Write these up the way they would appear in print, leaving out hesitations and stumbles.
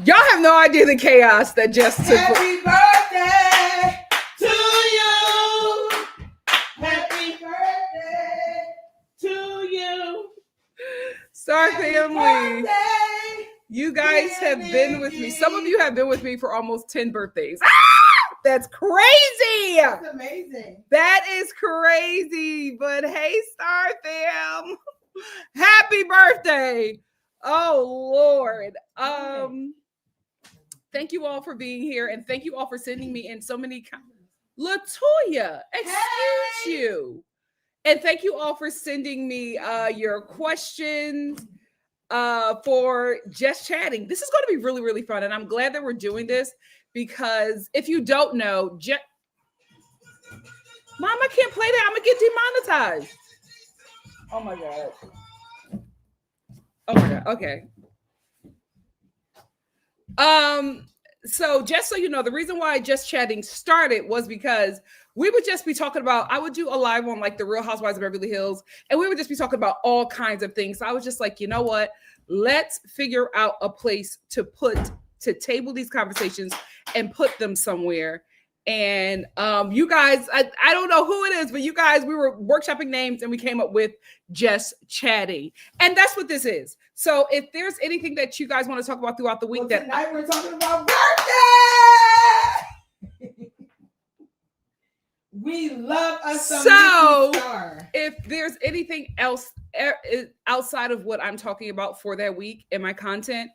Y'all have no idea the chaos that just took place. Happy birthday to you. Happy birthday to you. Star Happy family, birthday, you guys have been with me. Some of you have been with me for almost 10 birthdays. That's crazy. That's amazing. That is crazy. But hey, Star fam, happy birthday. Oh Lord. Thank you all for being here, and thank you all for sending me in so many Latoya, excuse you. And thank you all for sending me your questions for just chatting. This is going to be really, really fun, and I'm glad that we're doing this because if you don't know, Mom, I can't play that. I'm gonna get demonetized. Oh my god. Oh my god. Okay. So just so you know, the reason why Just Chatting started was because we would just be talking about, I would do a live on like the Real Housewives of Beverly Hills, and we would just be talking about all kinds of things. So I was just like, you know what? Let's figure out a place to table these conversations and put them somewhere. And you guys, I don't know who it is, but you guys, we were workshopping names and we came up with Just Chatting. And that's what this is. So if there's anything that you guys want to talk about throughout the week, tonight we're talking about birthday. We love us some NikkiStar. If there's anything else outside of what I'm talking about for that week in my content,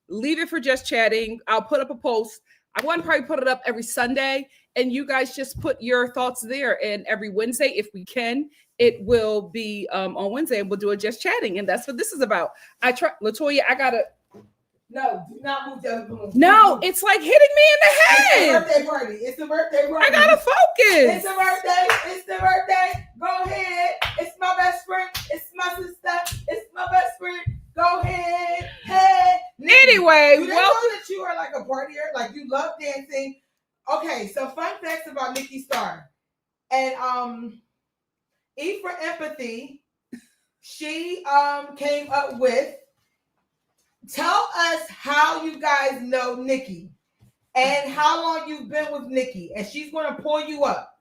leave it for Just Chatting. I'll put up a post. I want to probably put it up every Sunday, and you guys just put your thoughts there. And every Wednesday, if we can, it will be on Wednesday, and we'll do a Just Chatting. And that's what this is about. Latoya, I gotta. No, do not move the other balloon. No, it's like hitting me in the head. It's a birthday party. It's a birthday party. I gotta focus. It's a birthday. It's the birthday. Go ahead. It's my best friend. It's my sister. It's my best friend. Go ahead. Hey. Anyway, do they know that you are like a partier? Like you love dancing. Okay, so fun facts about NikkiStar. And E for Empathy, she came up with, tell us how you guys know Nikki and how long you've been with Nikki. And she's going to pull you up.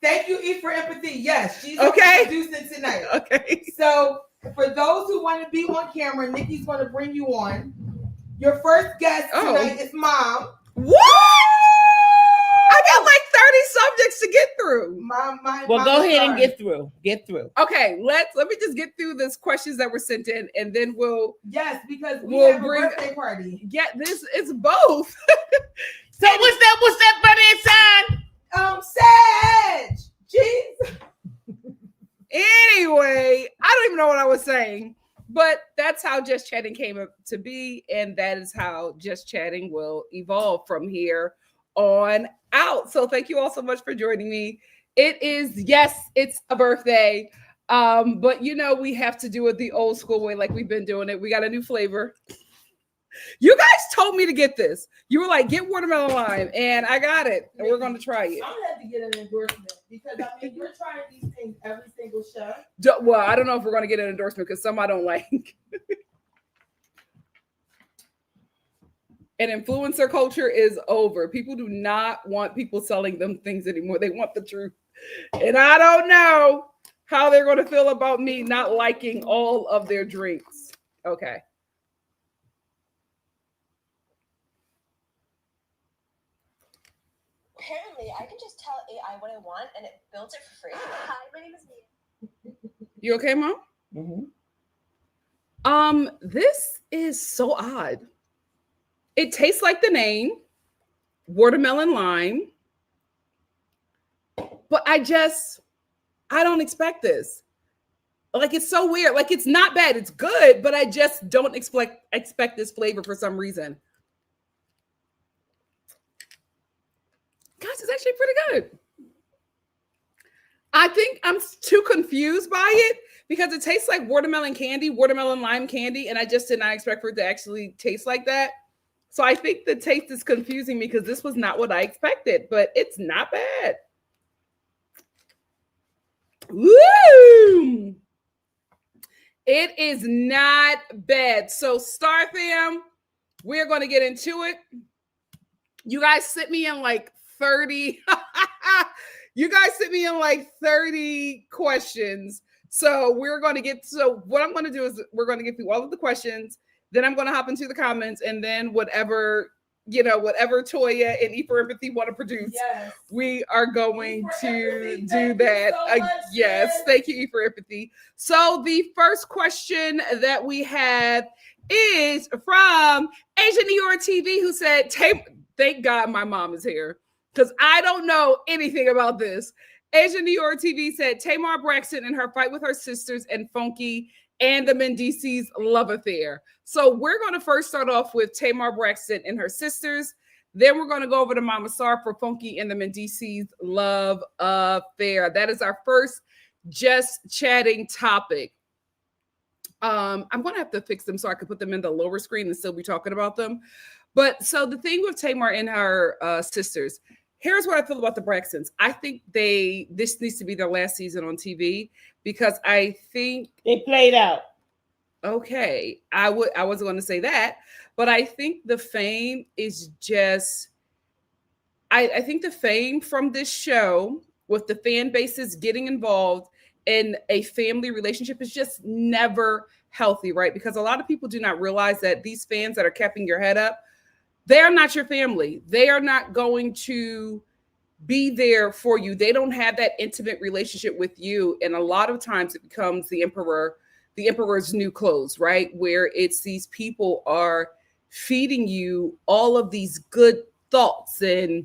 Thank you, E for Empathy. Yes, she's introducing tonight. Okay. So for those who want to be on camera, Nikki's going to bring you on. Your first guest tonight is Mom. What? I got like 30 subjects to get through. Well, go ahead and get through. Get through. Okay, let me just get through this questions that were sent in, and then we'll because we'll have a birthday party. Yeah, this is both. So what's that buddy sign? Sag. Jeez. Anyway, I don't even know what I was saying, but that's how Just Chatting came up to be, and that is how Just Chatting will evolve from here on out. So thank you all so much for joining me. It is, yes, it's a birthday, but you know we have to do it the old school way, like we've been doing it. We got a new flavor. You guys told me to get this. You were like, get watermelon lime, and I got it, and we're going to try it. I'm gonna have to get an endorsement because I mean you're trying these things every single show. Well, I don't know if we're going to get an endorsement because some I don't like. And influencer culture is over. People do not want people selling them things anymore. They want the truth. And I don't know how they're going to feel about me not liking all of their drinks. Okay. Apparently, I can just tell AI what I want and it builds it for free. Hi, my name is Mia. You okay, Mom? Mm-hmm. This is so odd. It tastes like the name, watermelon lime. But I don't expect this. Like, it's so weird. Like, it's not bad. It's good, but I just don't expect this flavor for some reason. Guys, it's actually pretty good. I think I'm too confused by it because it tastes like watermelon candy, watermelon lime candy, and I just did not expect for it to actually taste like that. So I think the taste is confusing me because this was not what I expected, but it's not bad. Woo! It is not bad. So Star Fam, we're going to get into it. You guys sent me in like 30. You guys sent me in like 30 questions. So what I'm going to do is we're going to get through all of the questions. Then I'm going to hop into the comments, and then whatever Toya and E for Empathy want to produce, yes, we are going to do Thank that. You so much, yes, thank you, E for Empathy. So the first question that we have is from Asia New York TV, who said, thank God my mom is here because I don't know anything about this. Asia New York TV said Tamar Braxton and her fight with her sisters and Funky and the Mendices love affair. So we're going to first start off with Tamar Braxton and her sisters. Then we're going to go over to Mama Sar for Funky and the Mendices love affair. That is our first Just Chatting topic. I'm going to have to fix them so I can put them in the lower screen and still be talking about them. But so the thing with Tamar and her sisters, here's what I feel about the Braxtons. I think this needs to be their last season on TV because I think they played out. Okay, I wasn't going to say that, but I think the fame is just. I think the fame from this show with the fan bases getting involved in a family relationship is just never healthy, right? Because a lot of people do not realize that these fans that are keeping your head up, they are not your family. They are not going to be there for you. They don't have that intimate relationship with you. And a lot of times it becomes the emperor's new clothes, right? Where it's these people are feeding you all of these good thoughts and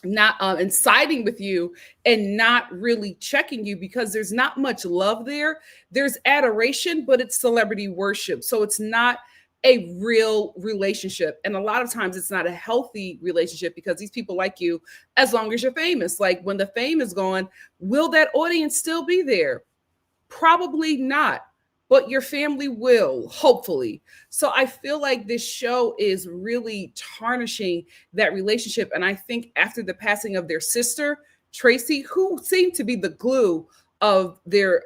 not and siding with you and not really checking you because there's not much love there. There's adoration, but it's celebrity worship. So it's not a real relationship. And a lot of times it's not a healthy relationship because these people like you as long as you're famous. Like when the fame is gone, will that audience still be there? Probably not, but your family will, hopefully. So I feel like this show is really tarnishing that relationship. And I think after the passing of their sister, Tracy, who seemed to be the glue of their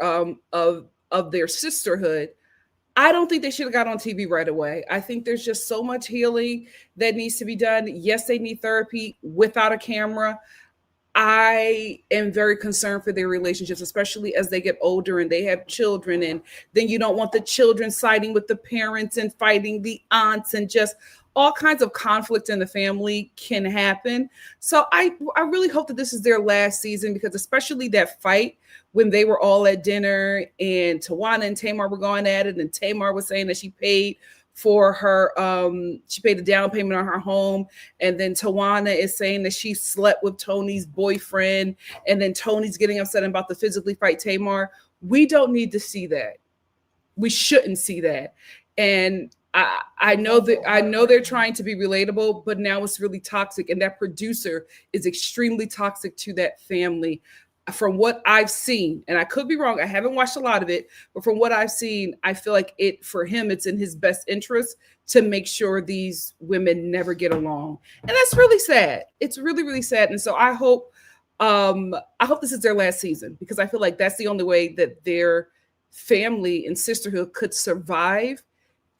sisterhood, I don't think they should have got on TV right away. I think there's just so much healing that needs to be done. Yes, they need therapy without a camera. I am very concerned for their relationships, especially as they get older and they have children. And then you don't want the children siding with the parents and fighting the aunts, and just all kinds of conflict in the family can happen. So I really hope that this is their last season, because especially that fight when they were all at dinner and Tawana and Tamar were going at it, and Tamar was saying that she paid for her, she paid the down payment on her home, and then Tawana is saying that she slept with Tony's boyfriend, and then Tony's getting upset about to physically fight Tamar. We don't need to see that. We shouldn't see that. And I know they're trying to be relatable, but now it's really toxic, and that producer is extremely toxic to that family. From what I've seen, and I could be wrong, I haven't watched a lot of it, but from what I've seen, I feel like for him, it's in his best interest to make sure these women never get along. And that's really sad. It's really, really sad. And so I hope this is their last season, because I feel like that's the only way that their family and sisterhood could survive,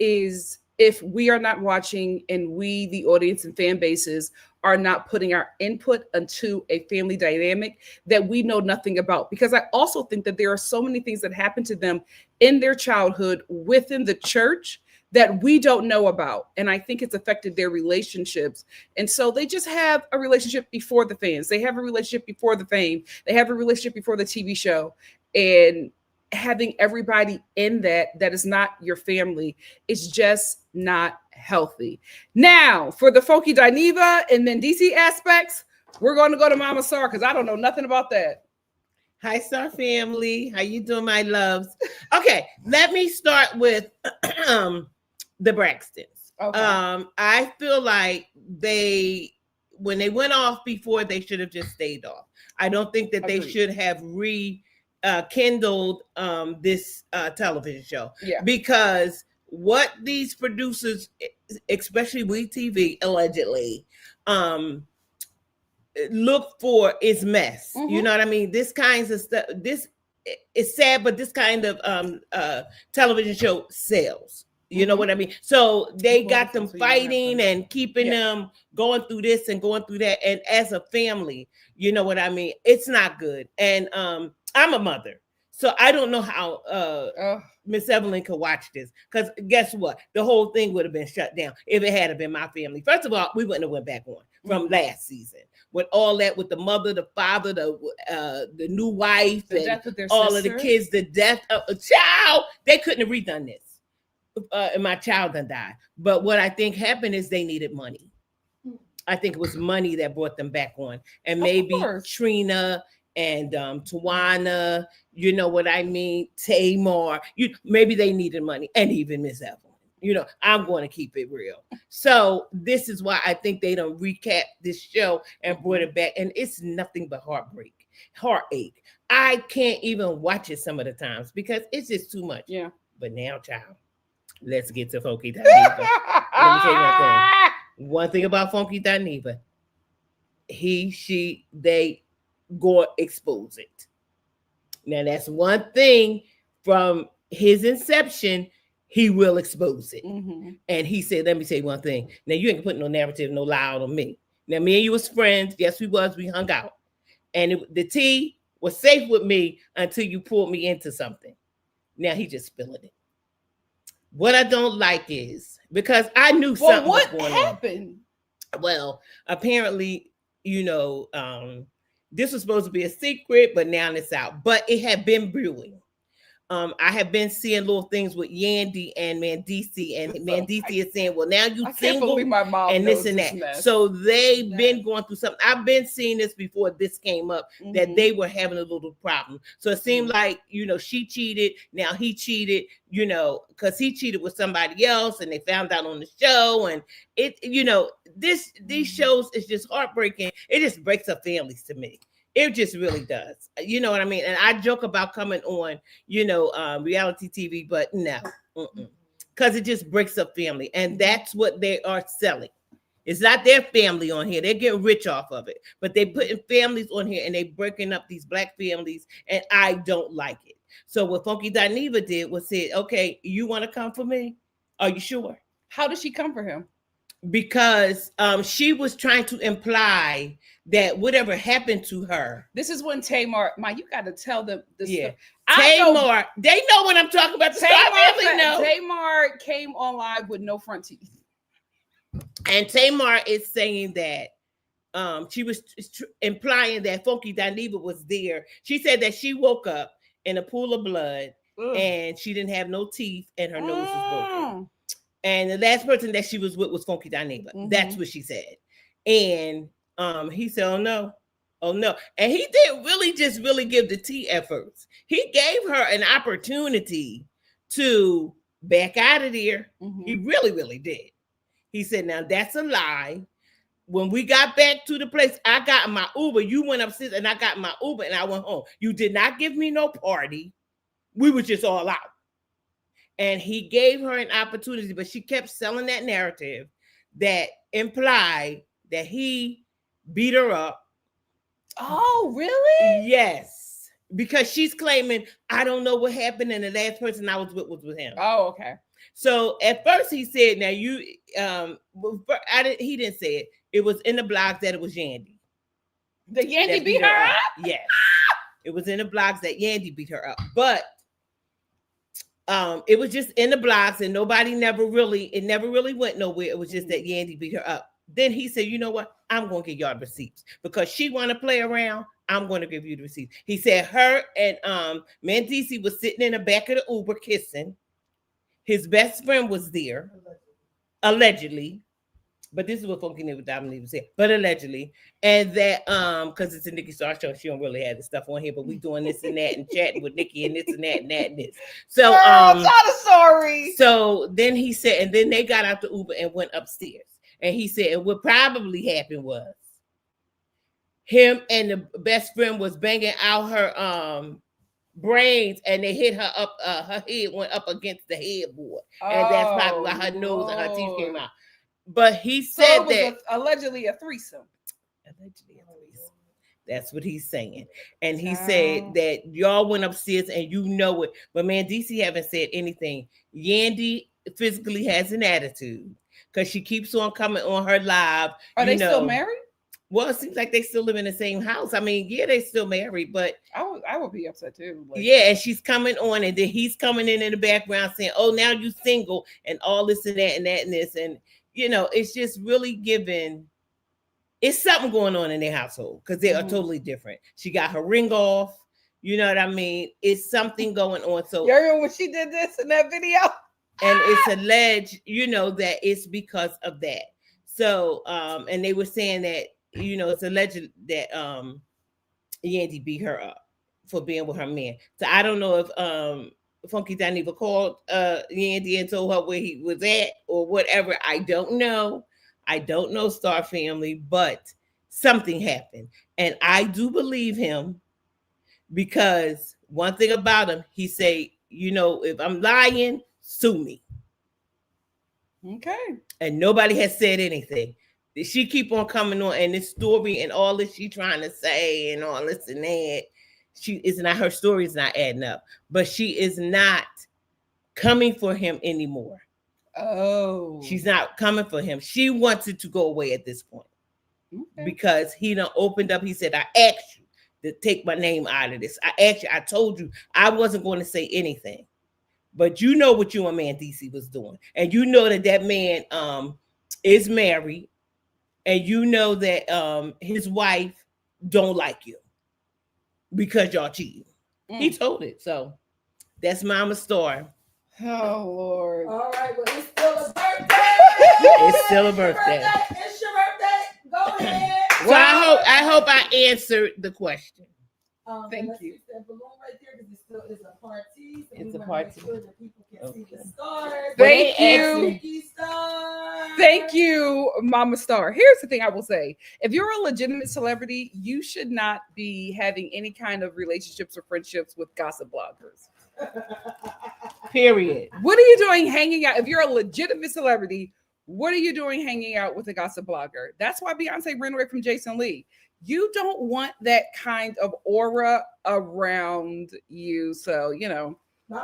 is if we are not watching, and we, the audience and fan bases, are not putting our input into a family dynamic that we know nothing about. Because I also think that there are so many things that happen to them in their childhood within the church that we don't know about. And I think it's affected their relationships. And so they just have a relationship before the fans. They have a relationship before the fame. They have a relationship before the TV show. And having everybody in that is not your family is just not healthy. Now, for the Funky Dineva and Mendici aspects, we're going to go to Mama Star, because I don't know nothing about that. Hi, Star family. How you doing, my loves? Okay, let me start with the Braxtons. Okay. I feel like when they went off before, they should have just stayed off. I don't think that they should have kindled this television show. Yeah. Because what these producers, especially WeTV, allegedly, look for is mess. Mm-hmm. You know what I mean? This kinds of stuff. This is sad, but this kind of television show sells. You know what I mean? So they got them fighting and keeping them going through this and going through that. And as a family, you know what I mean? It's not good. And I'm a mother, so I don't know how Miss Evelyn could watch this, because guess what? The whole thing would have been shut down if it had been my family. First of all, we wouldn't have went back on from last season with all that, with the mother, the father, the new wife, and all of the kids, the death of a child. They couldn't have redone this. And my child done died. But what I think happened is they needed money. I think it was money that brought them back on, and maybe Trina and Tawana, you know what I mean, Tamar, maybe they needed money, and even Miss Evelyn. You know, I'm going to keep it real. So this is why I think they don't recap this show and brought it back, and it's nothing but heartache. I can't even watch it some of the times because it's just too much. Yeah. But now, child, let's get to Funky Dineva. Let me tell you one thing. One thing about Funky Dineva, they go expose it. Now that's one thing from his inception. He will expose it. Mm-hmm. And he said, let me say one thing. Now you ain't putting no narrative, no lie on me. Now me and you was friends. Yes, we was. We hung out. And the tea was safe with me until you pulled me into something. Now he just spilling it. What I don't like is, because I knew something was going happened? On. Well, apparently, you know, this was supposed to be a secret, but now it's out. But it had been brewing. I have been seeing little things with Yandy and Mendici, and Mendici is saying, well, now you single my mom and this and that. Mess. So they've been going through something. I've been seeing this before this came up, that they were having a little problem. So it seemed like, you know, she cheated. Now he cheated, you know, because he cheated with somebody else and they found out on the show. And it, you know, these shows is just heartbreaking. It just breaks up families to me. It just really does. You know what I mean? And I joke about coming on, you know, reality TV, but no, because it just breaks up family. And that's what they are selling. It's not their family on here. They're getting rich off of it. But they're putting families on here and they're breaking up these Black families. And I don't like it. So what Funky Dineva did was said, okay, you want to come for me? Are you sure? How did she come for him? because she was trying to imply that whatever happened to her. This is when Tamar, you got to tell them this. Yeah. I know Tamar, they know what I'm talking about. The Star family know. Tamar came on live with no front teeth. And Tamar is saying that she was implying that Funky Dineva was there. She said that she woke up in a pool of blood. Ugh. And she didn't have no teeth and her nose was broken. And the last person that she was with was Funky Dineva. Mm-hmm. That's what she said. And he said, oh no. And he didn't really give the tea at first. He gave her an opportunity to back out of there. Mm-hmm. He really did. He said, now that's a lie. When we got back to the place, I got my Uber. You went upstairs and I got my Uber and I went home. You did not give me no party. We were just all out. And he gave her an opportunity, but she kept selling that narrative that implied that he beat her up. Oh, really? Yes. Because she's claiming, I don't know what happened, and the last person I was with him. Oh, okay. So at first he said, now you, he didn't say it. It was in the blogs that it was Yandy. The Yandy beat her up? Yes. It was in the blogs that Yandy beat her up. But it was just in the blogs and it never really went nowhere. It was just that Yandy beat her up. Then he said, you know what? I'm going to get y'all receipts because she want to play around. I'm going to give you the receipts. He said her and Mandisi was sitting in the back of the Uber kissing. His best friend was there, allegedly. But this is what Funky Dineva said. But allegedly, and that because it's a NikkiStar show, she don't really have the stuff on here. But we doing this and that and chatting with Nikki and this and that and that and this. So tell the story. So then he said, and then they got out the Uber and went upstairs. And he said, and what probably happened was him and the best friend was banging out her brains, and they hit her up. Her head went up against the headboard, and that's probably why her nose and her teeth came out. But he said that allegedly a threesome. That's what he's saying. And he said that y'all went upstairs and you know it. But man, DC haven't said anything. Yandy physically has an attitude because she keeps on coming on her live. Are they still married? Well, it seems like they still live in the same house. I mean, yeah, they still married, but I would be upset too. Yeah, and she's coming on, and then he's coming in the background saying, "Oh, now you single," and all this and that and that and this, and it's just really giving. It's something going on in their household because they are totally different. She got her ring off. You know what I mean? It's something going on. So you remember when she did this in that video? And it's alleged, that it's because of that. So, and they were saying that, it's alleged that Yandy beat her up for being with her man. So I don't know if Funky Dineva called Yandy and told her where he was at or whatever. I don't know. I don't know, Star Family, but something happened. And I do believe him because one thing about him, he say, if I'm lying, sue me. Okay. And nobody has said anything. She keep on coming on, and this story and all this she trying to say and all this and that. Her story is not adding up, but she is not coming for him anymore. Oh, she's not coming for him. She wants it to go away at this point because he done opened up. He said, "I asked you to take my name out of this. I told you I wasn't going to say anything, but you know what you and man DC was doing, and you know that man is married, and you know that his wife don't like you because y'all cheating." He told it, so that's Mama Star. Oh Lord! All right, well, it's still a birthday. It's still a birthday. It's your birthday. Go ahead. So I hope I answered the question. Thank you. That balloon right there because it still is a party. So it's a party. Sure that people can see the stars. Thank you. NikkiStar. Thank you, Mama Star. Here's the thing I will say. If you're a legitimate celebrity, you should not be having any kind of relationships or friendships with gossip bloggers. Period. What are you doing hanging out? If you're a legitimate celebrity, what are you doing hanging out with a gossip blogger? That's why Beyonce ran away from Jason Lee. You don't want that kind of aura around you. So, I'm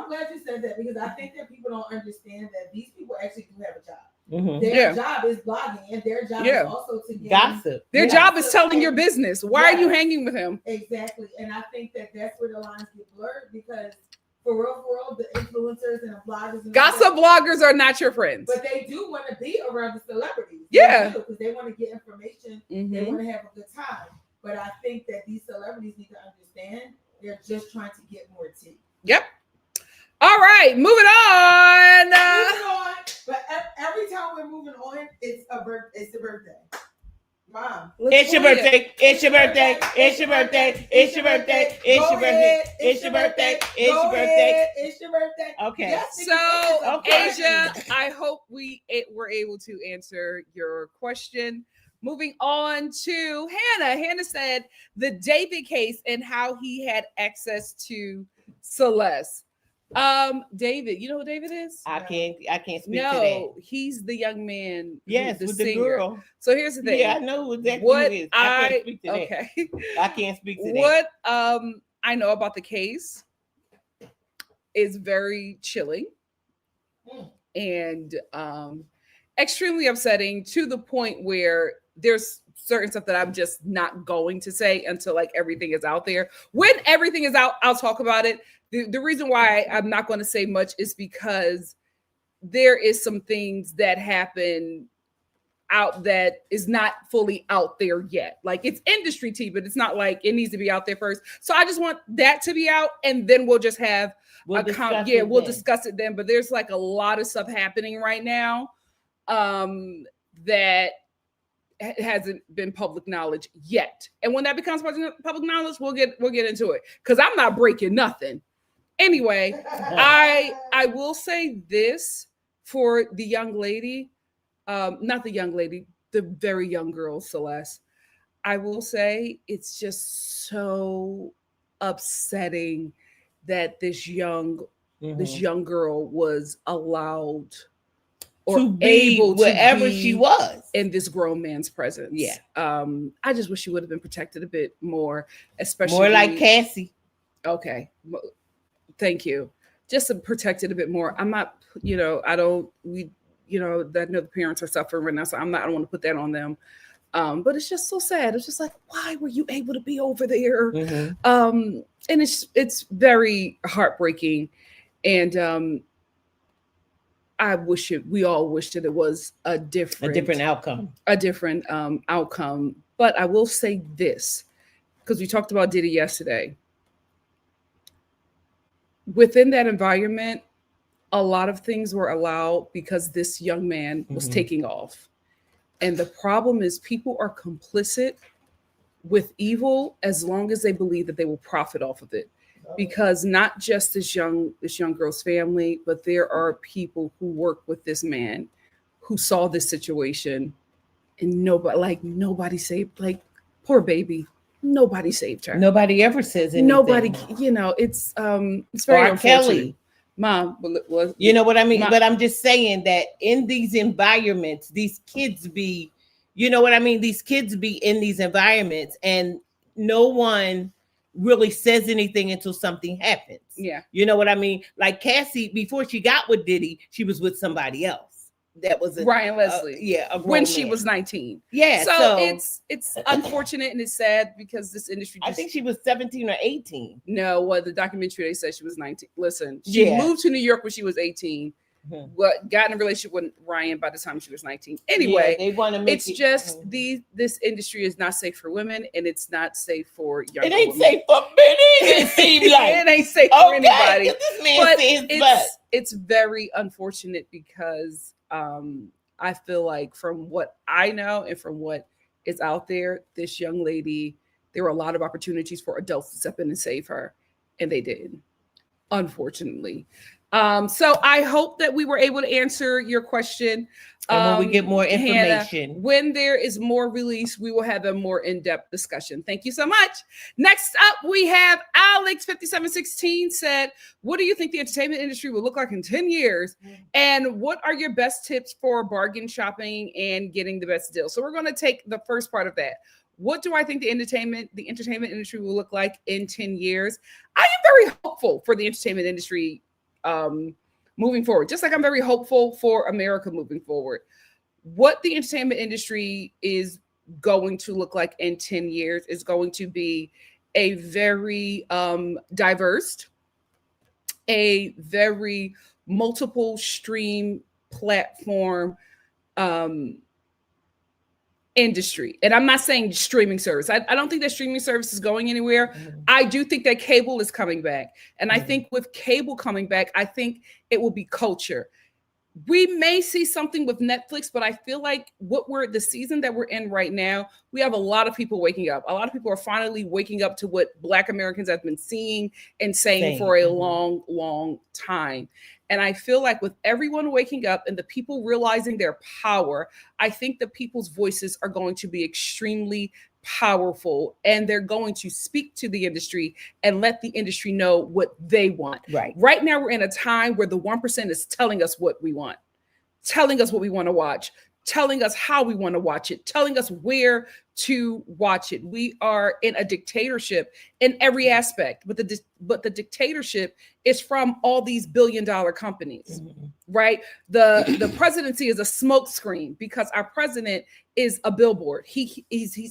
glad you said that because I think that people don't understand that these people actually do have a job. Their job is blogging, and their job is also to get gossip. Their job is telling your business. Why are you hanging with him? Exactly. And I think that that's where the lines get blurred, because for real, the influencers and the bloggers and gossip bloggers are not your friends. But they do want to be around the celebrities. Yeah. Because they want to get information. They want to have a good time. But I think that these celebrities need to understand they're just trying to get more tea. Yep. All right, moving on. Moving on. But every time we're moving on, it's a birthday. Mom. It's your birthday. It's your birthday. It's your birthday. It's your birthday. It's your birthday. It's your birthday. It's your birthday. It's your birthday. Okay. So, Asia, I hope we were able to answer your question. Moving on to Hannah. Hannah said the David case and how he had access to Celeste. David, you know who David is? I can't speak to that. No, he's the young man. Yes, the with singer. The girl. So here's the thing. Yeah, I know exactly who it is. I can't speak to that. I can't speak to that. What I know about the case is very chilling and extremely upsetting, to the point where there's certain stuff that I'm just not going to say until like everything is out there. When everything is out, I'll talk about it. The reason why I'm not going to say much is because there is some things that happen out that is not fully out there yet. Like, it's industry tea, but it's not like it needs to be out there first. So I just want that to be out, and then we'll just have we'll discuss it then. But there's like a lot of stuff happening right now that hasn't been public knowledge yet. And when that becomes public knowledge, we'll get into it, because I'm not breaking nothing. Anyway, I will say this for the young lady, not the young lady, the very young girl, Celeste. I will say it's just so upsetting that this young girl was allowed or to be able wherever to be she was in this grown man's presence. Yeah. I just wish she would have been protected a bit more, especially more like Cassie. Okay. Thank you. Just to protect it a bit more. I'm not, I know the parents are suffering right now, so I don't want to put that on them. But it's just so sad. It's just like, why were you able to be over there? And it's very heartbreaking. And we all wish that it was a different outcome. But I will say this, because we talked about Diddy yesterday. Within that environment, a lot of things were allowed because this young man was taking off. And the problem is, people are complicit with evil as long as they believe that they will profit off of it. Because not just this young girl's family, but there are people who work with this man who saw this situation, and nobody saved, like, poor baby. Nobody saved her. Nobody ever says anything. Nobody, it's very unfortunate. Kelly. Mom, you know what I mean? But I'm just saying that in these environments, these kids be, you know what I mean? These kids be in these environments, and no one really says anything until something happens. Yeah. You know what I mean? Like Cassie, before she got with Diddy, she was with somebody else. That was Ryan Leslie. When she was 19. Yeah. So it's unfortunate and it's sad, because this industry I think she was 17 or 18. No, the documentary, they said she was 19. Listen, she moved to New York when she was 18. But got in a relationship with Ryan by the time she was 19. Anyway, they want to make this industry is not safe for women, and it's not safe for young women. It ain't women. safe for men either, it seems like. It ain't safe for anybody. This man it's very unfortunate, because I feel like, from what I know and from what is out there, this young lady, there were a lot of opportunities for adults to step in and save her, and they didn't, unfortunately. So I hope that we were able to answer your question. And when we get more information, Hannah, when there is more release, we will have a more in-depth discussion. Thank you so much. Next up, we have Alex5716 said, what do you think the entertainment industry will look like in 10 years? And what are your best tips for bargain shopping and getting the best deal? So we're going to take the first part of that. What do I think the entertainment industry will look like in 10 years? I am very hopeful for the entertainment industry moving forward. Just like I'm very hopeful for America moving forward. What the entertainment industry is going to look like in 10 years is going to be a very diverse, a very multiple stream platform industry. And I'm not saying streaming service. I don't think that streaming service is going anywhere. I do think that cable is coming back. And I think with cable coming back, I think it will be culture. We may see something with Netflix, but I feel like the season that we're in right now, we have a lot of people waking up. A lot of people are finally waking up to what Black Americans have been seeing and saying for a long, long time. And I feel like with everyone waking up and the people realizing their power, I think the people's voices are going to be extremely powerful, and they're going to speak to the industry and let the industry know what they want. Right now, we're in a time where the 1% is telling us what we want, telling us what we want to watch, telling us how we want to watch it, telling us where to watch it. We are in a dictatorship in every aspect, but the dictatorship is from all these billion-dollar companies, right? The presidency is a smokescreen because our president is a billboard. He's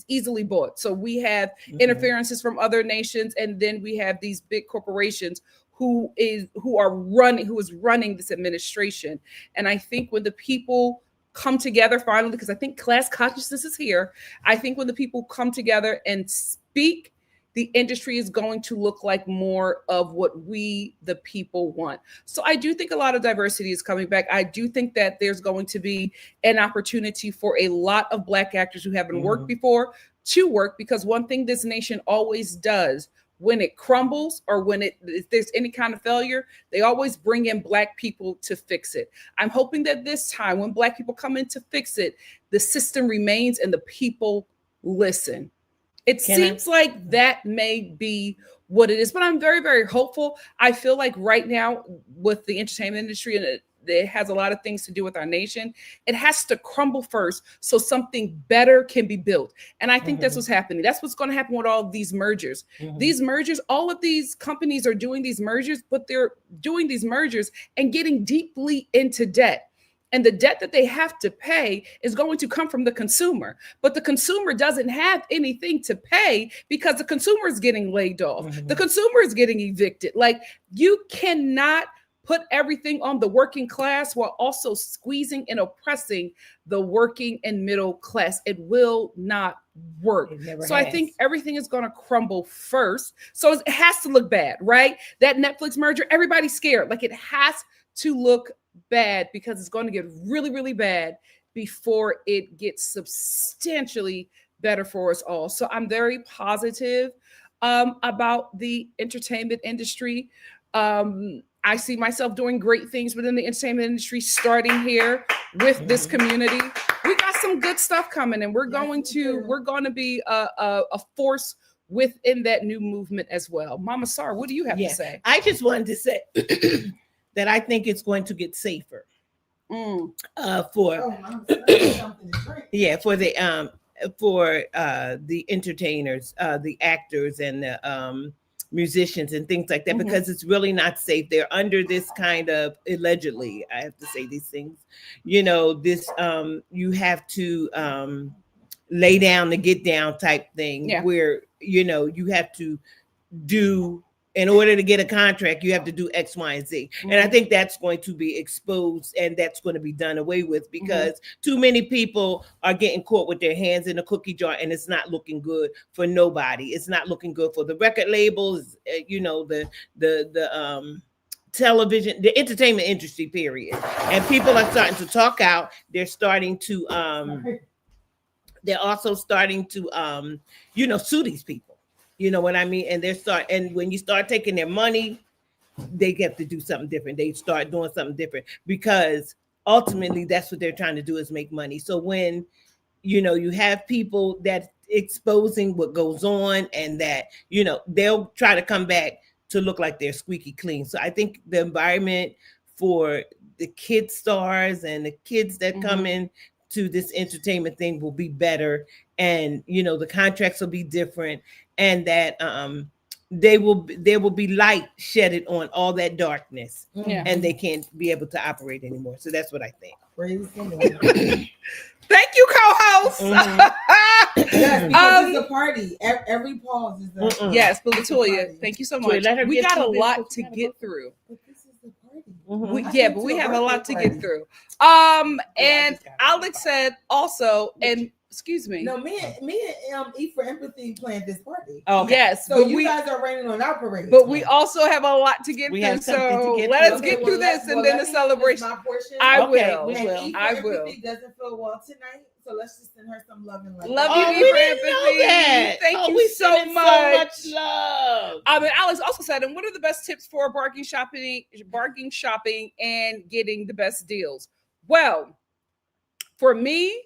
easily bought. So we have interferences from other nations, and then we have these big corporations who is running this administration. And I think when the people come together finally, because I think class consciousness is here. I think when the people come together and speak, the industry is going to look like more of what we, the people, want. So I do think a lot of diversity is coming back. I do think that there's going to be an opportunity for a lot of Black actors who haven't worked before to work, because one thing this nation always does, when it crumbles or if there's any kind of failure, they always bring in Black people to fix it. I'm hoping that this time, when Black people come in to fix it, the system remains and the people listen. It seems like that may be what it is, but I'm very, very hopeful. I feel like right now with the entertainment industry, and it has a lot of things to do with our nation, it has to crumble first so something better can be built. And I think that's what's happening. That's what's going to happen with all of these mergers. These mergers, all of these companies are doing these mergers, but they're doing these mergers and getting deeply into debt. And the debt that they have to pay is going to come from the consumer. But the consumer doesn't have anything to pay because the consumer is getting laid off. The consumer is getting evicted. Like, you cannot put everything on the working class while also squeezing and oppressing the working and middle class. It will not work. So I think everything is going to crumble first. So it has to look bad, right? That Netflix merger, everybody's scared. Like, it has to look bad because it's going to get really, really bad before it gets substantially better for us all. So I'm very positive about the entertainment industry. I see myself doing great things within the entertainment industry, starting here with this community. We got some good stuff coming, and we're going to be a force within that new movement as well. Mama Star, what do you have to say? I just wanted to say that I think it's going to get safer for the entertainers, the actors, and the musicians and things like that, because it's really not safe. They're under this kind of, allegedly, I have to say these things, this you have to lay down to get down type thing, where you have to do, in order to get a contract, you have to do X, Y, and Z. And I think that's going to be exposed, and that's going to be done away with, because too many people are getting caught with their hands in a cookie jar, and it's not looking good for nobody. It's not looking good for the record labels, the television, the entertainment industry, period. And people are starting to talk out. They're starting to, they're also starting to, sue these people. You know what I mean? And when you start taking their money, they get to do something different. They start doing something different, because ultimately that's what they're trying to do, is make money. So when, you have people that exposing what goes on, and that, they'll try to come back to look like they're squeaky clean. So I think the environment for the kid stars and the kids that come in to this entertainment thing will be better. And, the contracts will be different. And that there will be light shedded on all that darkness, Yeah. and they can't be able to operate anymore. So that's what I think. Praise the Lord. Thank you, co-host. Yes, because it's a party. Every pause is a Yes, but it's a Latoya, party. thank you so Toya, much. let her We get got a through this, lot but to you gotta get go through. But this is the party. We, I yeah, went but to we a have a lot to birthday get party. through. I And just gotta Alex said also, and excuse me. No, me and Eat for Empathy planned this party. Okay. Yes, So but you we guys are raining on our parade. but we also have a lot to get We through. have something to So get let through. us get through this and then the let me finish celebration. My portion. I Okay, will. we And will. Eat for I will. Empathy doesn't feel well tonight, so let's just send her some love and light. Love Oh, you, we Eva didn't know Empathy. that. Thank you we so sending much. so much love. And Alex also said, and what are the best tips for bargain shopping and getting the best deals? Well, for me,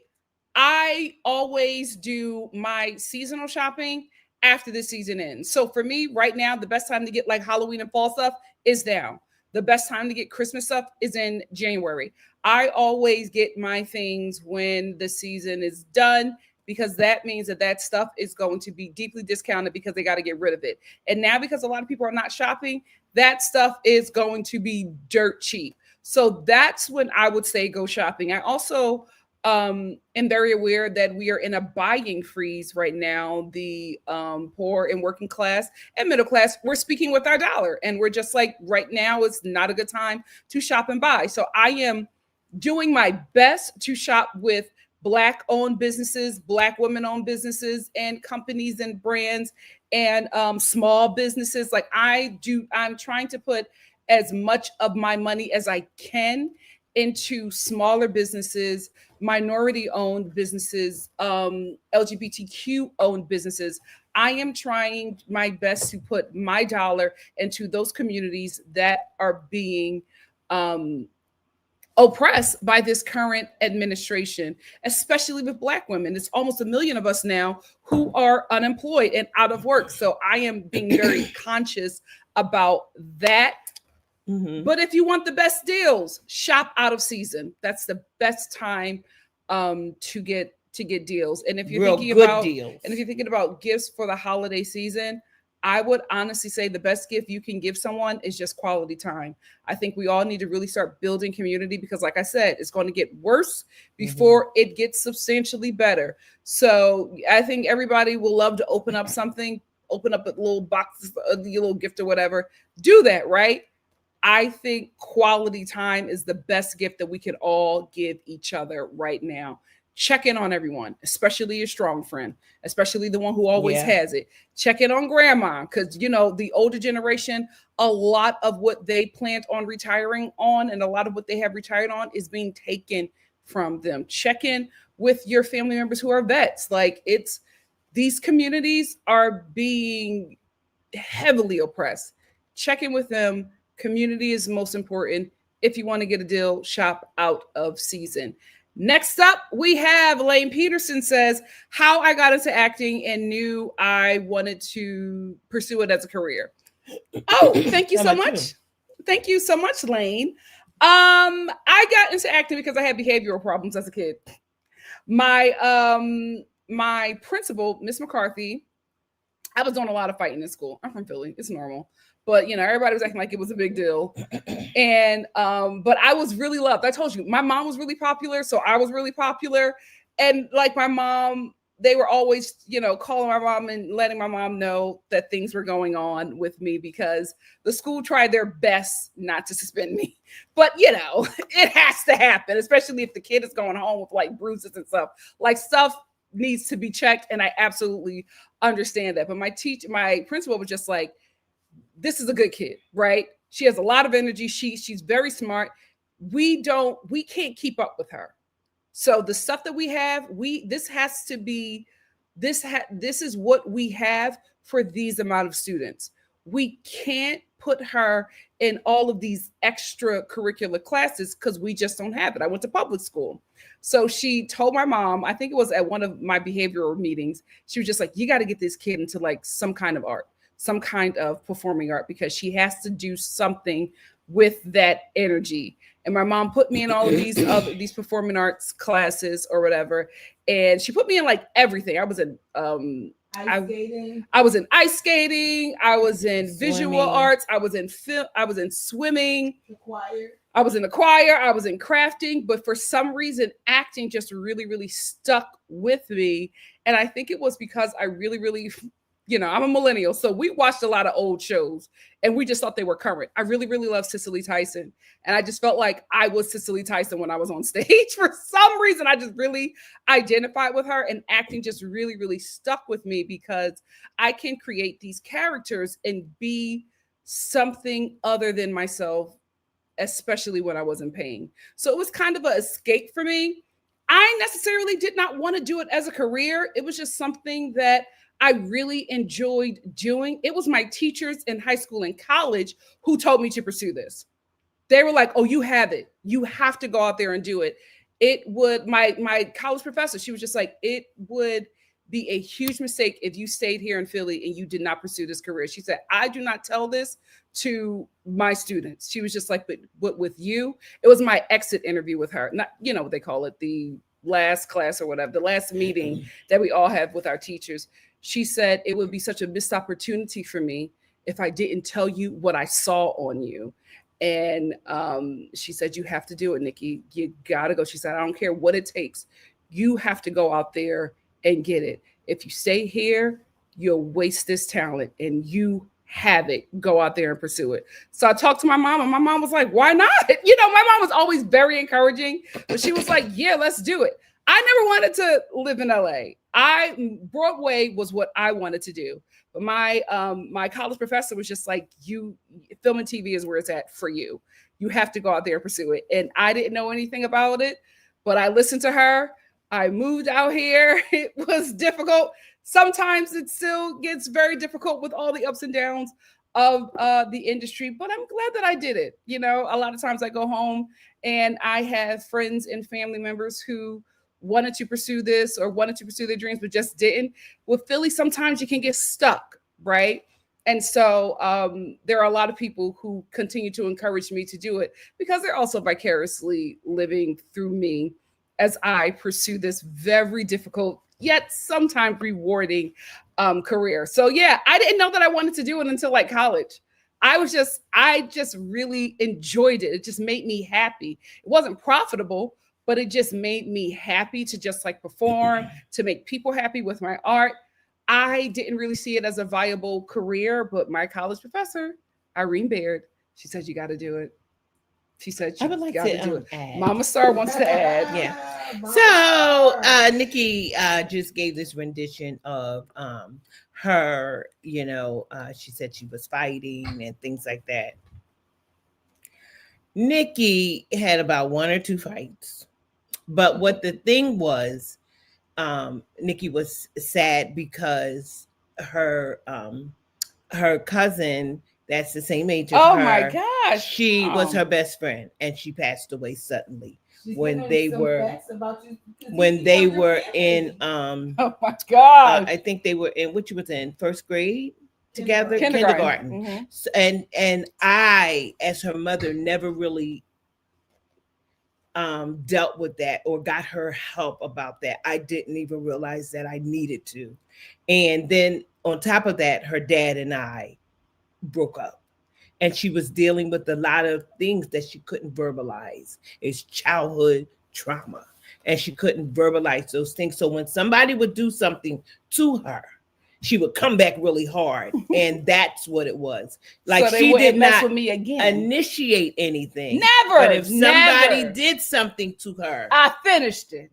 I always do my seasonal shopping after the season ends. So for me, right now, the best time to get like Halloween and fall stuff is now. The best time to get Christmas stuff is in January. I always get my things when the season is done because that means that stuff is going to be deeply discounted because they got to get rid of it. And now because a lot of people are not shopping, that stuff is going to be dirt cheap. So that's when I would say go shopping. I also am very aware that we are in a buying freeze right now. The poor and working class and middle class, we're speaking with our dollar, and we're just like, right now is not a good time to shop and buy. So I am doing my best to shop with Black owned businesses, Black women owned businesses, and companies and brands and small businesses. Like I'm trying to put as much of my money as I can into smaller businesses, minority owned businesses, LGBTQ owned businesses. I am trying my best to put my dollar into those communities that are being oppressed by this current administration, especially with Black women. It's almost 1 million of us now who are unemployed and out of work. So I am being very conscious about that. But if you want the best deals, shop out of season. That's the best time to get deals. And if you're thinking about gifts for the holiday season, I would honestly say the best gift you can give someone is just quality time. I think we all need to really start building community because, like I said, it's going to get worse before it gets substantially better. So I think everybody will love to open up something, open up a little box, a little gift or whatever. Do that, right? I think quality time is the best gift that we can all give each other right now. Check in on everyone, especially your strong friend, especially the one who always has it. Check in on grandma because, you know, the older generation, a lot of what they planned on retiring on and a lot of what they have retired on is being taken from them. Check in with your family members who are vets. Like these communities are being heavily oppressed. Check in with them. Community is most important. If you want to get a deal, shop out of season. Next up, we have Lane Peterson says, how I got into acting and knew I wanted to pursue it as a career. Oh, thank you so much. Thank you so much, Lane. I got into acting because I had behavioral problems as a kid. My principal, Miss McCarthy, I was doing a lot of fighting in school. I'm from Philly. It's normal. But, you know, everybody was acting like it was a big deal. And, but I was really loved. I told you, my mom was really popular. So I was really popular. And like my mom, they were always, you know, calling my mom and letting my mom know that things were going on with me because the school tried their best not to suspend me. But, you know, it has to happen, especially if the kid is going home with like bruises and stuff. Like stuff needs to be checked. And I absolutely understand that. But my principal was just like, this is a good kid, right? She has a lot of energy. She's very smart. We can't keep up with her. So the stuff that we have, this is what we have for these amount of students. We can't put her in all of these extracurricular classes because we just don't have it. I went to public school. So she told my mom, I think it was at one of my behavioral meetings, she was just like, you got to get this kid into like some kind of art, some kind of performing art, because she has to do something with that energy. And my mom put me in all of these performing arts classes or whatever. And she put me in like everything. I was in Ice skating. I was in ice skating. I was in visual Swimming. arts. I was in film. I was in swimming. The choir. I was in the choir. I was in crafting. But for some reason, acting just really, really stuck with me. And I think it was because I really, really, I'm a millennial. So we watched a lot of old shows and we just thought they were current. I really, really love Cicely Tyson. And I just felt like I was Cicely Tyson when I was on stage. For some reason, I just really identified with her, and acting just really, really stuck with me because I can create these characters and be something other than myself, especially when I was in pain. So it was kind of an escape for me. I necessarily did not want to do it as a career. It was just something that I really enjoyed doing. It was my teachers in high school and college who told me to pursue this. They were like, "Oh, you have it. You have to go out there and do it." It would, my college professor, she was just like, "It would be a huge mistake if you stayed here in Philly and you did not pursue this career." She said, "I do not tell this to my students." She was just like, but with you, it was my exit interview with her. Not, what they call it, the last class or whatever, the last meeting that we all have with our teachers. She said, "It would be such a missed opportunity for me if I didn't tell you what I saw on you." And she said, "You have to do it, Nikki. You got to go." She said, "I don't care what it takes. You have to go out there and get it. If you stay here, you'll waste this talent, and you have it. Go out there and pursue it." So I talked to my mom, and my mom was like, "Why not?" My mom was always very encouraging, but she was like, "Yeah, let's do it." I never wanted to live in LA. Broadway was what I wanted to do. But my college professor was just like, film and TV is where it's at for you. You have to go out there and pursue it. And I didn't know anything about it, but I listened to her. I moved out here. It was difficult. Sometimes it still gets very difficult with all the ups and downs of the industry, but I'm glad that I did it. A lot of times I go home and I have friends and family members who wanted to pursue this or wanted to pursue their dreams, but just didn't. With Philly, sometimes you can get stuck, right? And so there are a lot of people who continue to encourage me to do it because they're also vicariously living through me as I pursue this very difficult yet sometimes rewarding career. So yeah, I didn't know that I wanted to do it until like college. I just really enjoyed it. It just made me happy. It wasn't profitable, but it just made me happy to just like perform, to make people happy with my art. I didn't really see it as a viable career, but my college professor, Irene Baird, she said, "You got to do it." She said, "You got to do it." Add. Mama Star wants to add. Yeah. Mama So Star. Nikki just gave this rendition of her, she said she was fighting and things like that. Nikki had about 1 or 2 fights. But what the thing was, Nikki was sad because her cousin that's the same age as her. Oh my gosh. She was her best friend, and she passed away suddenly when they were in Oh my God. I think they were in what you was in first grade together, Kindergarten. Mm-hmm. And I, as her mother, never really dealt with that or got her help about that. I didn't even realize that I needed to. And then on top of that, her dad and I broke up. And she was dealing with a lot of things that she couldn't verbalize. It's childhood trauma. And she couldn't verbalize those things. So when somebody would do something to her, she would come back really hard. And that's what it was. Like, so she did mess not with me again. initiate anything. Never. But if somebody never. did something to her, I finished it.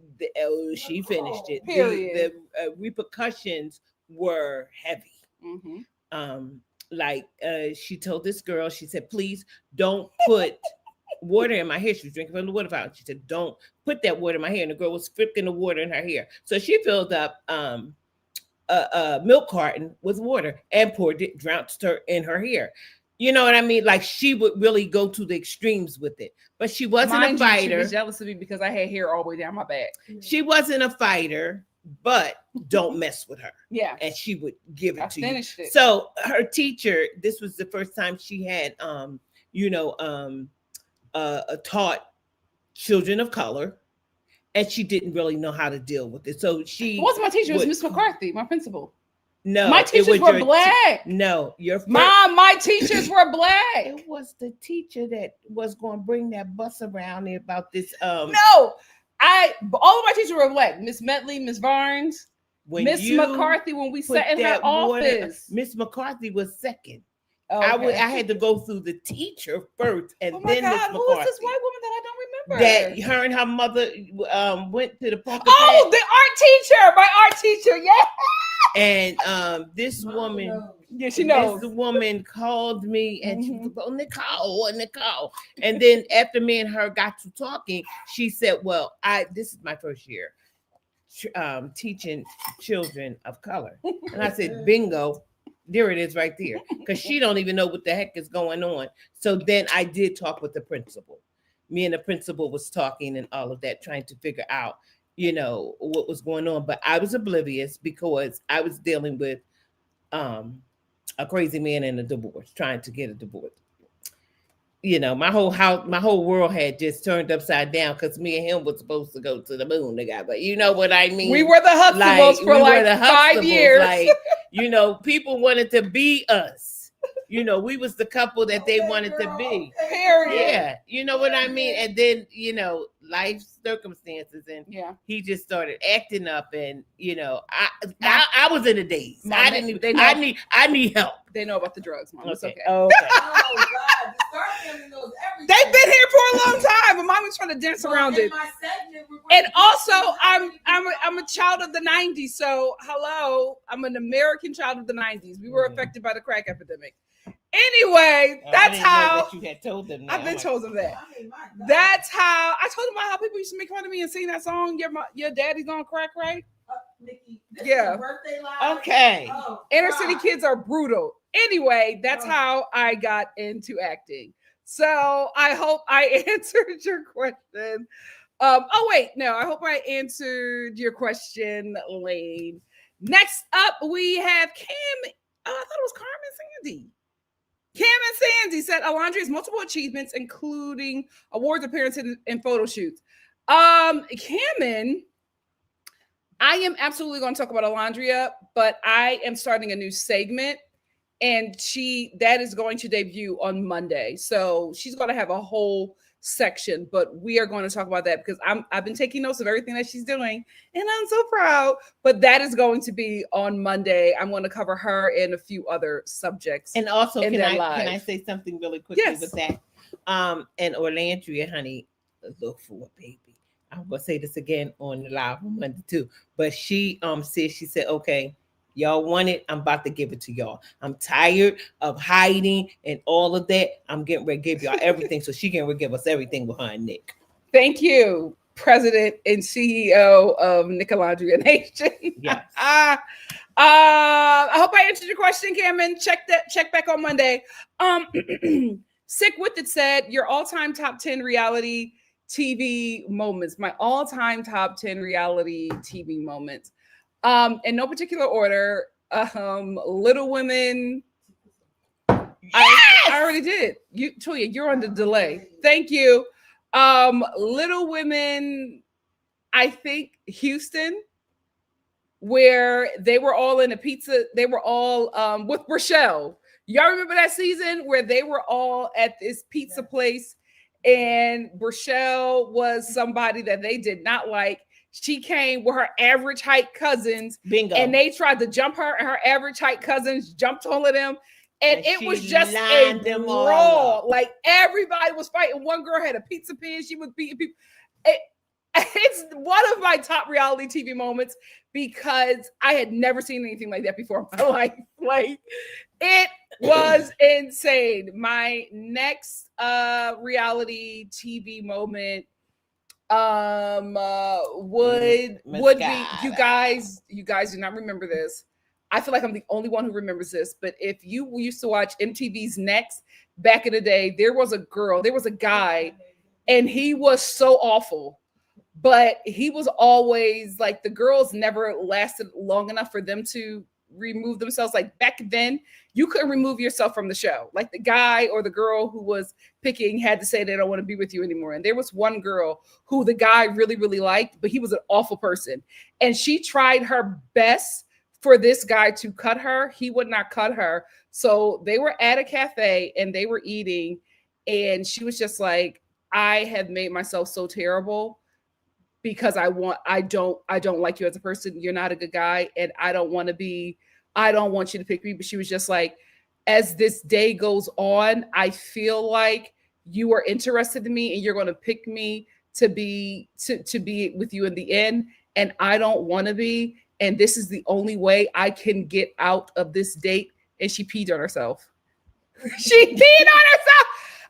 She finished it. Period. The repercussions were heavy. Mm-hmm. She told this girl, she said, "Please don't put water in my hair." She was drinking from the water fountain. She said, "Don't put that water in my hair." And the girl was flicking the water in her hair. So she filled up a milk carton with water and poured it, drenched her in her hair. You know what I mean? Like, she would really go to the extremes with it. But she wasn't a fighter. She was jealous of me because I had hair all the way down my back. She wasn't a fighter, but don't mess with her. Yeah. And she would give it to you. Finished it. So her teacher, this was the first time she had taught children of color, and she didn't really know how to deal with it. So she It wasn't my teacher, it was Miss McCarthy, my principal. No, My it teachers was were your black. No, your Mom, my teachers were black. It was the teacher that was going to bring that bus around there about this. No, all of my teachers were black. Miss Metley, Miss Varnes, Miss McCarthy. When we sat in her office, Miss McCarthy was second. Okay. I had to go through the teacher first, and then Miss McCarthy. Who is this white woman that I don't remember? That her and her mother went to the park. Oh, the art teacher, my art teacher, yeah. And this woman, yeah, she knows. This woman called me and she was like, "Oh, Nicole." And then after me and her got to talking, she said, "Well, this is my first year teaching children of color," and I said, "Bingo." There it is right there, because she don't even know what the heck is going on. So then I did talk with the principal. Me and the principal was talking and all of that, trying to figure out, what was going on. But I was oblivious because I was dealing with a crazy man in a divorce, trying to get a divorce. My whole world had just turned upside down because me and him was supposed to go to the moon together. You know what I mean? We were the Huxtables for 5 years. Like, people wanted to be us. We was the couple that they wanted to be. Period. Yeah, you know what I mean? And then, life circumstances, and he just started acting up, and I was in a daze. Mom, I didn't even I need help. They know about the drugs, Mom. It's okay. Oh, okay. Oh God, the Star family knows everything. They've been here for a long time, but Mommy's trying to dance around it. And also, I'm a child of the 90s. So hello, I'm an American child of the 90s. We were affected by the crack epidemic. Anyway, that's how you had told them. I've been told them that. That's how I told them about how people used to make fun of me and sing that song. Your daddy's on crack, right? Nikki, yeah. Birthday live. Okay. Oh, Inner city kids are brutal. Anyway, that's how I got into acting. So I hope I answered your question. I hope I answered your question, Lane. Next up, we have Cam. I thought it was Carmen Sandy. Cam and Sandy said Alondria's multiple achievements, including awards appearances and photo shoots. Cameron, I am absolutely going to talk about Alondria, but I am starting a new segment, and that is going to debut on Monday. So she's going to have a whole section, but we are going to talk about that because I've been taking notes of everything that she's doing, and I'm so proud. But that is going to be on Monday. I'm going to cover her and a few other subjects. And also, can I say something really quickly with that? And Orlandria, honey, look for a baby. I'm gonna say this again on the live on Monday too. But she said, okay, y'all want it, I'm about to give it to y'all. I'm tired of hiding and all of that. I'm getting ready to give y'all everything. So she can give us everything with her and Nick. Thank you, President and CEO of NikkiNicoleStar Nation. Yes. I hope I answered your question, Cameron. Check back on Monday. Sick with it said your all-time top 10 reality TV moments. My all-time top 10 reality TV moments. In no particular order. Little Women. Yes! I already did. Toya, you're on the delay. Thank you. Little Women, I think Houston, where they were all in a pizza. They were all with Rochelle. Y'all remember that season where they were all at this pizza place, and Rochelle was somebody that they did not like. She came with her average height cousins. Bingo. And they tried to jump her, and her average height cousins jumped all of them. And it was just a brawl. Like everybody was fighting. One girl had a pizza pan. She was beating people. It's one of my top reality TV moments because I had never seen anything like that before in my life. Like it was insane. My next reality TV moment would be you guys do not remember this. I feel like I'm the only one who remembers this, but if you used to watch MTV's Next back in the day, there was a guy, and he was so awful, but he was always like, the girls never lasted long enough for them to remove themselves. Like back then, you couldn't remove yourself from the show. Like the guy or the girl who was picking had to say they don't want to be with you anymore. And there was one girl who the guy really, really liked, but he was an awful person. And she tried her best for this guy to cut her. He would not cut her. So they were at a cafe and they were eating, and she was just like, I have made myself so terrible because I don't like you as a person. You're not a good guy, and I don't want you to pick me. But she was just like, as this day goes on, I feel like you are interested in me and you're going to pick me to be with you in the end, and I don't want to be, and this is the only way I can get out of this date. And she peed on herself. She peed on herself.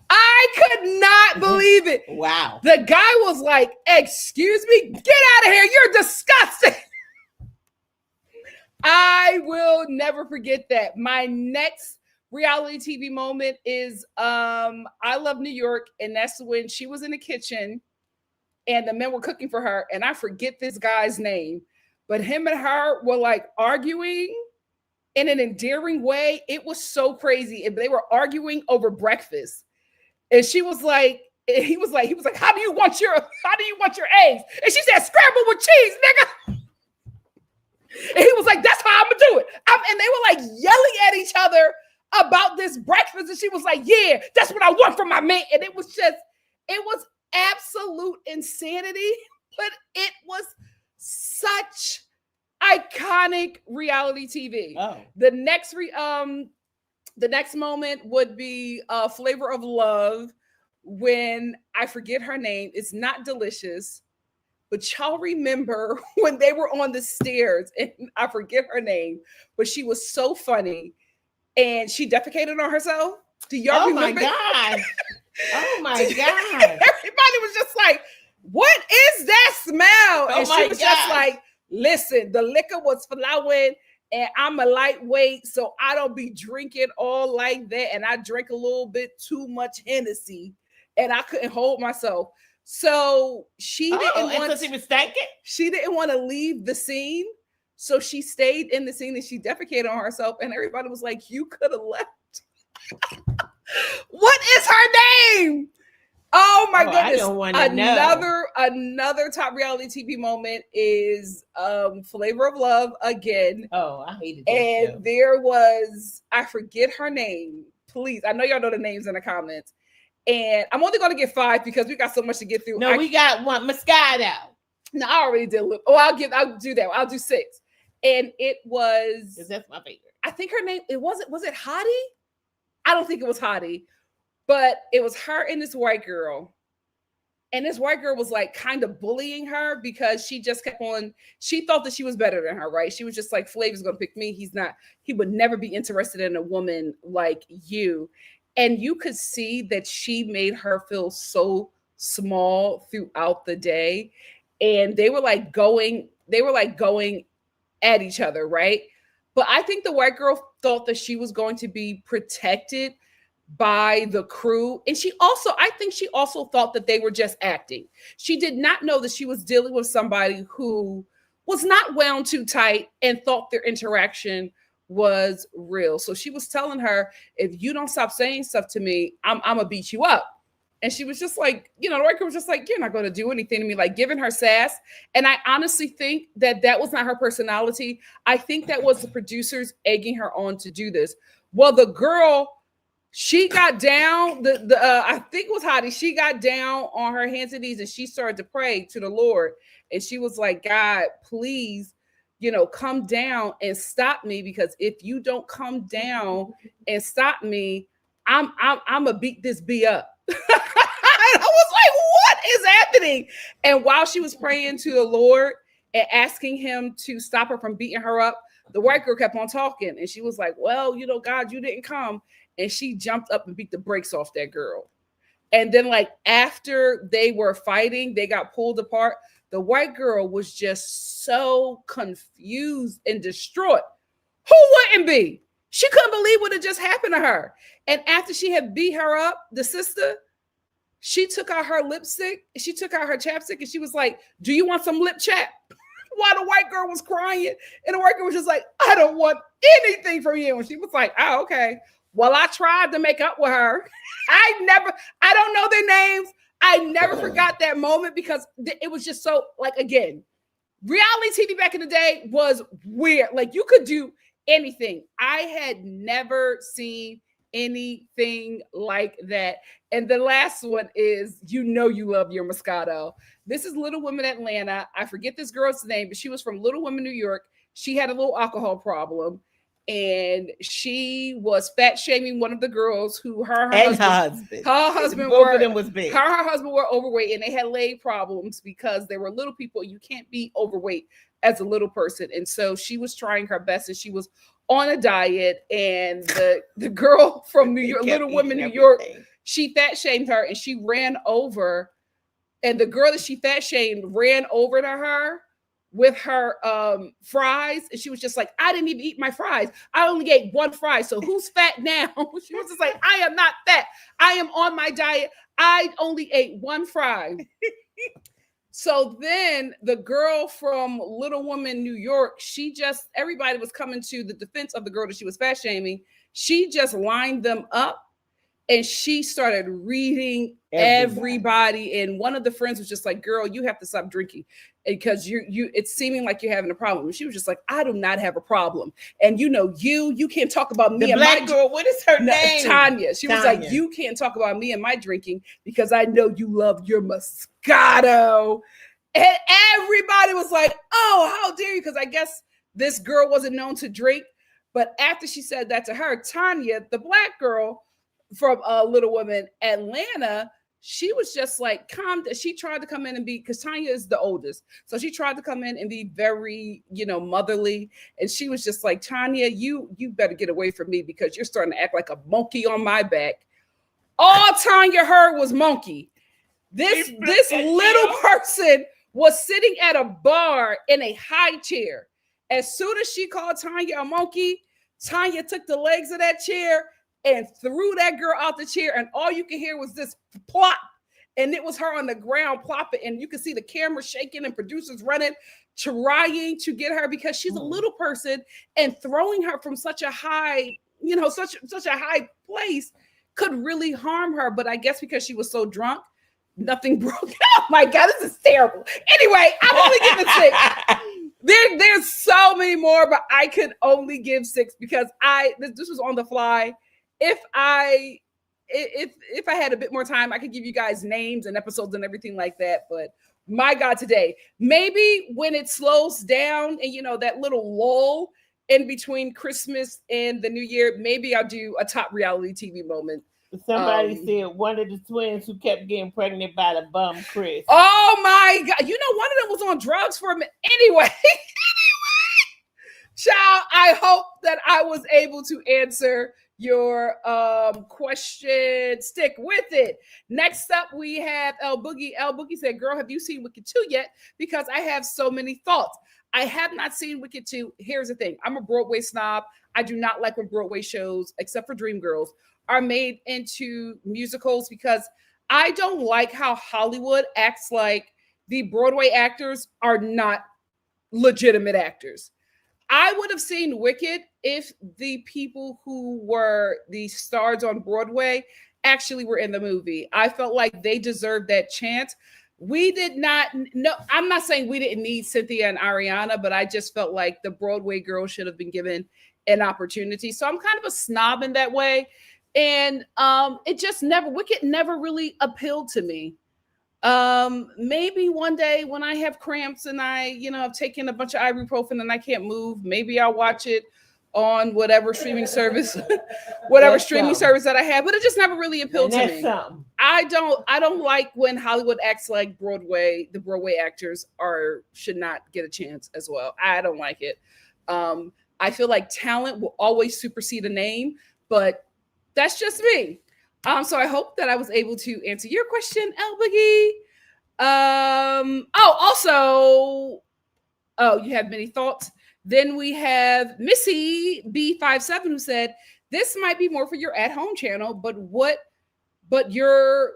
I could not believe it. Wow. The guy was like, excuse me, get out of here. You're disgusting. I will never forget that. My next reality TV moment is I Love New York. And that's when she was in the kitchen and the men were cooking for her. And I forget this guy's name, but him and her were like arguing in an endearing way. It was so crazy. And they were arguing over breakfast. And she was like, he was like, how do you want your eggs? And she said, scrambled with cheese, nigga. And he was like, that's how I'm gonna do it. And they were like yelling at each other about this breakfast. And she was like, yeah, that's what I want from my man. And it was absolute insanity, but it was such iconic reality TV. Oh. The next moment would be Flavor of Love, when I forget her name. It's not Delicious, but y'all remember when they were on the stairs, and I forget her name, but she was so funny, and she defecated on herself. Do y'all remember? My God. Oh my God. Everybody was just like, what is that smell? And she was just like, listen, the liquor was flowing, and I'm a lightweight, so I don't be drinking all like that. And I drank a little bit too much Hennessy, and I couldn't hold myself. So she didn't want to leave the scene. So she stayed in the scene and she defecated on herself. And everybody was like, you could have left. What is her name? Oh my goodness. I don't want to know. Another top reality TV moment is Flavor of Love again. Oh, I hated that And show. there was, I forget her name. Please, I know y'all know the names in the comments. And I'm only going to get 5 because we got so much to get through. No, we got one. Moscato. No, I already did. I'll do that. I'll do 6. And it was, Because that's my favorite. I think her name, was it Hottie? I don't think it was Hottie, but it was her and this white girl. And this white girl was like kind of bullying her because she just kept on, she thought that she was better than her, right? She was just like, Flavor's going to pick me. He's not, he would never be interested in a woman like you. And you could see that she made her feel so small throughout the day. And they were like going at each other, right? But I think the white girl thought that she was going to be protected by the crew. And I think she also thought that they were just acting. She did not know that she was dealing with somebody who was not wound too tight and thought their interaction was real. So she was telling her, if you don't stop saying stuff to me, I'm gonna beat you up. And she was just like, the white girl was just like, you're not going to do anything to me, like giving her sass. And I honestly think that was not her personality. I think that was the producers egging her on to do this. Well, the girl, she got down, I think it was Hottie, she got down on her hands and knees and she started to pray to the Lord. And she was like, God, please, come down and stop me, because if you don't come down and stop me, I'm gonna beat this B up. I was like, what is happening? And while she was praying to the Lord and asking him to stop her from beating her up, the white girl kept on talking. And she was like, well, God, you didn't come. And she jumped up and beat the brakes off that girl. And then like after they were fighting, they got pulled apart. The white girl was just so confused and distraught. Who wouldn't be? She couldn't believe what had just happened to her. And after she had beat her up, the sister, she took out her lipstick, she took out her chapstick, and she was like, do you want some lip chap? While the white girl was crying. And the white girl was just like, I don't want anything from you. And she was like, oh, okay. Well, I tried to make up with her. I don't know their names. I never forgot that moment because it was just so, like, again, reality TV back in the day was weird. Like you could do anything. I had never seen anything like that. And the last one is, you love your Moscato. This is Little Women Atlanta. I forget this girl's name, but she was from Little Women, New York. She had a little alcohol problem. And she was fat shaming one of the girls who her husband both of them was big. Her husband were overweight, and they had leg problems because they were little people. You can't be overweight as a little person. And so she was trying her best, and she was on a diet. And the girl from New York, Little Women, New York, she fat shamed her, and she ran over. And the girl that she fat shamed ran over to her with her fries, and she was just like, I didn't even eat my fries. I only ate one fry. So who's fat now? She was just like, I am not fat. I am on my diet. I only ate one fry. So then the girl from Little Woman, New York, everybody was coming to the defense of the girl that she was fat shaming. She just lined them up. And she started reading everybody. And one of the friends was just like, girl, you have to stop drinking because it's seeming like you're having a problem. And she was just like, I do not have a problem. And you can't talk about me. The black girl, what is her name? Tanya. She was like, you can't talk about me and my drinking because I know you love your Moscato. And everybody was like, oh, how dare you? Because I guess this girl wasn't known to drink. But after she said that to her, Tanya, the black girl from Little Women Atlanta, she was just like calm. She tried to come in and be, because Tanya is the oldest, so she tried to come in and be very motherly, and she was just like, Tanya, you better get away from me because you're starting to act like a monkey on my back. All Tanya heard was monkey. This little person was sitting at a bar in a high chair. As soon as she called Tanya a monkey, Tanya took the legs of that chair and threw that girl out the chair, and all you could hear was this plop, and it was her on the ground plopping, and you could see the camera shaking and producers running, trying to get her because she's a little person, and throwing her from such a high, such a high place could really harm her. But I guess because she was so drunk, nothing broke. Oh my God, this is terrible. Anyway, I'm only giving 6. There's so many more, but I could only give 6 because this was on the fly. If I had a bit more time, I could give you guys names and episodes and everything like that. But my God, today, maybe when it slows down and that little lull in between Christmas and the New Year, maybe I'll do a top reality TV moment. Somebody said one of the twins who kept getting pregnant by the bum Chris. Oh my God. One of them was on drugs for a minute. Anyway, child, I hope that I was able to answer your question. Stick with it. Next up, we have El Boogie. El Boogie said, girl, have you seen Wicked 2 yet? Because I have so many thoughts. I have not seen Wicked 2. Here's the thing. I'm a Broadway snob. I do not like when Broadway shows, except for Dreamgirls, are made into musicals because I don't like how Hollywood acts like the Broadway actors are not legitimate actors. I would have seen Wicked if the people who were the stars on Broadway actually were in the movie. I felt like they deserved that chance. We did not know. I'm not saying we didn't need Cynthia and Ariana, but I just felt like the Broadway girls should have been given an opportunity. So I'm kind of a snob in that way. And Wicked never really appealed to me. Maybe one day when I have cramps and I, have taken a bunch of ibuprofen and I can't move, maybe I'll watch it on whatever streaming service, service that I have, but it just never really appealed to me. I don't like when Hollywood acts like Broadway, the Broadway actors should not get a chance as well. I don't like it. I feel like talent will always supersede a name, but that's just me. So I hope that I was able to answer your question, El Boogie. You have many thoughts. Then we have Missy B57 who said, this might be more for your at-home channel, but your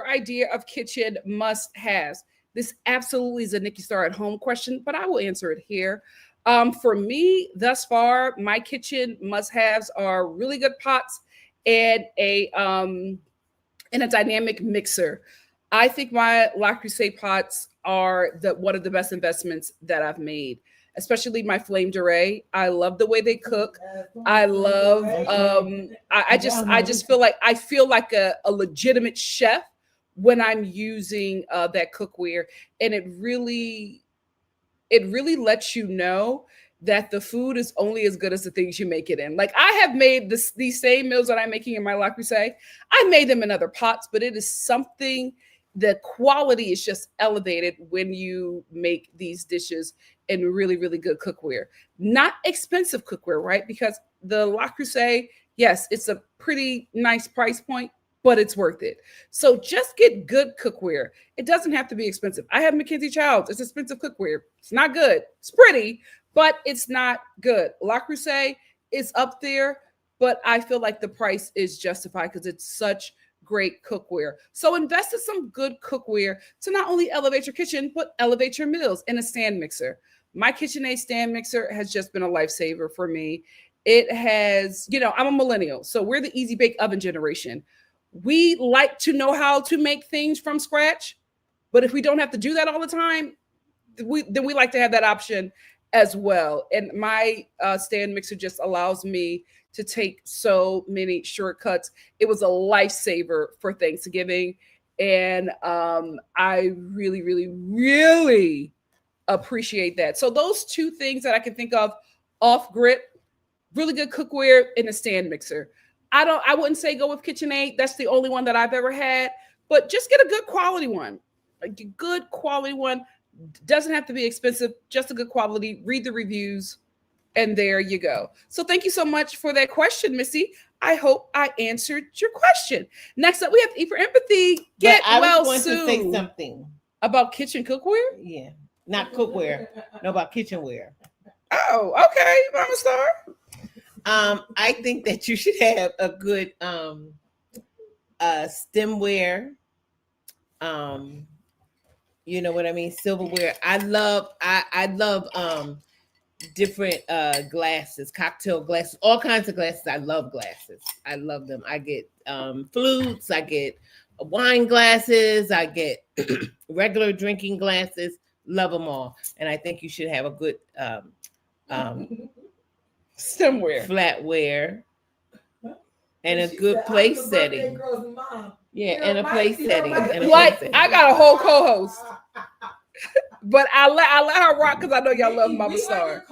idea of kitchen must-haves. This absolutely is a NikkiStar at home question, but I will answer it here. For me, thus far, my kitchen must-haves are really good pots and a dynamic mixer. I think my La Crusade pots are one of the best investments that I've made, especially my Flame Durée. I love the way they cook. I love I just feel like a legitimate chef when I'm using that cookware, and it really lets you know that the food is only as good as the things you make it in. Like I have made these same meals that I'm making in my La Crusade. I made them in other pots, but it is something, the quality is just elevated when you make these dishes in really, really good cookware. Not expensive cookware, right? Because the La Crusade, yes, it's a pretty nice price point, but it's worth it. So just get good cookware. It doesn't have to be expensive. I have Mackenzie Childs. It's expensive cookware. It's not good. It's pretty, but it's not good. La Crusade is up there, but I feel like the price is justified because it's such great cookware. So invest in some good cookware to not only elevate your kitchen, but elevate your meals. In a stand mixer. My KitchenAid stand mixer has just been a lifesaver for me. It has, I'm a millennial, so we're the easy bake oven generation. We like to know how to make things from scratch, but if we don't have to do that all the time, then we like to have that option as well. And my stand mixer just allows me to take so many shortcuts. It was a lifesaver for Thanksgiving, and I really, really, really appreciate that. So those two things that I can think of off grid, really good cookware and a stand mixer. I wouldn't say go with KitchenAid. That's the only one that I've ever had, but just get a good quality one. A good quality one. Doesn't have to be expensive, just a good quality. Read the reviews, and there you go. So thank you so much for that question, Missy. I hope I answered your question. Next up, we have E for Empathy. Get well soon. To say something about kitchen cookware. Yeah, not cookware. No, about kitchenware. Oh, okay, Mama Star. I think that you should have a good stemware. You know what I mean? Silverware. I love different glasses, cocktail glasses, all kinds of glasses. I love glasses. I love them. I get flutes, I get wine glasses, I get regular drinking glasses. Love them all. And I think you should have a good stemware, flatware, and a good place setting. Yeah, and a place setting. I got a whole co-host, but I let her rock because I know y'all love Mama Star.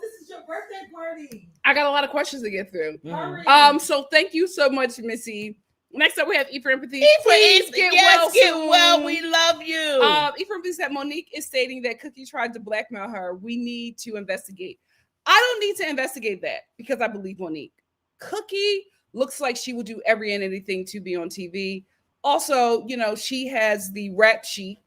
This is your birthday party. I got a lot of questions to get through. Mm-hmm. So thank you so much, Missy. Next up, we have E for Empathy. Please get well. We love you. E for Empathy said Monique is stating that Cookie tried to blackmail her. We need to investigate. I don't need to investigate that because I believe Monique. Cookie looks like she will do every and anything to be on TV. Also, she has the rap sheet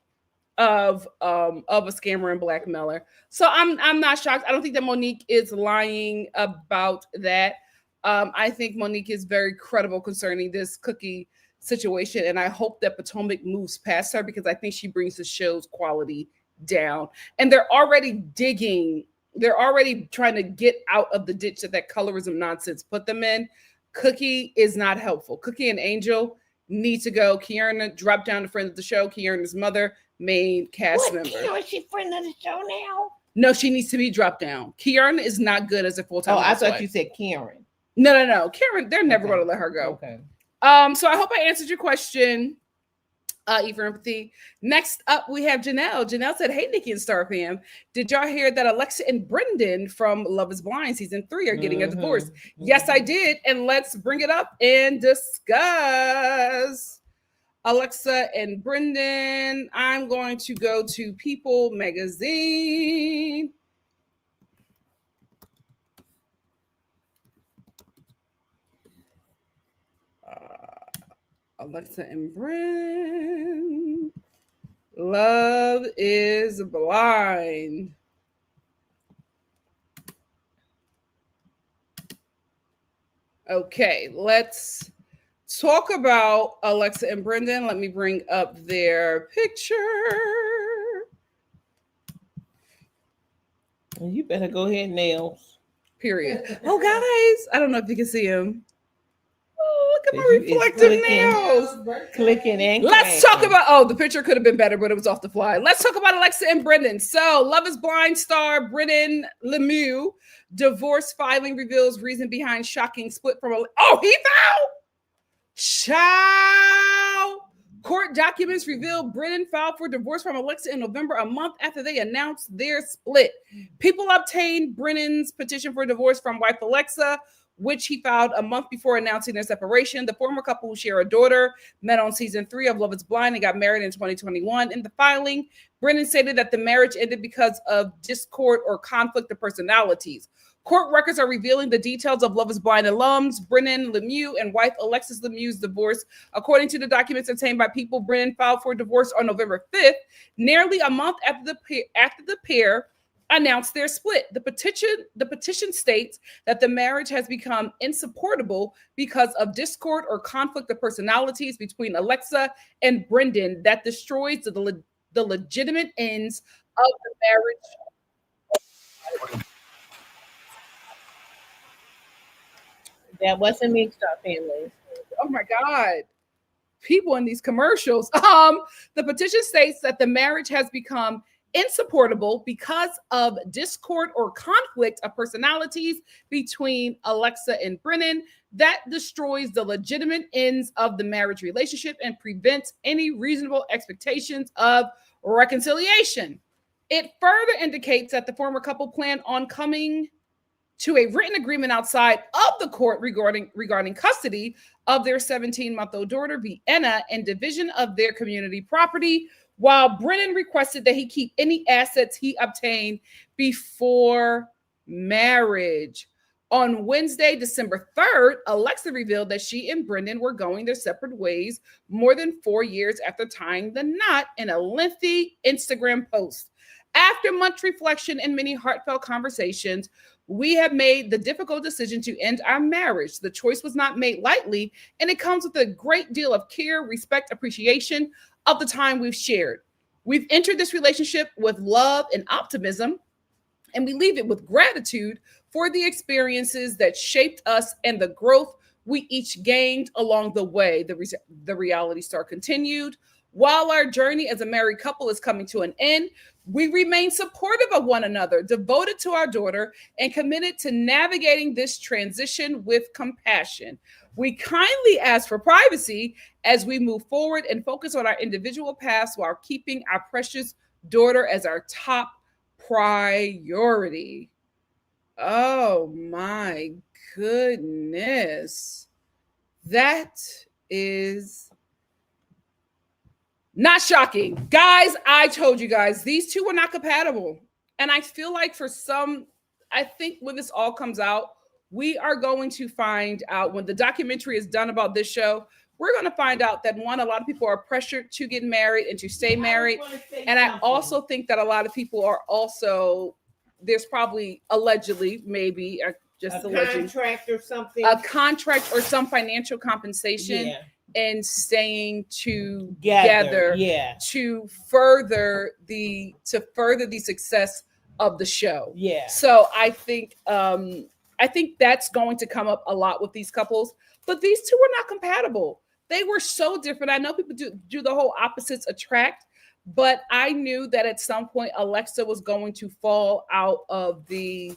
of a scammer and blackmailer. So I'm not shocked. I don't think that Monique is lying about that. I think Monique is very credible concerning this Cookie situation, and I hope that Potomac moves past her because I think she brings the show's quality down. And they're already digging. They're already trying to get out of the ditch that colorism nonsense put them in. Cookie is not helpful. Cookie and Angel need to go. Kierna dropped down to friend of the show. Kierna's mother, main cast member. Is she friend of the show now? No, she needs to be dropped down. Kierna is not good as a full-time. I thought you said Karen. No. Karen, they're never going to let her go. Okay. So I hope I answered your question, E for Empathy. Next up, we have Janelle. Janelle said, "Hey, Nikki and Star fam, did y'all hear that Alexa and Brendan from Love is Blind season 3 are getting a divorce?" Mm-hmm. Yes, I did. And let's bring it up and discuss. Alexa and Brendan. I'm going to go to People magazine. Alexa and Brendan. Love is Blind. Okay, let's talk about Alexa and Brendan. Let me bring up their picture. You better go ahead, Nails. Period. Oh, guys, I don't know if you can see him. Oh, look at my It's reflective clicking. nails. Clicking and Let's talk cracking. about, the picture could have been better, but it was off the fly. Let's talk about Alexa and Brendan. So, Love is Blind star Brendan Lemieux, divorce filing reveals reason behind shocking split from he filed? Child. Court documents reveal Brendan filed for divorce from Alexa in November, a month after they announced their split. People obtained Brendan's petition for divorce from wife Alexa, which he filed a month before announcing their separation. The former couple, who share a daughter, met on season 3 of Love is Blind and got married in 2021. In the filing, Brendan stated that the marriage ended because of discord or conflict of personalities. Court records are revealing the details of Love is Blind alums Brendan Lemieux and wife Alexis Lemieux's divorce. According to the documents obtained by People, Brendan filed for divorce on November 5th, nearly a month after the pair announced their split. The petition states that the marriage has become insupportable because of discord or conflict of personalities between Alexa and Brendan that destroys the legitimate ends of the marriage. That wasn't Nikki.Star family. Oh my God. People in these commercials. The petition states that the marriage has become insupportable because of discord or conflict of personalities between Alexa and Brennan that destroys the legitimate ends of the marriage relationship and prevents any reasonable expectations of reconciliation. It further indicates that the former couple plan on coming to a written agreement outside of the court regarding custody of their 17-month-old daughter, Vienna, and division of their community property, while Brennan requested that he keep any assets he obtained before marriage. On Wednesday, December 3rd, Alexa revealed that she and Brendan were going their separate ways more than 4 years after tying the knot in a lengthy Instagram post. After much reflection and many heartfelt conversations, we have made the difficult decision to end our marriage. The choice was not made lightly, and it comes with a great deal of care, respect, appreciation of the time we've shared. We've entered this relationship with love and optimism, and we leave it with gratitude for the experiences that shaped us and the growth we each gained along the way. The reality star continued. While our journey as a married couple is coming to an end, we remain supportive of one another, devoted to our daughter, and committed to navigating this transition with compassion. We kindly ask for privacy as we move forward and focus on our individual paths while keeping our precious daughter as our top priority. Oh my goodness. That is not shocking. Guys, I told you guys, these two were not compatible. And I feel like I think when this all comes out, we are going to find out when the documentary is done about this show, we're going to find out that a lot of people are pressured to get married and to stay married. And I also think that a lot of people are also, there's probably allegedly, maybe just a contract or something. A contract or some financial compensation. Yeah. And staying together to further the success of the show. Yeah. So I think that's going to come up a lot with these couples. But these two were not compatible. They were so different. I know people do the whole opposites attract, but I knew that at some point Alexa was going to fall out of the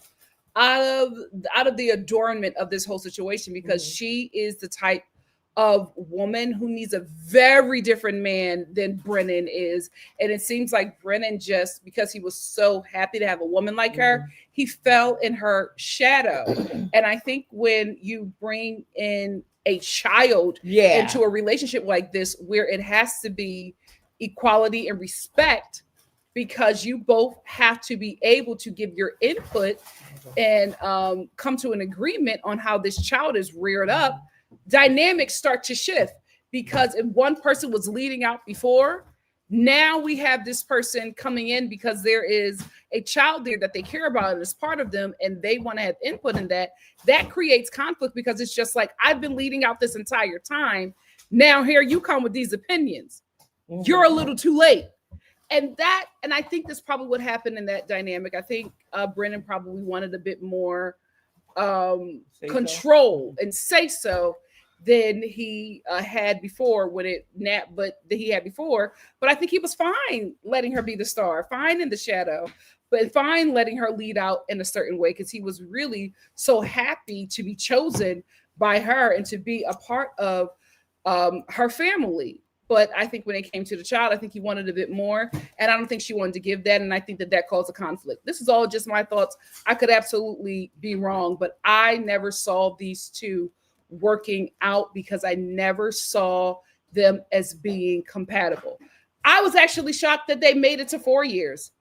adornment of this whole situation because she is the type of woman who needs a very different man than Brennan is. And it seems like Brennan, just because he was so happy to have a woman like her, he fell in her shadow. And I think when you bring in a child into a relationship like this, where it has to be equality and respect, because you both have to be able to give your input and come to an agreement on how this child is reared up, dynamics start to shift. Because if one person was leading out before, now we have this person coming in because there is a child there that they care about and is part of them, and they want to have input in that. That creates conflict because it's just like, I've been leading out this entire time. Now here you come with these opinions. You're a little too late. And I think that's probably what happened in that dynamic. I think Brennan probably wanted a bit more control and say so than he had before but I think he was fine letting her be the star, fine in the shadow, but fine letting her lead out in a certain way, because he was really so happy to be chosen by her and to be a part of her family. But I think when it came to the child, I think he wanted a bit more, and I don't think she wanted to give that, and I think that caused a conflict. This is all just my thoughts. I could absolutely be wrong, but I never saw these two working out because I never saw them as being compatible. I was actually shocked that they made it to 4 years.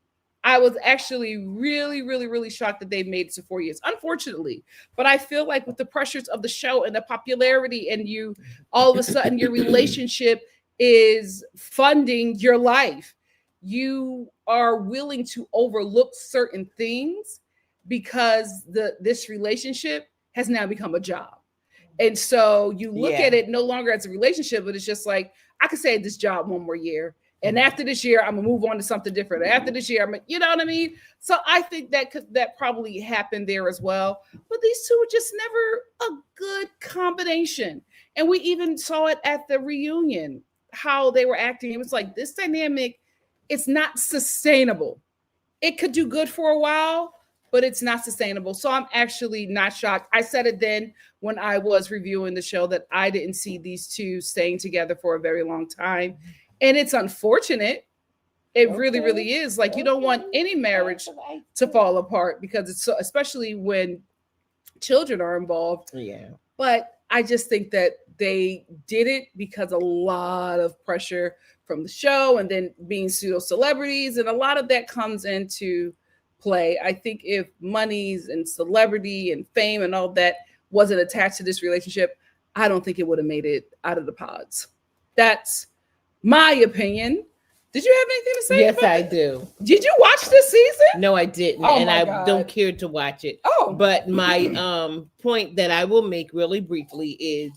I was actually really, really, really shocked that they made it to 4 years, unfortunately. But I feel like with the pressures of the show and the popularity, and you all of a sudden your relationship is funding your life, you are willing to overlook certain things because this relationship has now become a job. And so you look at it no longer as a relationship, but it's just like, I could say this job one more year. And after this year, I'm gonna move on to something different. After this year, you know what I mean? So I think that probably happened there as well. But these two were just never a good combination. And we even saw it at the reunion, how they were acting. It was like, this dynamic, it's not sustainable. It could do good for a while, but it's not sustainable. So I'm actually not shocked. I said it then when I was reviewing the show that I didn't see these two staying together for a very long time. And it's unfortunate. It really, really is. Like, you don't want any marriage to fall apart, because it's so, especially when children are involved. Yeah. But I just think that they did it because a lot of pressure from the show, and then being pseudo celebrities, and a lot of that comes into play. I think if monies and celebrity and fame and all that wasn't attached to this relationship, I don't think it would have made it out of the pods. That's my opinion. Did you have anything to say? Yes, I do. Did you watch this season? No, I didn't, Oh and my I God. don't care to watch it. Oh, But my point that I will make really briefly is,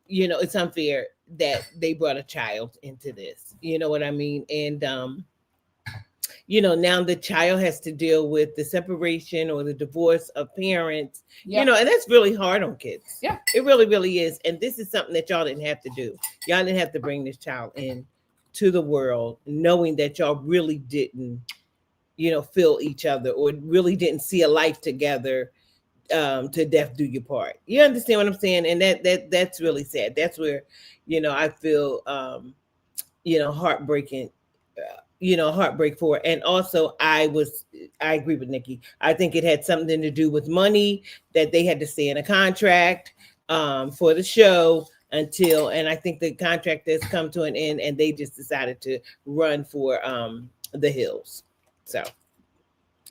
it's unfair that they brought a child into this. You know what I mean? And now the child has to deal with the separation or the divorce of parents. yeah. And that's really hard on kids. Yeah. It really, really is. And this is something that y'all didn't have to do. Y'all didn't have to bring this child in to the world, knowing that y'all really didn't, feel each other, or really didn't see a life together, to death do your part. You understand what I'm saying? And that's really sad. That's where, I feel, heartbreaking, heartbreak for. And also I agree with Nikki. I think it had something to do with money, that they had to stay in a contract for the show and I think the contract has come to an end, and they just decided to run for the hills. So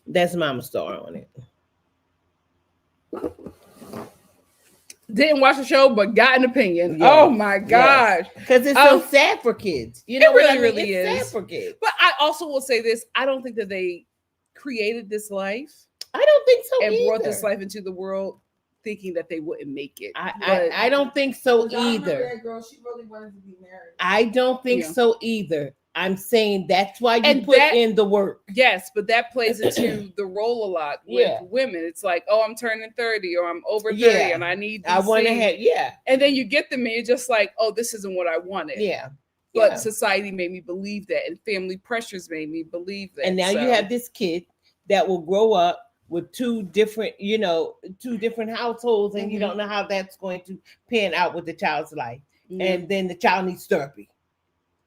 that's Mama Star on it. Didn't watch the show, but got an opinion. Yes, Oh my gosh. Because it's so sad for kids. It really, really it's is. sad for kids. But I also will say this. I don't think that they created this life I don't think so and either. brought this life into the world thinking that they wouldn't make it. I don't think so either. That girl, she really wanted to be married. I don't think Yeah. so either. I'm saying that's why you And put that- in the work. Yes, but that plays into the role a lot with Yeah. women. It's like, oh, I'm turning 30 or I'm over 30 Yeah. and I need I want to these have, things. And then you get them and you're just like, oh, this isn't what I wanted. yeah. But Yeah. society made me believe that, and family pressures made me believe that. And now So- you have this kid that will grow up with two different households, and you Mhm. don't know how that's going to pan out with the child's life. Yeah. And then the child needs therapy.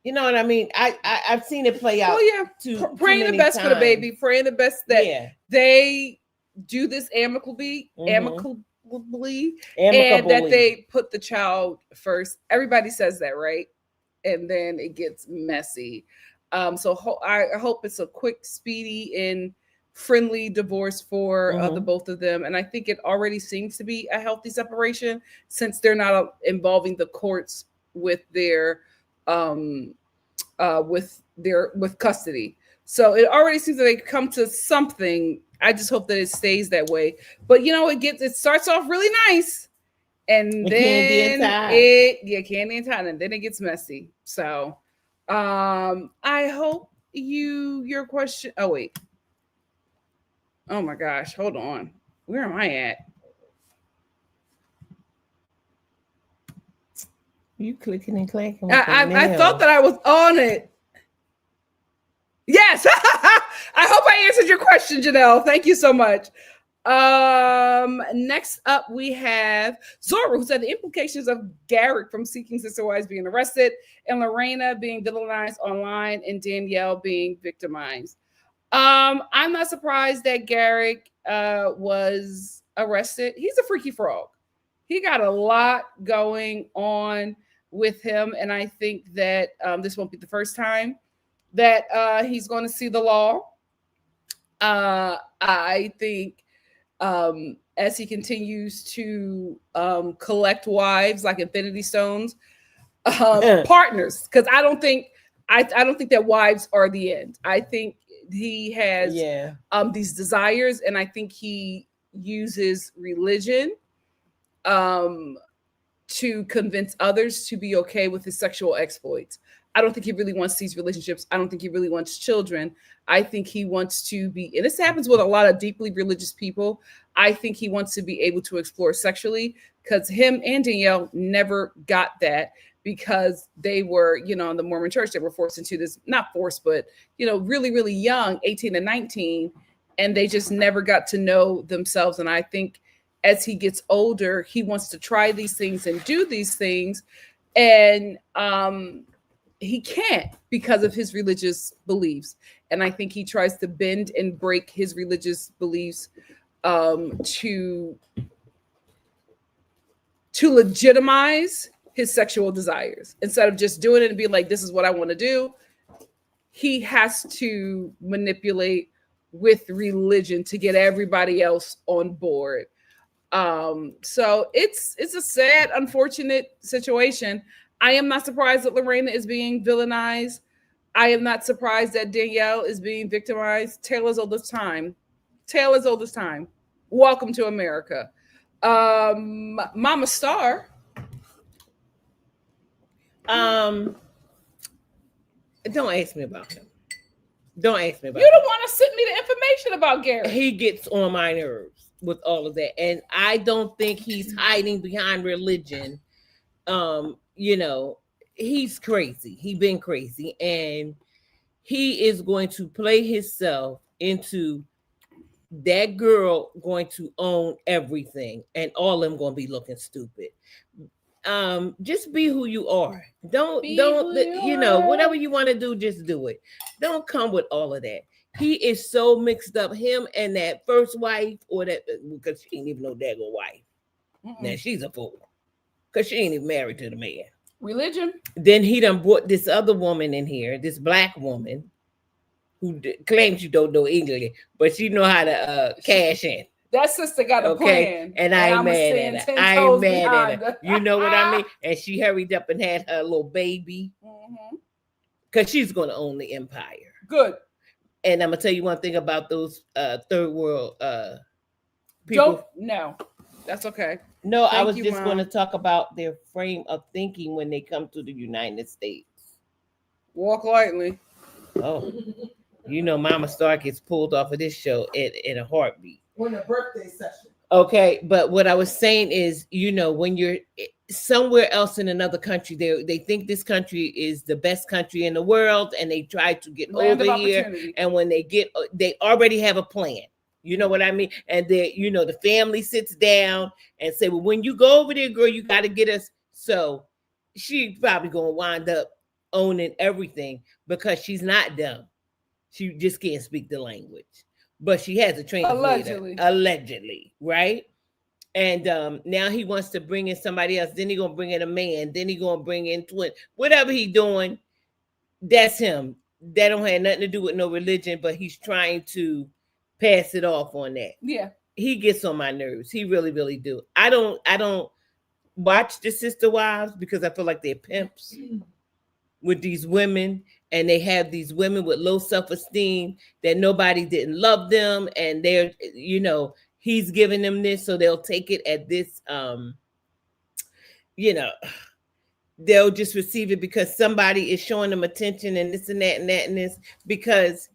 You know what I mean? I've seen it play out. Well, yeah. too Praying the many best for the times. baby. Praying the best that Yeah. they do this amicably, Mhm. amicably, and that they put the child first. Everybody says that, right? And then it gets messy. So I hope it's a quick, speedy, and friendly divorce for the both of them. And I think it already seems to be a healthy separation, since they're not involving the courts with their with custody. So it already seems that they come to something. I just hope that it stays that way. But it starts off really nice, and then candy and tie, and then it gets messy. So I hope your question. Oh wait. Oh my gosh, hold on. Where am I at? You clicking and clacking. I thought that I was on it. Yes. I hope I answered your question, Janelle. Thank you so much. Next up we have Zora, who said the implications of Garrick from seeking sister wives being arrested, and Lorena being villainized online, and Danielle being victimized. I'm not surprised that Garrick was arrested. He's a freaky frog. He got a lot going on with him, and I think that this won't be the first time that he's going to see the law. I think as he continues to collect wives like Infinity Stones, partners, because I don't think that wives are the end. I think he has these desires, and I think he uses religion to convince others to be okay with his sexual exploits. I don't think he really wants these relationships. I don't think he really wants children. I think he wants to be, and this happens with a lot of deeply religious people. I think he wants to be able to explore sexually, because him and Danielle never got that, because they were, in the Mormon church, they were forced into this, not forced, but, really, really young, 18 and 19, and they just never got to know themselves. And I think as he gets older, he wants to try these things and do these things. And, he can't because of his religious beliefs. And I think he tries to bend and break his religious beliefs to legitimize his sexual desires. Instead of just doing it and being like, this is what I want to do, he has to manipulate with religion to get everybody else on board. So it's a sad, unfortunate situation. I am not surprised that Lorena is being villainized. I am not surprised that Danielle is being victimized. Taylor's old as time. Welcome to America. Mama Star. Don't ask me about him. You don't want to send me the information about Gary. He gets on my nerves with all of that. And I don't think he's hiding behind religion. He's crazy. He been crazy, and he is going to play himself into that girl going to own everything, and all of them going to be looking stupid. Just be who you are. Don't whatever you want to do, just do it. Don't come with all of that. He is so mixed up. Him and that first wife, or that, because she ain't even no daggone wife. Now she's a fool, because she ain't even married to the man. Religion. Then he done brought this other woman in here, this black woman, who claims you don't know English, but she know how to cash in. That sister got a plan. And I ain't mad at her. I ain't mad at her. You know what I mean? And she hurried up and had her little baby, because she's going to own the empire. Good. And I'm going to tell you one thing about those third world people. No, that's okay. No, I was just going to talk about their frame of thinking when they come to the United States. Walk lightly. Oh, Mama Star gets pulled off of this show in a heartbeat. On a birthday session. Okay, but what I was saying is, when you're somewhere else in another country, they think this country is the best country in the world, and they try to get over here. And when they already have a plan. You know what I mean? And the family sits down and say, well, when you go over there, girl, you got to get us. So she's probably going to wind up owning everything, because she's not dumb. She just can't speak the language, but she has a translator. Allegedly, right? And now he wants to bring in somebody else. Then he's going to bring in a man. Then he's going to bring in twin. Whatever he's doing, that's him. That don't have nothing to do with no religion, but he's trying to pass it off on that. Yeah. He gets on my nerves. He really, really do. I don't watch the sister wives, because I feel like they're pimps with these women, and they have these women with low self-esteem that nobody didn't love them, and they're, he's giving them this, so they'll take it at this, they'll just receive it because somebody is showing them attention, and this and that and that and this, because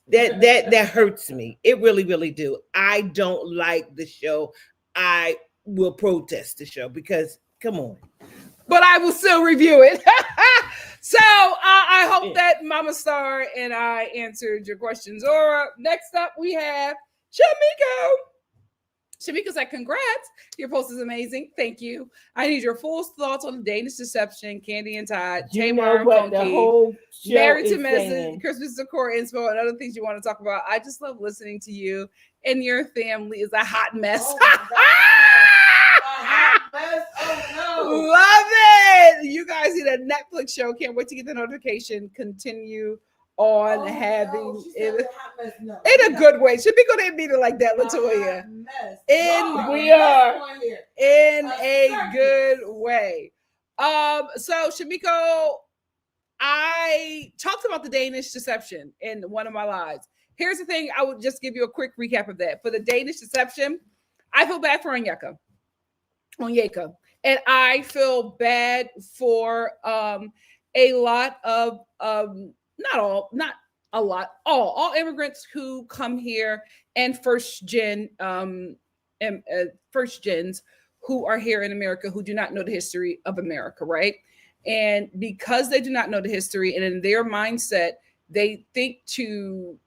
that hurts me. It really, really do. I don't like the show. I will protest the show, because come on. but I will still review it. So I hope that Mama Star and I answered your question, Zora. Next up, we have Shamiko. Shamika's like, congrats. Your post is amazing. Thank you. I need your full thoughts on the Danish Deception, Candy and Todd, Tamar and what the Funky, whole show Married to is Message, saying. Christmas decor inspo, and other things you want to talk about. I just love listening to you, and your family is a hot mess. Oh my God. A hot mess. Oh Love it. You guys need a Netflix show. Can't wait to get the notification. Continue on no. having Oh, she said it a hot mess. No. in a good way. Should be going to meet it like that, Latoya. Hot mess. In We are. in a good way. So Shamiko, I talked about the Danish Deception in one of my lives. Here's the thing. I will just give you a quick recap of that. For the Danish Deception, I feel bad for Onyeka. And I feel bad for a lot of all immigrants who come here and first gens who are here in America who do not know the history of America, right? And because they do not know the history, and in their mindset, they think to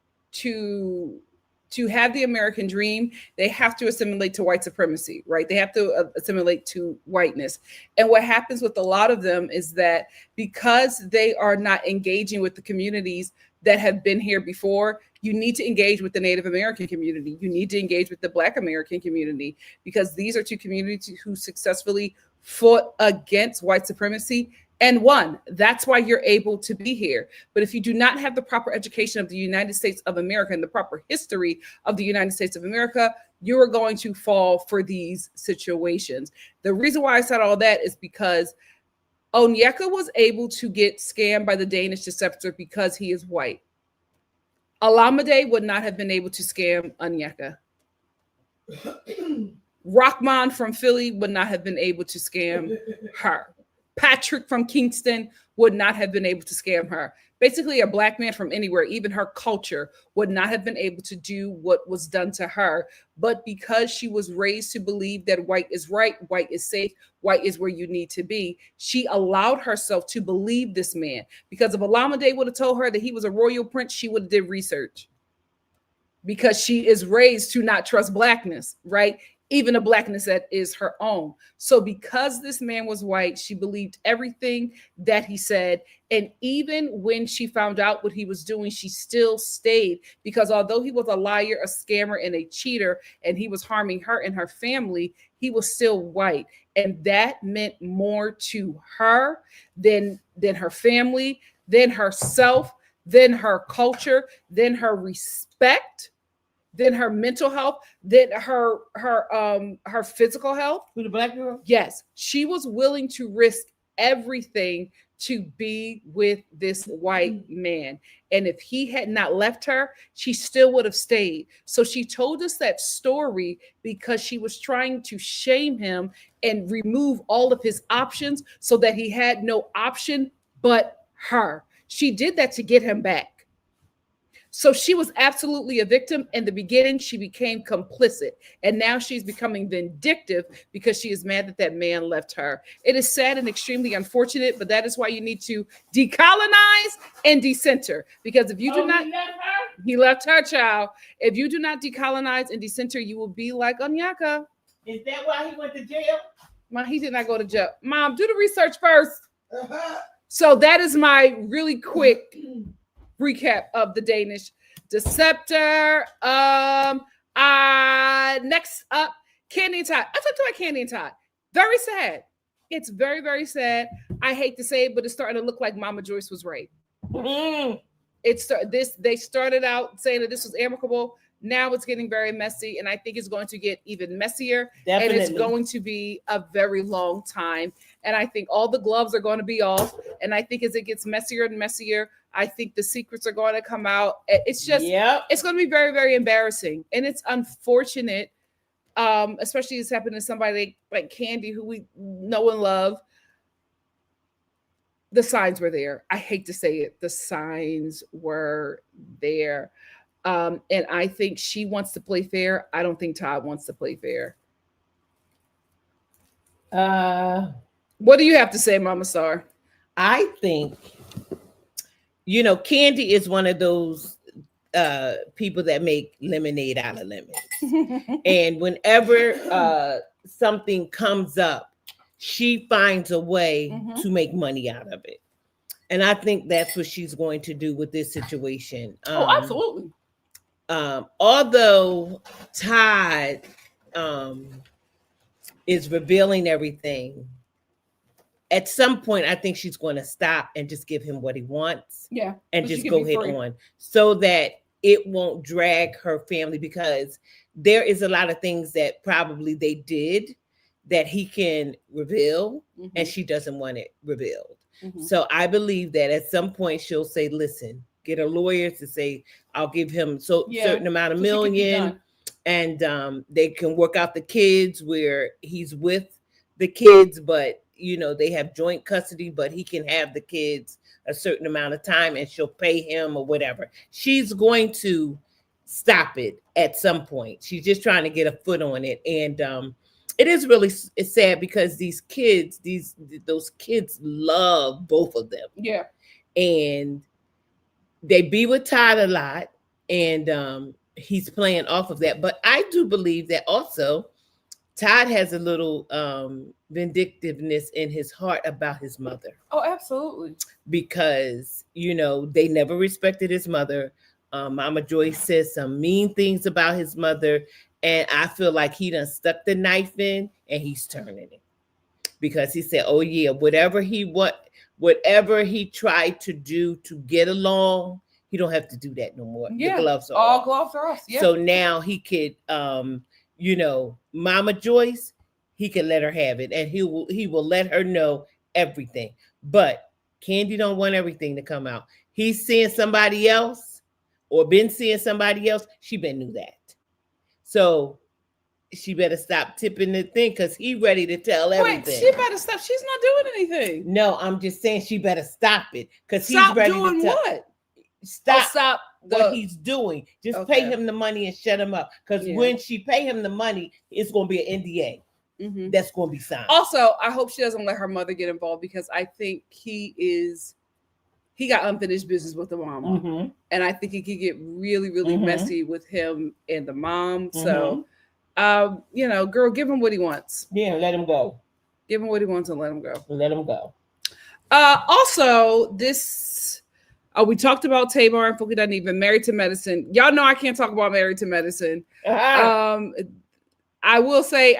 have the American dream, they have to assimilate to white supremacy, right? They have to assimilate to whiteness. And what happens with a lot of them is that because they are not engaging with the communities that have been here before, you need to engage with the Native American community. You need to engage with the Black American community, because these are two communities who successfully fought against white supremacy and won. That's why you're able to be here. But if you do not have the proper education of the United States of America and the proper history of the United States of America, you are going to fall for these situations. The reason why I said all that is because Onyeka was able to get scammed by the Danish deceptor because he is white. Alameda would not have been able to scam Onyeka. Rockman from Philly would not have been able to scam her. Patrick from Kingston would not have been able to scam her. Basically, a Black man from anywhere, even her culture, would not have been able to do what was done to her. But because she was raised to believe that white is right, white is safe, white is where you need to be, she allowed herself to believe this man. Because if Alameda would have told her that he was a royal prince, she would have did research. Because she is raised to not trust Blackness, right? Even a Blackness that is her own. So because this man was white, she believed everything that he said. And even when she found out what he was doing, she still stayed, because although he was a liar, a scammer, and a cheater, and he was harming her and her family, he was still white. And that meant more to her than her family, than herself, than her culture, than her respect, than her mental health, than her physical health. Who, the Black girl? Yes, she was willing to risk everything to be with this white man. And if he had not left her, she still would have stayed. So she told us that story because she was trying to shame him and remove all of his options so that he had no option but her. She did that to get him back. So she was absolutely a victim. In the beginning, she became complicit. And now she's becoming vindictive because she is mad that that man left her. It is sad and extremely unfortunate, but that is why you need to decolonize and decenter. Because if you do not, he left her, child. If you do not decolonize and decenter, you will be like Onyeka. Is that why he went to jail? Mom, he did not go to jail. Mom, do the research first. So that is my really quick recap of the Danish Deceptor. Next up, Candy and Todd. I talked about Candy and Todd. Very sad. It's very, very sad. I hate to say it, but it's starting to look like Mama Joyce was right. They started out saying that this was amicable. Now it's getting very messy, and I think it's going to get even messier. Definitely. And it's going to be a very long time. And I think all the gloves are going to be off. And I think as it gets messier and messier, I think the secrets are going to come out. It's just, It's going to be very, very embarrassing. And it's unfortunate, especially it's happened to somebody like Candy, who we know and love. The signs were there. I hate to say it. The signs were there. And I think she wants to play fair. I don't think Todd wants to play fair. What do you have to say, Mama Star? I think, Candy is one of those people that make lemonade out of lemons. And whenever something comes up, she finds a way to make money out of it. And I think that's what she's going to do with this situation. Absolutely. Although Todd is revealing everything, at some point, I think she's going to stop and just give him what he wants. Yeah. And just go ahead on, so that it won't drag her family, because there is a lot of things that probably they did that he can reveal, and she doesn't want it revealed. So I believe that at some point she'll say, listen, get a lawyer to say, I'll give him certain amount of million, and they can work out the kids where he's with the kids, but they have joint custody, but he can have the kids a certain amount of time and she'll pay him or whatever. She's going to stop it at some point. She's just trying to get a foot on it. And it is really sad, because those kids love both of them. Yeah. And they be with Todd a lot, and he's playing off of that. But I do believe that also Todd has a little vindictiveness in his heart about his mother. Oh, absolutely. Because, they never respected his mother. Mama Joyce says some mean things about his mother. And I feel like he done stuck the knife in and he's turning it. Because he said, oh yeah, whatever he tried to do to get along, he don't have to do that no more. Yeah. The gloves are all off. gloves are off. Yeah. So now he could Mama Joyce, he can let her have it, and he will let her know everything. But Candy don't want everything to come out. He's seeing somebody else, or been seeing somebody else. She been knew that. So she better stop tipping the thing, because he ready to tell everything. Wait, she better stop. She's not doing anything. No, I'm just saying she better stop it, because he's Stop ready doing to tell. what? Stop what he's doing. Just pay him the money and shut him up. Because when she pay him the money, it's going to be an NDA. That's going to be signed. Also, I hope she doesn't let her mother get involved, because I think he got unfinished business with the mama. And I think he could get really, really messy with him and the mom. So, girl, give him what he wants. Yeah, let him go. Give him what he wants and let him go. Let him go. Also, we talked about Tamar and Fookie even Married to Medicine. Y'all know I can't talk about Married to Medicine. I will say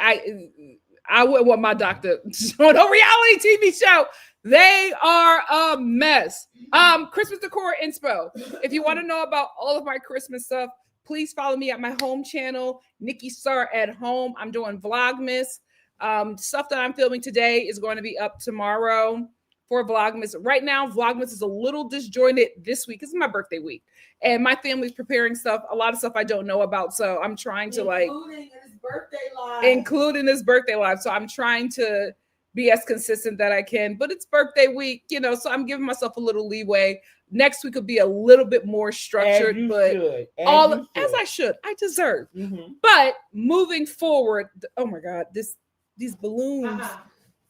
I wouldn't want my doctor on a reality TV show. They are a mess. Christmas decor inspo. If you want to know about all of my Christmas stuff, please follow me at my home channel, NikkiStar at Home. I'm doing Vlogmas. Stuff that I'm filming today is going to be up tomorrow for Vlogmas. Right now, Vlogmas is a little disjointed this week. This is my birthday week. And my family's preparing stuff, a lot of stuff I don't know about. So I'm trying to including his birthday live. So I'm trying to be as consistent that I can, but it's birthday week, so I'm giving myself a little leeway. Next week will be a little bit more structured, as I should. I deserve. But moving forward, oh my God, these balloons.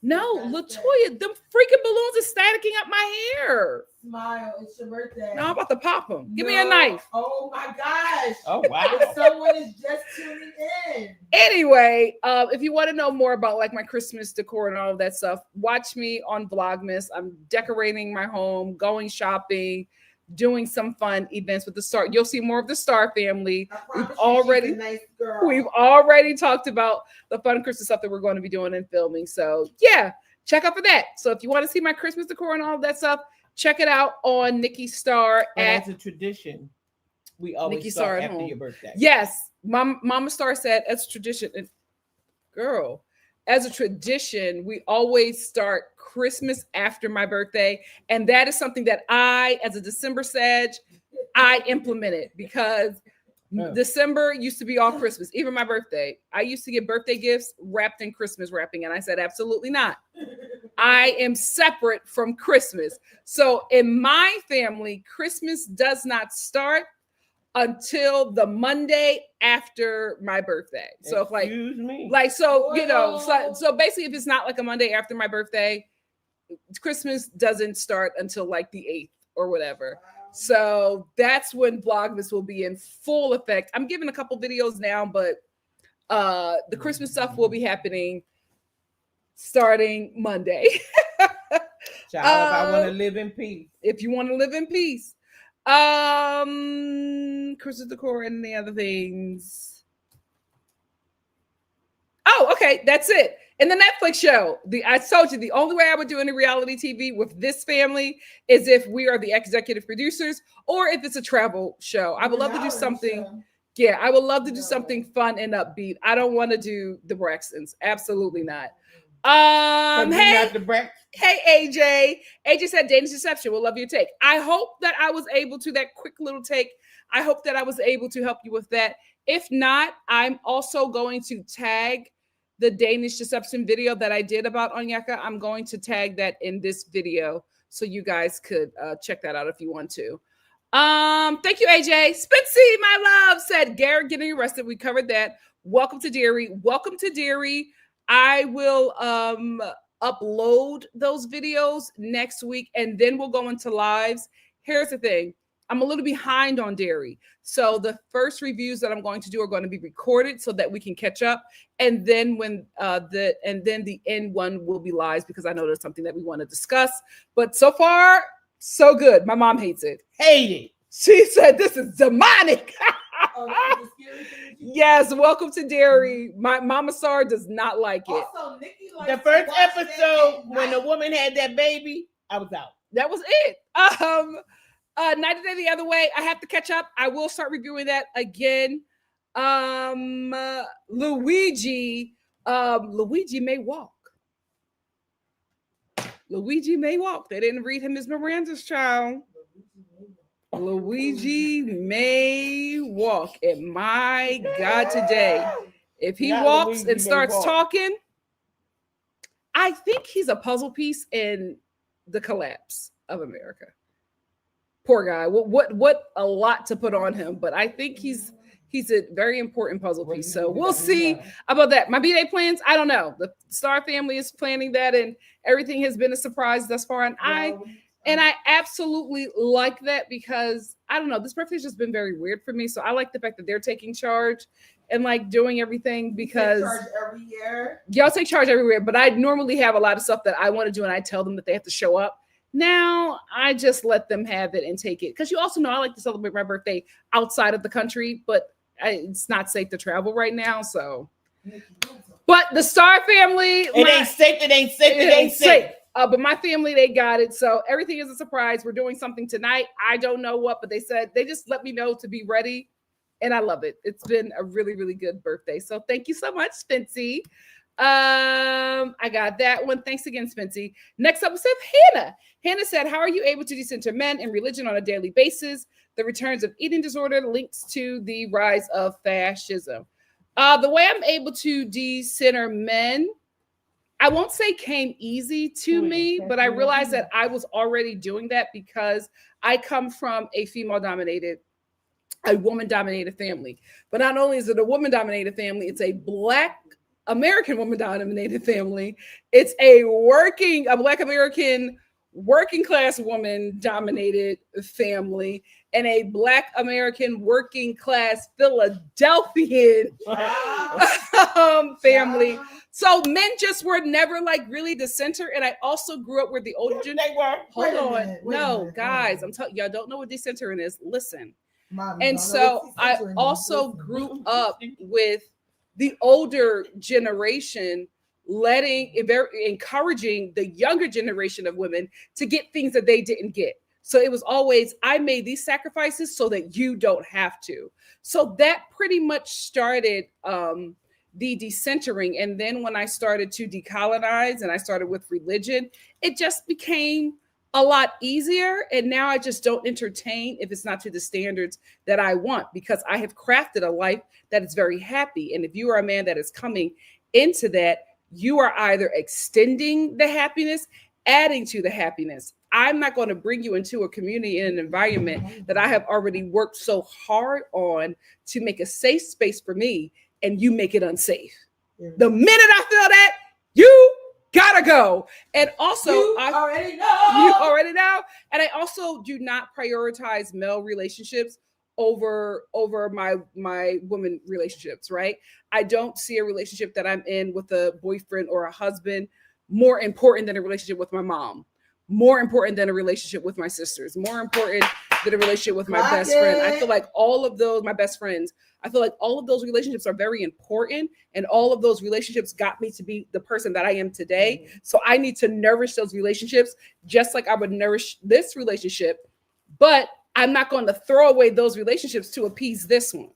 No, Latoya, them freaking balloons are staticking up my hair. Smile, it's your birthday. No, I'm about to pop them. Give me a knife. Oh my gosh. Oh wow. Someone is just tuning in. Anyway, if you want to know more about my Christmas decor and all of that stuff, watch me on Vlogmas. I'm decorating my home, going shopping, doing some fun events with the Star. You'll see more of the Star family. We've already talked about the fun Christmas stuff that we're going to be doing and filming. So yeah, check out for that. So if you want to see my Christmas decor and all of that stuff, check it out on NikkiStar. As a tradition, we always start after your birthday. Yes, Mama Star said as a tradition. And girl, as a tradition, we always start Christmas after my birthday. And that is something that I, as a December Sag, I implemented, because December used to be all Christmas, even my birthday. I used to get birthday gifts wrapped in Christmas wrapping. And I said, absolutely not. I am separate from Christmas. So in my family, Christmas does not start until the Monday after my birthday. So if Excuse me. so basically if it's not like a Monday after my birthday, Christmas doesn't start until like the 8th or whatever. So that's when Vlogmas will be in full effect. I'm giving a couple videos now, but the Christmas stuff will be happening starting Monday. Child, if I want to live in peace. If you want to live in peace. Christmas decor and the other things. Oh, okay, that's it. In the Netflix show, I told you the only way I would do any reality TV with this family is if we are the executive producers or if it's a travel show. I would love to do something. Yeah, I would love to do something fun and upbeat. I don't want to do the Braxtons. Absolutely not. Hey, AJ. AJ said Danish Deception. We'll love your take. I hope that I was able to, that quick little take, I hope that I was able to help you with that. If not, I'm also going to tag the Danish Deception video that I did about Onyeka. I'm going to tag that in this video so you guys could check that out if you want to. Thank you, AJ. Spitzy, my love, said Garrett getting arrested. We covered that. Welcome to Derry. Welcome to Derry. I will upload those videos next week and then we'll go into lives. Here's the thing. I'm a little behind on Derry. So the first reviews that I'm going to do are going to be recorded so that we can catch up. And then the end one will be lives because I know there's something that we want to discuss. But so far, so good. My mom hates it. Hate it. She said this is demonic. Yes, welcome to Derry. My Mama Star does not like it. Also, Nikki the first episode when the woman had that baby, I was out. That was it. 90 Day the Other Way. I have to catch up. I will start reviewing that again. Luigi may walk. Luigi may walk. They didn't read him as Miranda's child. Luigi may walk. And my God, today, if he walks and starts talking, I think he's a puzzle piece in the collapse of America. Poor guy. What a lot to put on him, but I think he's a very important puzzle piece. So we'll see about that. My B-Day plans, I don't know. The Star family is planning that, and everything has been a surprise thus far. And I absolutely like that because I don't know, this birthday's just been very weird for me. So I like the fact that they're taking charge and like doing everything because you take charge every year. Y'all take charge everywhere, but I normally have a lot of stuff that I want to do and I tell them that they have to show up. Now I just let them have it and take it. Because you also know I like to celebrate my birthday outside of the country, but it's not safe to travel right now. So, but the Star family, it ain't safe. But my family, they got it. So everything is a surprise. We're doing something tonight. I don't know what, but they said they just let me know to be ready. And I love it. It's been a really, really good birthday. So thank you so much, Spency. I got that one. Thanks again, Spency. Next up, we have Hannah. Hannah said, how are you able to decenter men and religion on a daily basis? The returns of eating disorder links to the rise of fascism. The way I'm able to decenter men, I won't say came easy to me, but I realized that I was already doing that because I come from a woman-dominated family. But not only is it a woman-dominated family, it's a Black American woman-dominated family. It's a Black American working class woman-dominated family and a Black American working class Philadelphian family. So men just were never like really the center. And I also grew up where the older Hold on. No, guys, I'm telling y'all don't know what decentering is. Listen. And so I also grew up with the older generation encouraging the younger generation of women to get things that they didn't get. So it was always, I made these sacrifices so that you don't have to. So that pretty much started the decentering. And then when I started to decolonize and I started with religion, it just became a lot easier. And now I just don't entertain if it's not to the standards that I want, because I have crafted a life that is very happy. And if you are a man that is coming into that, you are either extending the happiness, adding to the happiness. I'm not going to bring you into a community and an environment that I have already worked so hard on to make a safe space for me, and you make it unsafe. The minute I feel that, you gotta go. And also, You already know. And I also do not prioritize male relationships over my woman relationships, right? I don't see a relationship that I'm in with a boyfriend or a husband more important than a relationship with my mom, more important than a relationship with my sisters, more important than a relationship with my best friend. I feel like all of those, my best friends, I feel like all of those relationships are very important, and all of those relationships got me to be the person that I am today. So I need to nourish those relationships just like I would nourish this relationship, but I'm not going to throw away those relationships to appease this one,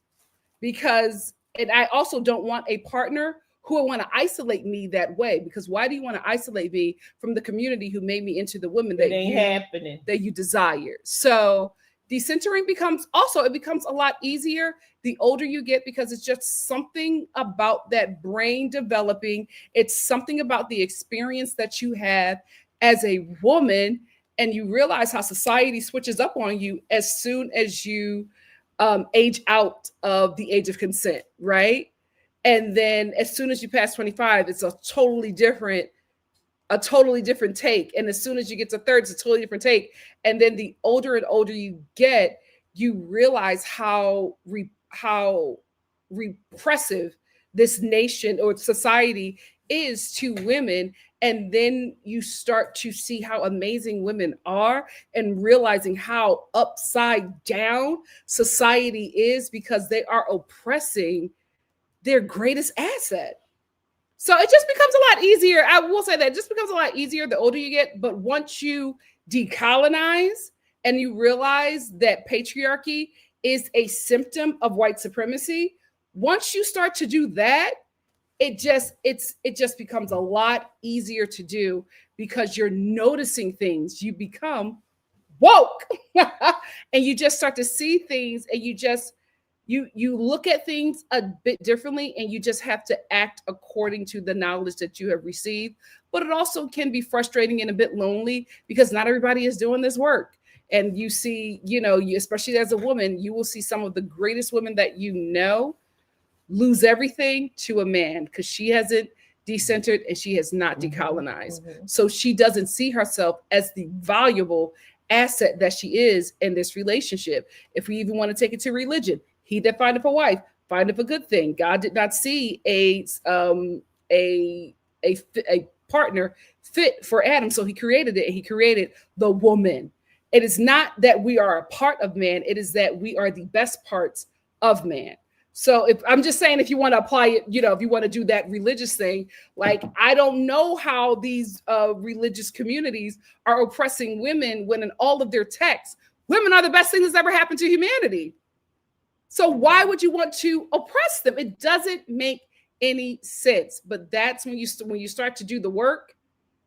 because, and I also don't want a partner who will want to isolate me that way, because why do you want to isolate me from the community who made me into the woman that you desire? So decentering becomes a lot easier the older you get, because it's just something about that brain developing. It's something about the experience that you have as a woman, and you realize how society switches up on you as soon as you age out of the age of consent, right? And then as soon as you pass 25, it's a totally different take. And as soon as you get to 30, it's a totally different take. And then the older and older you get, you realize how repressive this nation or society is to women. And then you start to see how amazing women are, and realizing how upside down society is, because they are oppressing their greatest asset. So it just becomes a lot easier. I will say that it just becomes a lot easier the older you get. But once you decolonize and you realize that patriarchy is a symptom of white supremacy, once you start to do that, it just becomes a lot easier to do, because you're noticing things. You become woke and you just start to see things, and you look at things a bit differently, and you just have to act according to the knowledge that you have received. But it also can be frustrating and a bit lonely, because not everybody is doing this work. And you see, especially as a woman, you will see some of the greatest women that you know lose everything to a man, because she hasn't decentered and she has not decolonized. So she doesn't see herself as the valuable asset that she is in this relationship. If we even want to take it to religion, he that findeth a wife findeth a good thing. God did not see a partner fit for Adam, so he created it, and he created the woman. It is not that we are a part of man, it is that we are the best parts of man. So if I'm just saying, if you want to apply it, if you want to do that religious thing, like, I don't know how these religious communities are oppressing women, when in all of their texts, women are the best thing that's ever happened to humanity. So why would you want to oppress them? It doesn't make any sense. But that's when you start to do the work,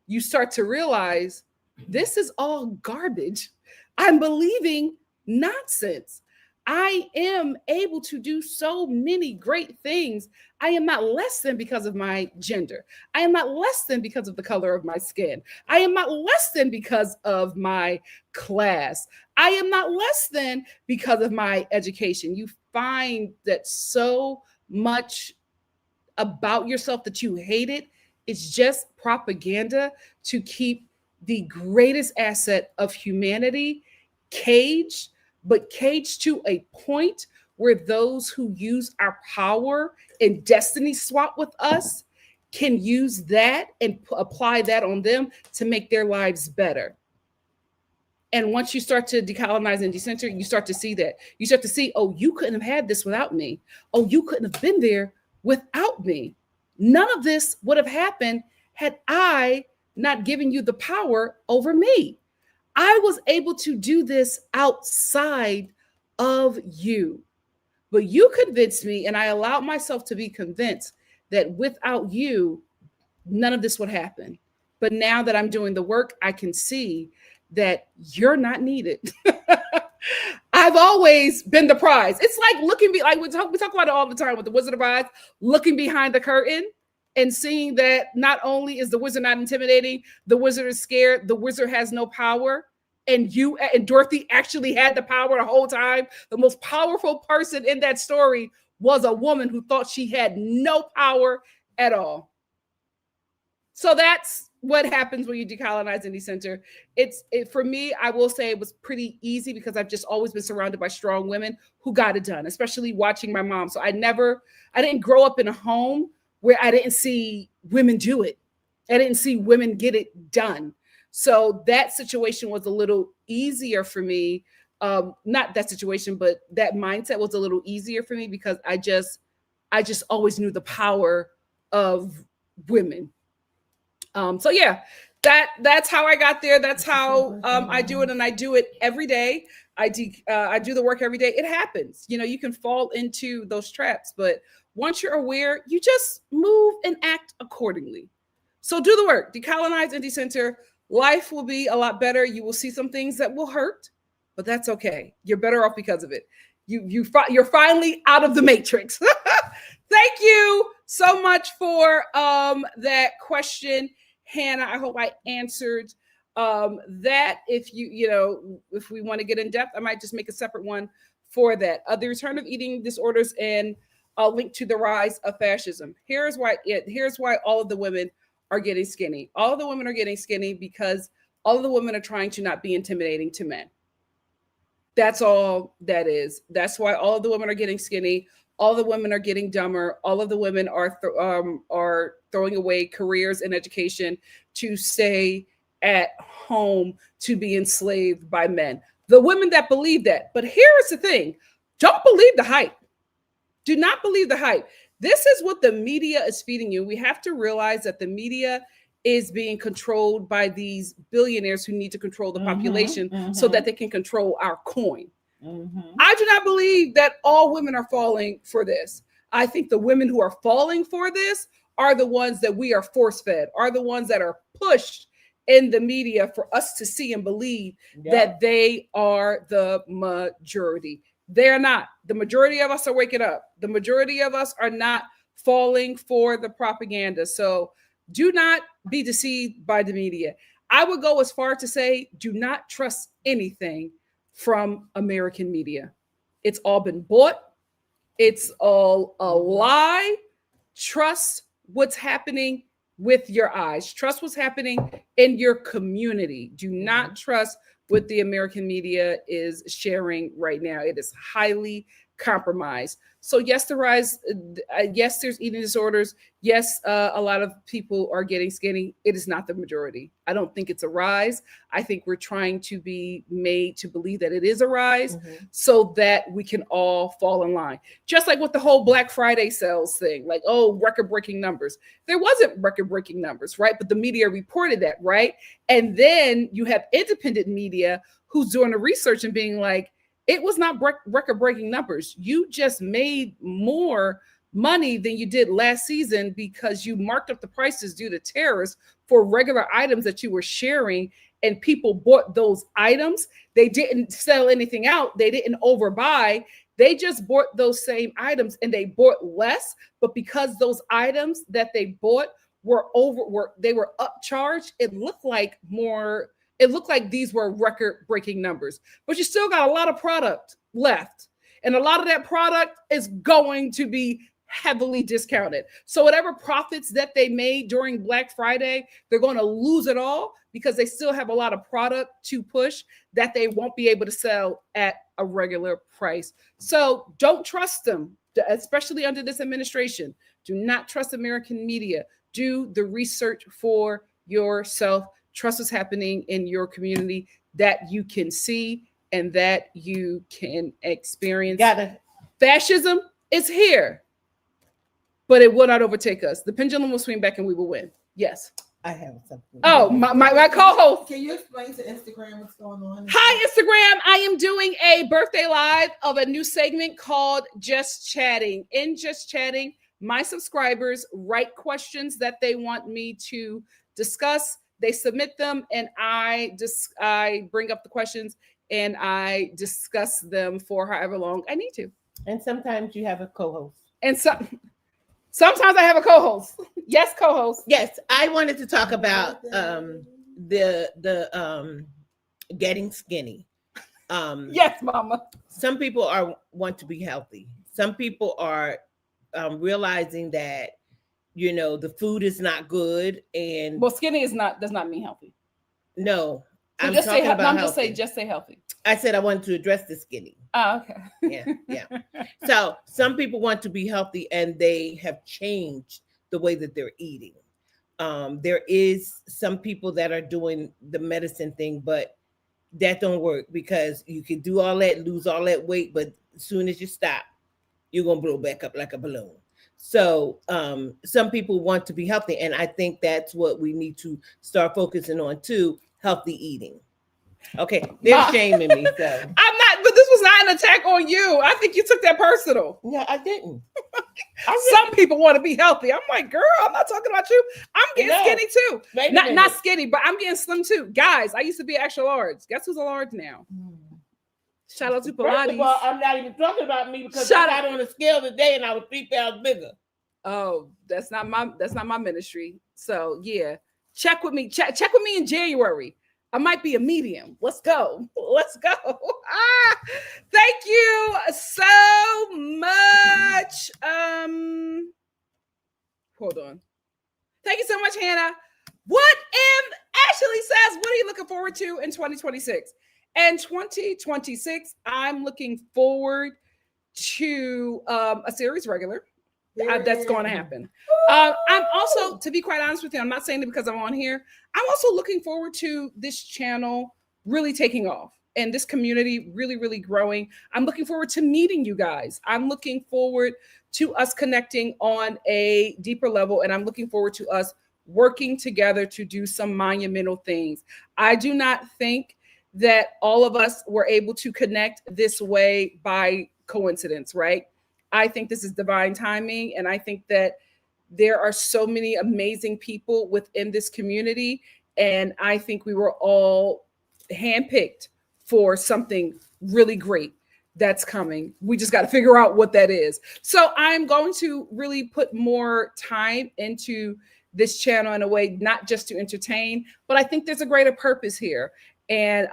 you start to realize this is all garbage. I'm believing nonsense. I am able to do so many great things. I am not less than because of my gender. I am not less than because of the color of my skin. I am not less than because of my class. I am not less than because of my education. You find that so much about yourself that you hate it. It's just propaganda to keep the greatest asset of humanity caged, but caged to a point where those who use our power and destiny swap with us can use that and apply that on them to make their lives better. And once you start to decolonize and decenter, you start to see that. You start to see, oh, you couldn't have had this without me. Oh, you couldn't have been there without me. None of this would have happened had I not given you the power over me. I was able to do this outside of you. But you convinced me, and I allowed myself to be convinced that without you, none of this would happen. But now that I'm doing the work, I can see that you're not needed. I've always been the prize. It's like we talk about it all the time with the Wizard of Oz, looking behind the curtain. and seeing that not only is the wizard not intimidating, the wizard is scared, the wizard has no power, and you and Dorothy actually had the power the whole time. The most powerful person in that story was a woman who thought she had no power at all. So that's what happens when you decolonize Indie Center. For me, I will say it was pretty easy because I've just always been surrounded by strong women who got it done, especially watching my mom. So I didn't grow up in a home where I didn't see women do it. I didn't see women get it done. So that situation was a little easier for me. Not that situation, but that mindset was a little easier for me because I just always knew the power of women. So yeah, that's how I got there. That's how I do it, and I do it every day. I do the work every day. It happens. You can fall into those traps, but once you're aware, you just move and act accordingly. So do the work. Decolonize Indie Center. Life will be a lot better. You will see some things that will hurt, but that's okay. You're better off because of it. You're finally out of the matrix. Thank you so much for that question, Hannah. I hope I answered that. If if we want to get in depth, I might just make a separate one for that. The return of eating disorders and a link to the rise of fascism. Here's why all of the women are getting skinny. All of the women are getting skinny because all of the women are trying to not be intimidating to men. That's all that is. That's why all of the women are getting skinny. All the women are getting dumber. All of the women are throwing away careers and education to stay at home to be enslaved by men. The women that believe that. But here is the thing. Don't believe the hype. Do not believe the hype. This is what the media is feeding you. We have to realize that the media is being controlled by these billionaires who need to control the population so that they can control our coin. I do not believe that all women are falling for this. I think the women who are falling for this are the ones that we are force-fed, are the ones that are pushed in the media for us to see and believe that they are the majority. They're not. The majority of us are waking up. The majority of us are not falling for the propaganda. So do not be deceived by the media. I would go as far to say, do not trust anything from American media. It's all been bought. It's all a lie. Trust what's happening with your eyes. Trust what's happening in your community. Do not trust what the American media is sharing right now. It is highly compromised. So yes, the rise, yes, there's eating disorders. Yes, a lot of people are getting skinny. It is not the majority. I don't think it's a rise. I think we're trying to be made to believe that it is a rise so that we can all fall in line. Just like with the whole Black Friday sales thing, like, oh, record-breaking numbers. There wasn't record-breaking numbers, right? But the media reported that, right? And then you have independent media who's doing the research and being like, it was not record-breaking numbers. You just made more money than you did last season because you marked up the prices due to tariffs for regular items that you were sharing, and people bought those items. They didn't sell anything out. They didn't overbuy. They just bought those same items and they bought less. But because those items that they bought were upcharged, it looked like these were record-breaking numbers, but you still got a lot of product left. And a lot of that product is going to be heavily discounted. So whatever profits that they made during Black Friday, they're going to lose it all because they still have a lot of product to push that they won't be able to sell at a regular price. So don't trust them, especially under this administration. Do not trust American media. Do the research for yourself. Trust what's happening in your community that you can see and that you can experience. Fascism is here, but it will not overtake us. The pendulum will swing back and we will win. Yes. I have something. Oh, my co-host. Can you explain to Instagram what's going on? Hi, Instagram. I am doing a birthday live of a new segment called Just Chatting. In Just Chatting, my subscribers write questions that they want me to discuss. They submit them, and I bring up the questions and I discuss them for however long I need to. And sometimes you have a co-host. And Sometimes I have a co-host. Yes, co-host. Yes, I wanted to talk about the getting skinny. Yes, mama. Some people want to be healthy. Some people are realizing that the food is not good, and Well, skinny does not mean healthy. no, So I'm just talking say about just say healthy. I said I wanted to address the skinny. Oh, okay. Yeah. So some people want to be healthy, and they have changed the way that they're eating. There is some people that are doing the medicine thing, but that don't work, because you can do all that, lose all that weight, but as soon as you stop, you're gonna blow back up like a balloon. So some people want to be healthy, and I think that's what we need to start focusing on too: healthy eating. Okay, they're shaming me. So I'm not, but this was not an attack on you. I think you took that personal. No, I didn't. Some people want to be healthy. I'm like, girl, I'm not talking about you. I'm getting skinny too. Not skinny, but I'm getting slim too. Guys, I used to be extra large. Guess who's a large now? Shout out to Pilates. First of all, I'm not even talking about me, because I got on the scale today and I was 3 pounds bigger. Oh, that's not my ministry. So yeah, check with me. Check with me in January. I might be a medium. Let's go. Let's go. Thank you so much. Hold on. Thank you so much, Hannah. What if Ashley says, what are you looking forward to in 2026? And 2026, I'm looking forward to a series regular. That's going to happen. I'm also, to be quite honest with you, I'm not saying it because I'm on here. I'm also looking forward to this channel really taking off and this community really, really growing. I'm looking forward to meeting you guys. I'm looking forward to us connecting on a deeper level, and I'm looking forward to us working together to do some monumental things. I do not think that all of us were able to connect this way by coincidence, right? I think this is divine timing, and I think that there are so many amazing people within this community, and I think we were all handpicked for something really great that's coming. We just got to figure out what that is. So I'm going to really put more time into this channel in a way, not just to entertain, but I think there's a greater purpose here. And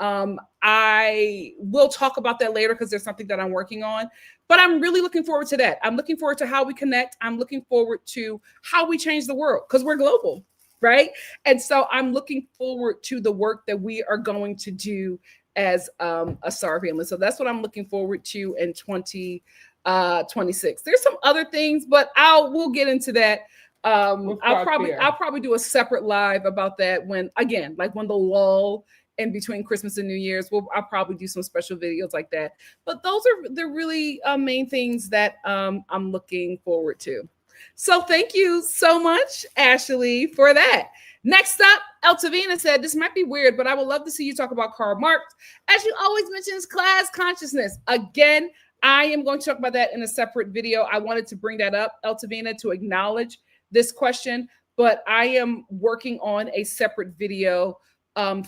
I will talk about that later, because there's something that I'm working on. But I'm really looking forward to that. I'm looking forward to how we connect. I'm looking forward to how we change the world, because we're global, right? And so I'm looking forward to the work that we are going to do as a STAR family. So that's what I'm looking forward to in 2026. There's some other things, but we'll get into that. I'll probably do a separate live about that when the lull in between Christmas and New Year's. I'll probably do some special videos like that. But those are the really main things that I'm looking forward to. So thank you so much, Ashley, for that. Next up, Eltavina said, this might be weird, but I would love to see you talk about Karl Marx. As you always mentions class consciousness. Again, I am going to talk about that in a separate video. I wanted to bring that up, Eltavina, to acknowledge this question, but I am working on a separate video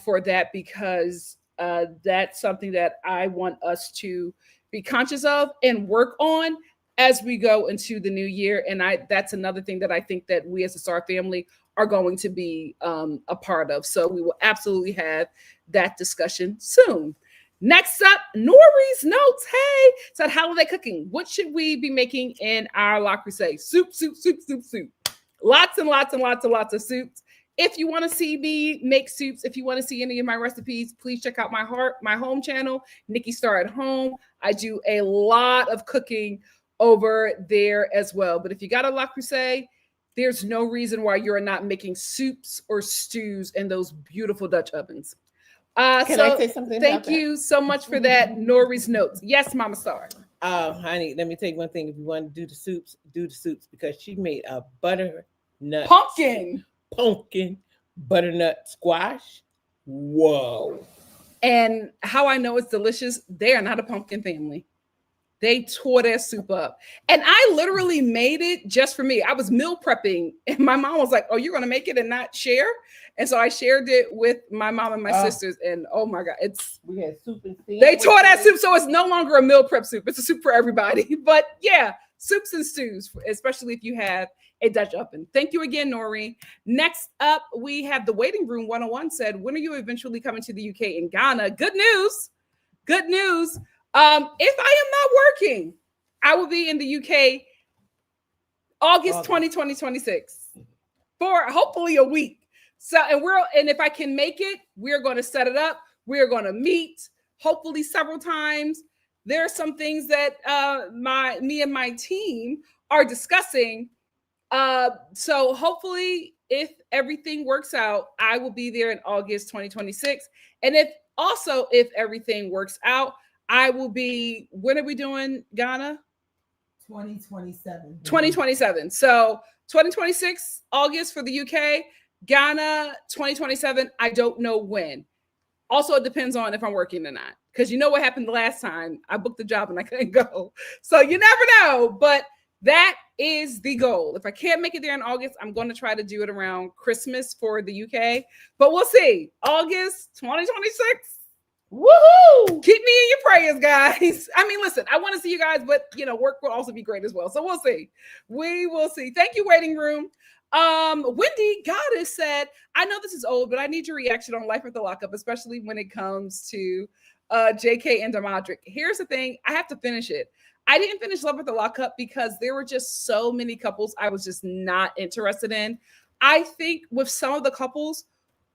for that, because that's something that I want us to be conscious of and work on as we go into the new year. And that's another thing that I think that we as a STAR family are going to be a part of. So we will absolutely have that discussion soon. Next up, Nori's notes. Hey, said holiday cooking. What should we be making in our La Crusade? Soup. Lots and lots and lots and lots of soups. If you want to see me make soups, if you want to see any of my recipes, please check out my home channel, Nikki.Star at Home. I do a lot of cooking over there as well. But if you got a La Crusade, there's no reason why you're not making soups or stews in those beautiful Dutch ovens. Can I say something? Thank you so much for that, Nori's notes. Yes, Mama Star. Oh, honey, let me tell you one thing. If you want to do the soups, because she made a butternut pumpkin butternut squash. Whoa. And how I know it's delicious, they are not a pumpkin family. They tore their soup up. And I literally made it just for me. I was meal prepping, and my mom was like, oh, you're going to make it and not share? And so I shared it with my mom and my sisters, and oh my God, we had soup and stew. They tore that soup, so it's no longer a meal prep soup. It's a soup for everybody. But yeah, soups and stews, especially if you have a Dutch oven. Thank you again, Nori. Next up, we have the Waiting Room 101 said, when are you eventually coming to the UK and Ghana? Good news. Good news. If I am not working, I will be in the UK August 2026 for hopefully a week. So, and if I can make it, we're going to set it up. We're going to meet hopefully several times. There are some things that me and my team are discussing. So hopefully, if everything works out, I will be there in August 2026. And if everything works out, I will be, when are we doing Ghana? 2027. 2027. So 2026, August for the UK, Ghana 2027. I don't know when. Also, it depends on if I'm working or not. Because you know what happened the last time? I booked the job and I couldn't go. So you never know. But that is the goal. If I can't make it there in August, I'm going to try to do it around Christmas for the UK. But we'll see. August 2026. Woohoo! Keep me in your prayers, guys. I mean, listen, I want to see you guys, but work will also be great as well. So we'll see. We will see. Thank you, Waiting Room. Wendy Goddess said, I know this is old, but I need your reaction on Life at the Lockup, especially when it comes to JK and Demadric. Here's the thing. I have to finish it. I didn't finish Love at the Lockup because there were just so many couples I was just not interested in. I think with some of the couples,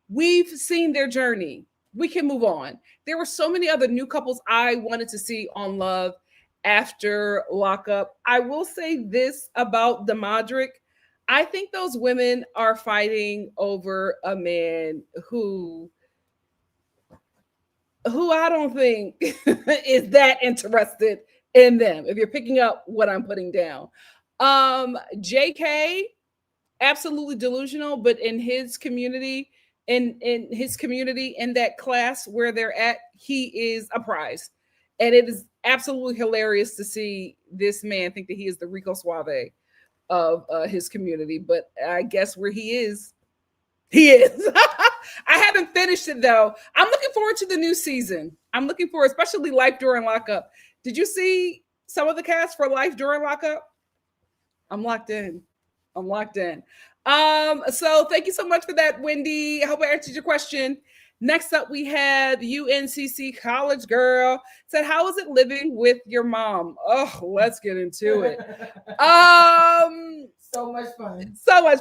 we've seen their journey. We can move on. There were so many other new couples I wanted to see on Love after Lockup. I will say this about Demadric. I think those women are fighting over a man who I don't think is that interested in them. If you're picking up what I'm putting down. JK, absolutely delusional, but in his community, in that class where they're at, he is a prize. And it is absolutely hilarious to see this man think that he is the Rico Suave of his community. But I guess where he is. I haven't finished it though. I'm looking forward to the new season. I'm looking forward, especially Life During Lockup. Did you see some of the cast for Life During Lockup? I'm locked in. So thank you so much for that, Wendy. I hope I answered your question. Next up, we had UNCC College Girl. Said, how is it living with your mom? Oh, let's get into it. So much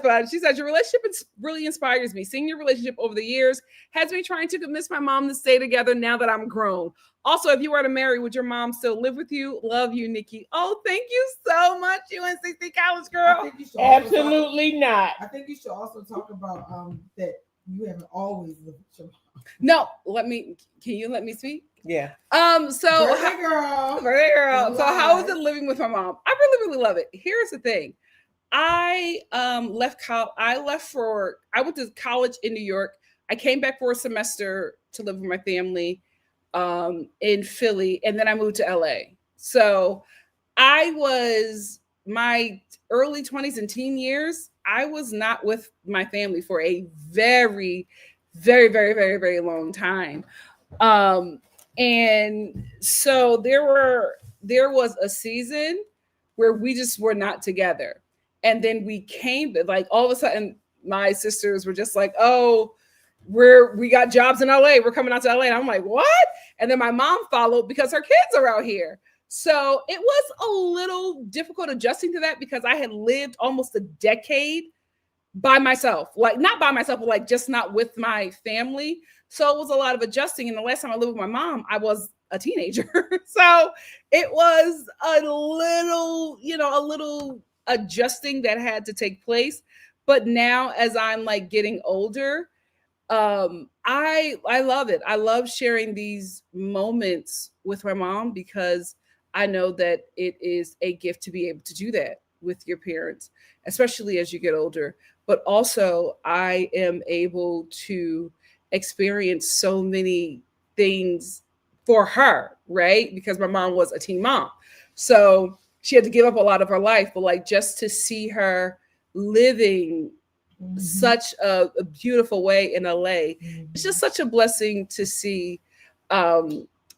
fun. She said, your relationship really inspires me. Seeing your relationship over the years has me trying to convince my mom to stay together now that I'm grown. Also, if you were to marry, would your mom still live with you? Love you, Nikki. Oh, thank you so much, UNCC College Girl. Absolutely not. I think you should also talk about that you haven't always lived with your mom. No, can you let me speak? Yeah. So birthday girl. So how is it living with my mom? I really, really love it. Here's the thing. I went to college in New York. I came back for a semester to live with my family in Philly, and then I moved to LA. So I was my early 20s and teen years, I was not with my family for a very, very, very, very, very long time. And so there was a season where we just were not together. And then we came, like all of a sudden, my sisters were just like, oh, we got jobs in LA. We're coming out to LA. And I'm like, what? And then my mom followed because her kids are out here. So it was a little difficult adjusting to that because I had lived almost a decade by myself, like not by myself, but like just not with my family. So it was a lot of adjusting. And the last time I lived with my mom, I was a teenager. So it was a little adjusting that had to take place. But now as I'm like getting older, I love it. I love sharing these moments with my mom because I know that it is a gift to be able to do that with your parents, especially as you get older. But also I am able to experience so many things for her, right? Because my mom was a teen mom. So she had to give up a lot of her life, but like just to see her living such a beautiful way in LA, it's just such a blessing to see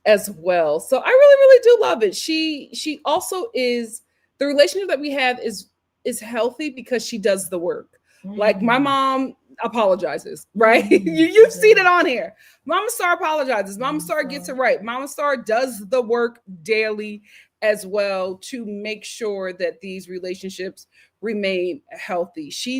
as well. So I really, really do love it. She also is, the relationship that we have is is healthy because she does the work. Like my mom apologizes, right? You've seen it on here. Mama Star apologizes. Mama Star gets it right. Mama Star does the work daily as well to make sure that these relationships remain healthy. She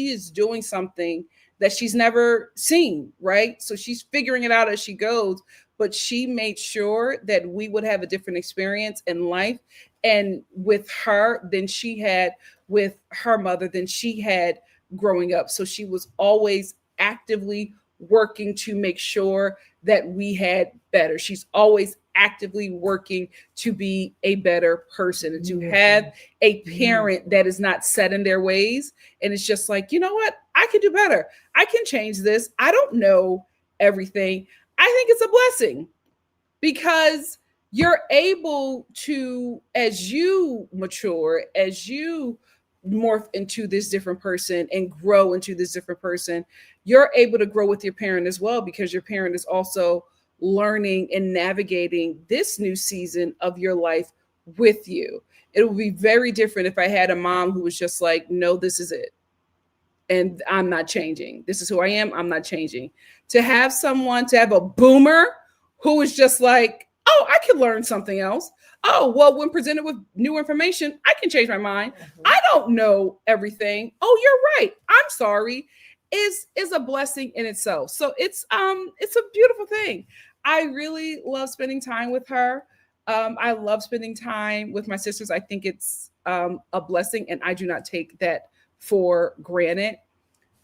is doing something that she's never seen, right? So she's figuring it out as she goes, but she made sure that we would have a different experience in life and with her than she had with her mother, than she had growing up. So she was always actively working to make sure that we had better. She's always actively working to be a better person and to have a parent that is not set in their ways. And it's just like, you know what? I can do better. I can change this. I don't know everything. I think it's a blessing because you're able to, as you mature, as you morph into this different person and grow into this different person, you're able to grow with your parent as well, because your parent is also learning and navigating this new season of your life with you. It would be very different if I had a mom who was just like, no, this is it. And I'm not changing. This is who I am. I'm not changing. To have someone, to have a boomer who is just like, oh, I can learn something else. Oh, well, when presented with new information, I can change my mind. I don't know everything. Oh, you're right. I'm sorry. Is a blessing in itself. So it's a beautiful thing. I really love spending time with her. I love spending time with my sisters. I think it's a blessing, and I do not take that for granted.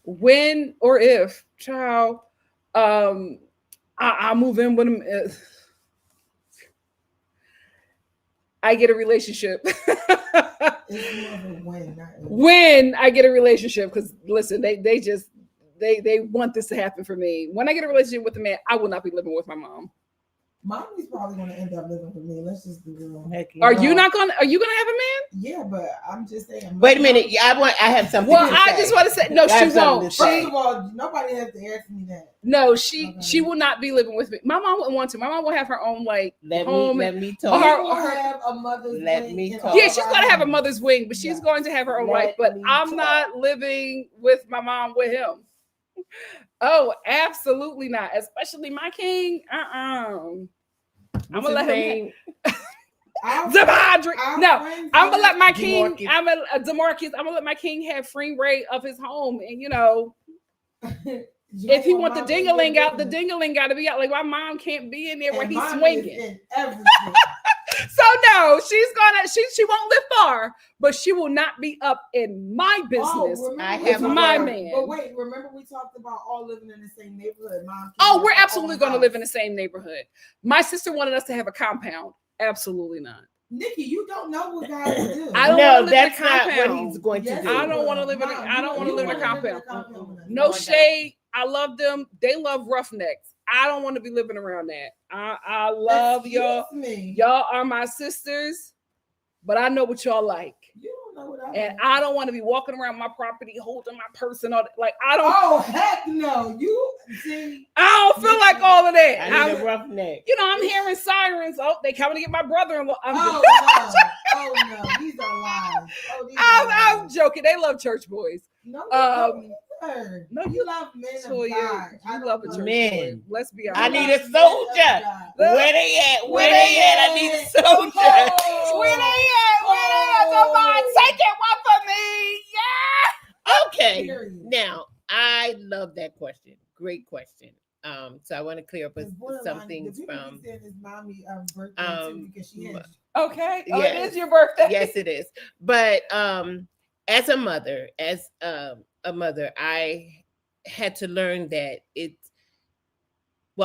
When or if, child, I move in with them. I get a relationship. When I get a relationship, because listen, they want this to happen for me. When I get a relationship with a man, I will not be living with my mom. Mommy's probably gonna end up living with me. Let's just be real. Are you gonna have a man? Yeah, but I'm just saying. Wait a minute. I have something. Well, to I say. just want to say no. She won't. First of all, nobody has to ask me that. No, she will not be living with me. My mom wouldn't want to. My mom will have her own home. Let me talk. Have a mother's wing. Yeah, she's gonna have a mother's wing, but she's going to have her own life. But I'm not living with my mom with him. Oh, absolutely not. Especially my king. I'm gonna let him. Zavadri. No, I'm gonna let my king. Demarcus. I'm gonna let my king have free reign of his home, and if he want the ding-a-ling out, the ding-a-ling got to be out. Like my mom can't be in there where he's swinging. So no, she won't live far, but she will not be up in my business. I have my man. But wait, remember we talked about all living in the same neighborhood. We're absolutely going to live in the same neighborhood. My sister wanted us to have a compound. Absolutely not. Nikki, you don't know what God will do. That's not what he's going to do. I don't want to live in a compound. No shade. I love them. They love roughnecks. I don't want to be living around that. I love y'all. Y'all are my sisters, but I know what y'all like. You don't know what I and I don't want to be walking around my property holding my purse and all that. Like I don't. Oh heck no! You see, I don't feel like all of that. I need a roughneck. I'm hearing sirens. Oh, they coming to get my brother-in-law. No! These are lies. I'm joking. They love church boys. No, no, you love men of God. You love a church boy. Let's be honest. I need a soldier. Where they at? I need a soldier. Where they at? Somebody take it one for me. Yeah. Okay. Now, I love that question. Great question. So I want to clear up some things from his mommy birthday too, because she is. Okay. Oh, yes. It is your birthday. Yes, it is. But as a mother, I had to learn that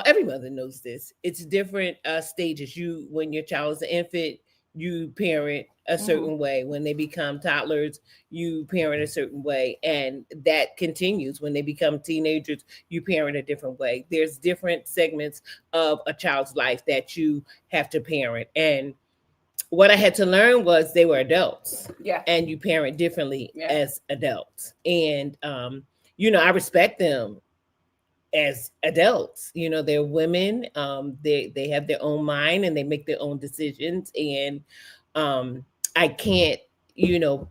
every mother knows this. It's different stages. When your child is an infant, you parent a certain way. When they become toddlers, you parent a certain way. And that continues. When they become teenagers, you parent a different way. There's different segments of a child's life that you have to parent. And what I had to learn was they were adults. Yeah. And you parent differently as adults. And, I respect them as adults. They're women. They have their own mind and they make their own decisions. And I can't,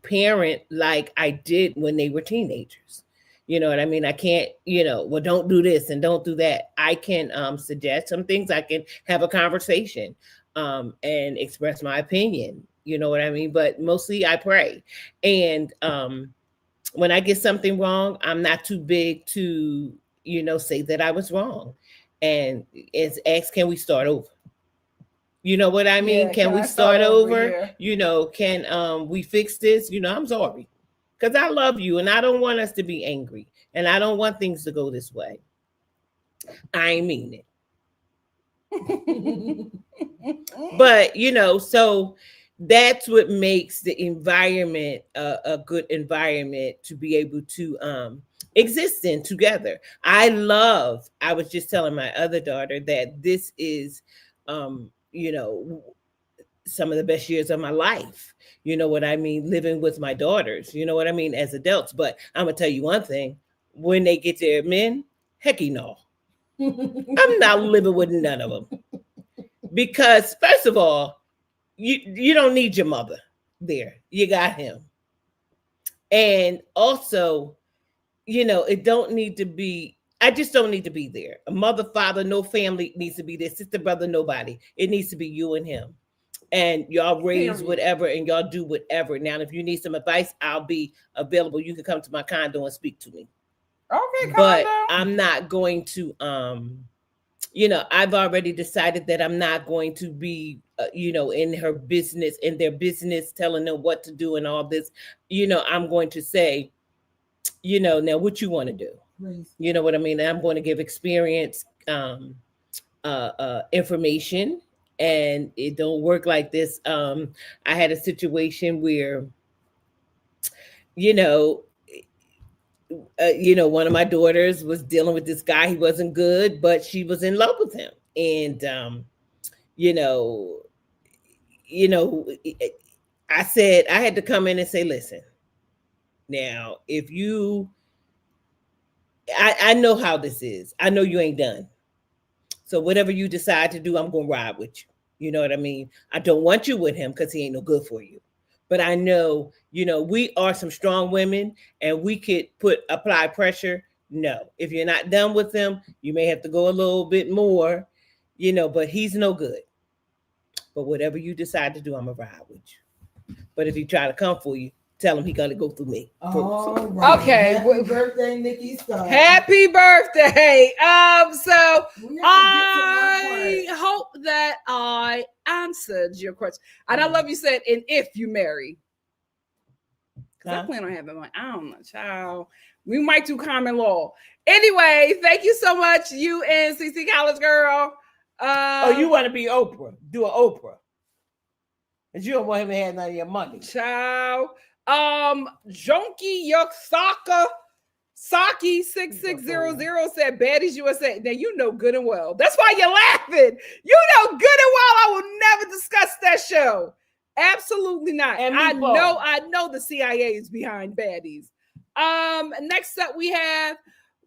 parent like I did when they were teenagers. You know what I mean? I can't, well, don't do this and don't do that. I can suggest some things. I can have a conversation and express my opinion. You know what I mean? But mostly I pray. And when I get something wrong, I'm not too big to, say that I was wrong. And it's ask, can we start over? You know what I mean? Yeah, can we I start over? yeah. Can we fix this? I'm sorry. Because I love you and I don't want us to be angry. And I don't want things to go this way. I mean it. But, so that's what makes the environment a good environment to be able to exist in together. I was just telling my other daughter that this is, some of the best years of my life. You know what I mean? Living with my daughters, you know what I mean, as adults. But I'm going to tell you one thing. When they get their men, hecky no. I'm not living with none of them. Because first of all, you don't need your mother there. You got him. And also, it don't need to be, I just don't need to be there. A mother, father, no family needs to be there. Sister, brother, nobody. It needs to be you and him. And y'all raise whatever and y'all do whatever. Now, if you need some advice, I'll be available. You can come to my condo and speak to me. Okay, but I'm not going to I've already decided that I'm not going to be in their business, telling them what to do and all this. I'm going to say, now what you want to do. You know what I mean? I'm going to give experience, information. And it don't work like this. I had a situation where, one of my daughters was dealing with this guy. He wasn't good, but she was in love with him. And, I said, I had to come in and say, listen, now, if I know how this is. I know you ain't done. So whatever you decide to do, I'm going to ride with you. You know what I mean? I don't want you with him because he ain't no good for you. But I know, we are some strong women and we could apply pressure. No, if you're not done with him, you may have to go a little bit more, but he's no good. But whatever you decide to do, I'm going to ride with you. But if he try to come for you, tell him he got to go through me. All right. Okay. Happy birthday, Nikki.Star. Happy birthday. So I hope that I answered your question. And I love you said, and if you marry. Because I plan on having one. I don't know, child. We might do common law. Anyway, thank you so much, you and CC College Girl. You want to be Oprah. Do an Oprah. Because you don't want him to have none of your money. Child. Jonky Yoksaka Saki 6600 said Baddies USA. Now you know good and well. That's why you're laughing. You know good and well I will never discuss that show. Absolutely not. And I know the CIA is behind Baddies. Next up we have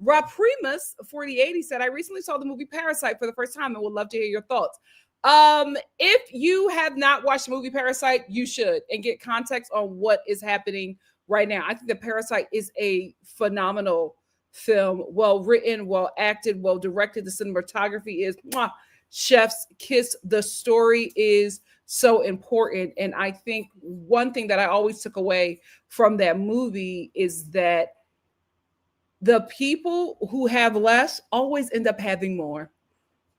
Raprimus 4080 said, I recently saw the movie Parasite for the first time and would love to hear your thoughts. If you have not watched the movie Parasite, you should, and get context on what is happening right now. I think that Parasite is a phenomenal film, well written, well acted, well directed. The cinematography is chef's kiss. The story is so important. And I think one thing that I always took away from that movie is that the people who have less always end up having more.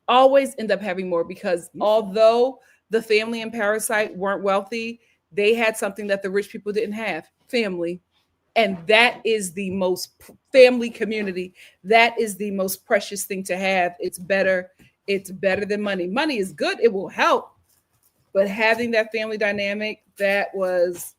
Because although the family in Parasite weren't wealthy, they had something that the rich people didn't have, family. And that is the most family community. That is the most precious thing to have. It's better than money. Money is good. It will help. But having that family dynamic, that was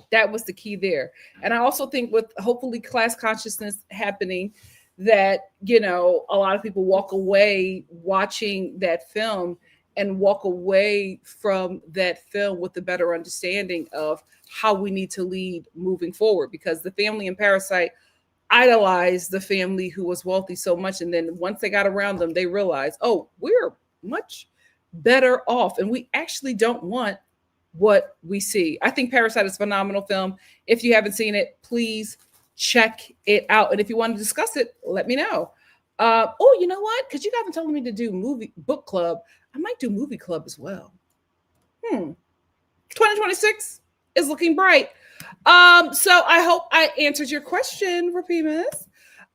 the key there. And I also think with hopefully class consciousness happening, that, a lot of people walk away watching that film and walk away from that film with a better understanding of how we need to lead moving forward, because the family in Parasite idolized the family who was wealthy so much. And then once they got around them, they realized, oh, we're much better off. And we actually don't want what we see. I think Parasite is a phenomenal film. If you haven't seen it, please check it out. And if you want to discuss it, let me know. Oh, you know what? Because you guys been telling me to do book club. I might do movie club as well. 2026 is looking bright. So I hope I answered your question, Rapimus.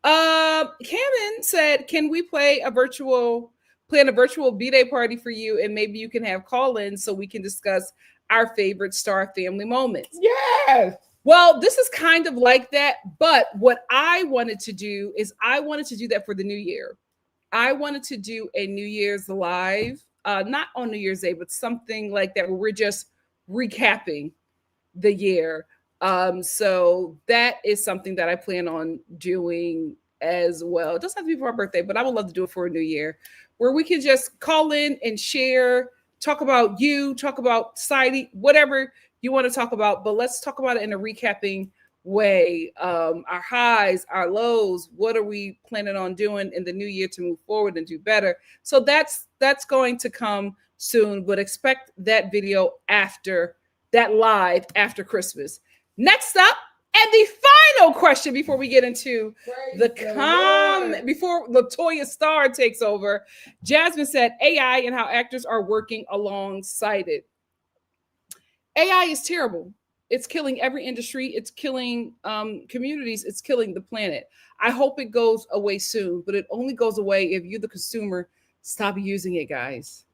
Cameron said, can we plan a virtual B-Day party for you, and maybe you can have call-ins so we can discuss our favorite Star family moments. Yes. Well, this is kind of like that, but what I wanted to do is I wanted to do that for the new year. I wanted to do a New Year's live, not on New Year's Day, but something like that where we're just recapping the year. So that is something that I plan on doing as well. It doesn't have to be for our birthday, but I would love to do it for a new year where we can just call in and share, talk about you, talk about society, whatever you want to talk about, but let's talk about it in a recapping way. Our highs, our lows, what are we planning on doing in the new year to move forward and do better? So that's going to come soon, but expect that video after that live after Christmas. Next up, and the final question before we get into before Nikki.Star takes over, Jasmine said AI and how actors are working alongside it. AI is terrible. It's killing every industry. It's killing communities. It's killing the planet. I hope it goes away soon, but it only goes away if you, the consumer, stop using it, guys.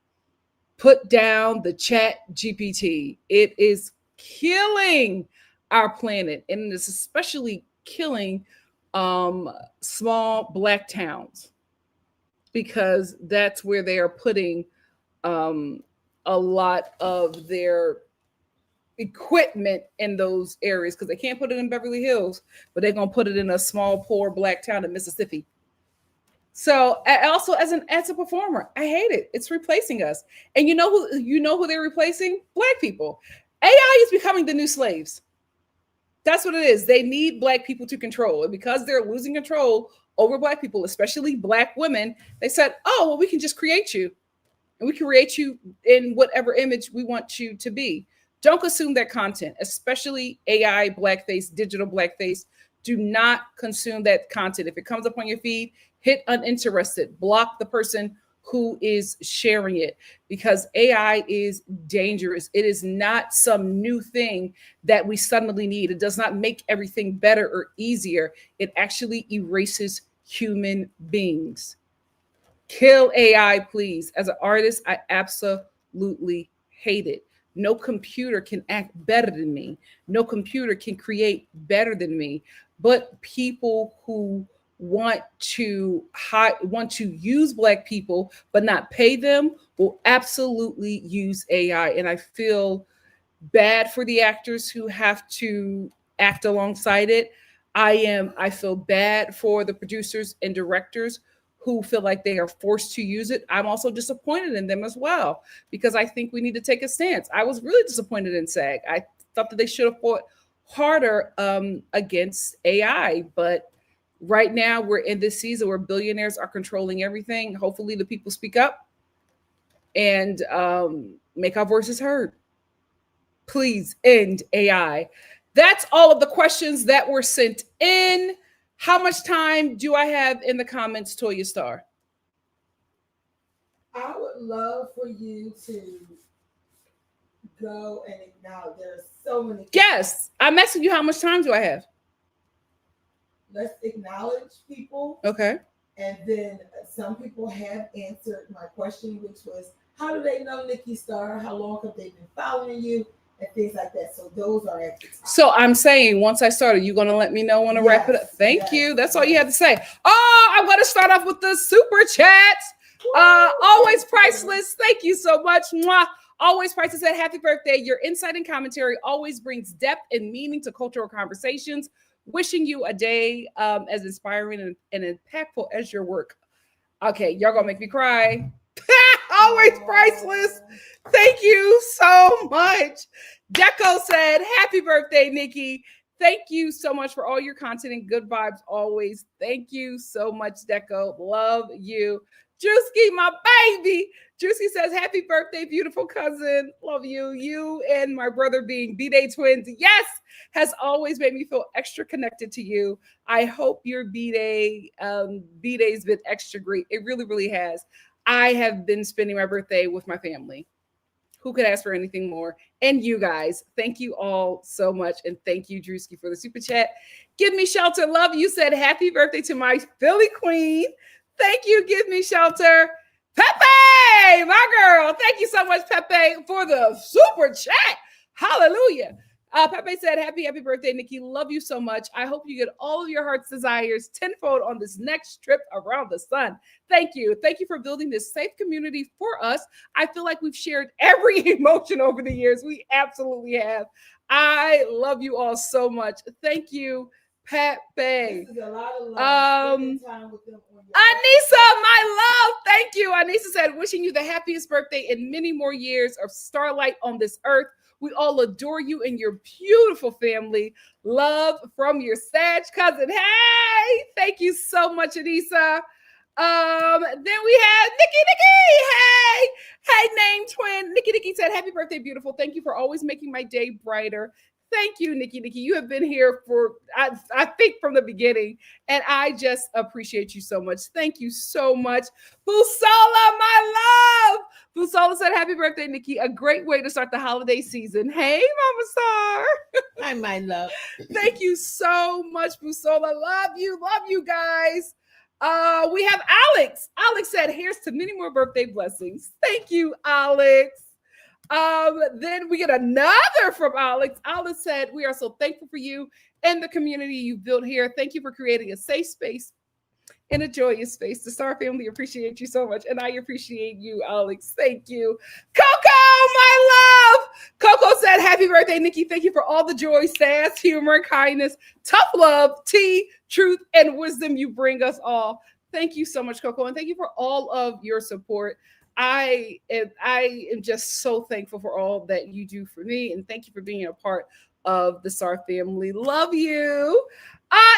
Put down the chat GPT. It is killing our planet, and it's especially killing small Black towns, because that's where they are putting a lot of their equipment in those areas, because they can't put it in Beverly Hills, but they're going to put it in a small, poor Black town in Mississippi. So also as a performer, I hate it. It's replacing us. And you know who they're replacing? Black people. AI is becoming the new slaves. That's what it is. They need Black people to control. And because they're losing control over Black people, especially Black women, they said, oh, well, we can just create you. And we can create you in whatever image we want you to be. Don't consume that content, especially AI blackface, digital blackface. Do not consume that content. If it comes up on your feed, hit uninterested, block the person who is sharing it, because AI is dangerous. It is not some new thing that we suddenly need. It does not make everything better or easier. It actually erases human beings. Kill AI, please. As an artist, I absolutely hate it. No computer can act better than me. No computer can create better than me. But people who want to use Black people but not pay them will absolutely use AI. And I feel bad for the actors who have to act alongside it. I feel bad for the producers and directors who feel like they are forced to use it. I'm also disappointed in them as well, because I think we need to take a stance. I was really disappointed in SAG. I thought that they should have fought harder against AI, but right now we're in this season where billionaires are controlling everything. Hopefully the people speak up and make our voices heard. Please end AI. That's all of the questions that were sent in. How much time do I have in the comments, Nikki.Star? I would love for you to go and acknowledge. There's so many. Yes, I'm asking you how much time do I have? Let's acknowledge people. Okay. And then some people have answered my question, which was, how do they know Nikki.Star? How long have they been following you? And things like that. So those are at the top. So I'm saying, once I started, you're going to let me know when to wrap it up. Thank you. That's all you have to say. Oh, I'm going to start off with the super chats. Always priceless. Thank you so much. Mwah. Always priceless. Said, happy birthday. Your insight and commentary always brings depth and meaning to cultural conversations. Wishing you a day as inspiring and impactful as your work. Okay, y'all going to make me cry. Always priceless. Thank you so much. Deco said, happy birthday, Nikki. Thank you so much for all your content and good vibes always. Thank you so much, Deco. Love you. Drewski, my baby. Drewski says, happy birthday, beautiful cousin. Love you. You and my brother being B-Day twins, yes, has always made me feel extra connected to you. I hope your B-Day's been extra great. It really, really has. I have been spending my birthday with my family. Who could ask for anything more? And you guys, thank you all so much. And thank you, Drewski, for the super chat. Give Me Shelter. Love you. Said, happy birthday to my Philly queen. Thank you, Give Me Shelter. Pepe, my girl. Thank you so much, Pepe, for the super chat. Hallelujah. Pepe said, happy birthday, Nikki. Love you so much. I hope you get all of your heart's desires tenfold on this next trip around the sun. Thank you. Thank you for building this safe community for us. I feel like we've shared every emotion over the years. We absolutely have. I love you all so much. Thank you, Pepe. This is a lot of love. Spending time with them on your Anissa, my love. Thank you. Anissa said, wishing you the happiest birthday and many more years of starlight on this earth. We all adore you and your beautiful family. Love from your Sag cousin. Hey, thank you so much, Anissa. Then we have Nikki. Hey, name twin. Nikki said, happy birthday, beautiful. Thank you for always making my day brighter. Thank you, Nikki. You have been here for, I think, from the beginning, and I just appreciate you so much. Thank you so much. Busala, my love. Busala said, happy birthday, Nikki. A great way to start the holiday season. Hey, Mama Star. Hi, my love. Thank you so much, Busala. Love you guys. We have Alex. Alex said, here's to many more birthday blessings. Thank you, Alex. Then we get another from Alex. Alex said, we are so thankful for you and the community you've built here. Thank you for creating a safe space and a joyous space. The Star family appreciate you so much, and I appreciate you, Alex. Thank you. Coco, my love. Coco said, happy birthday, Nikki. Thank you for all the joy, sass, humor, kindness, tough love, tea, truth, and wisdom you bring us all. Thank you so much, Coco, and thank you for all of your support. I am just so thankful for all that you do for me, and thank you for being a part of the Star family. Love you.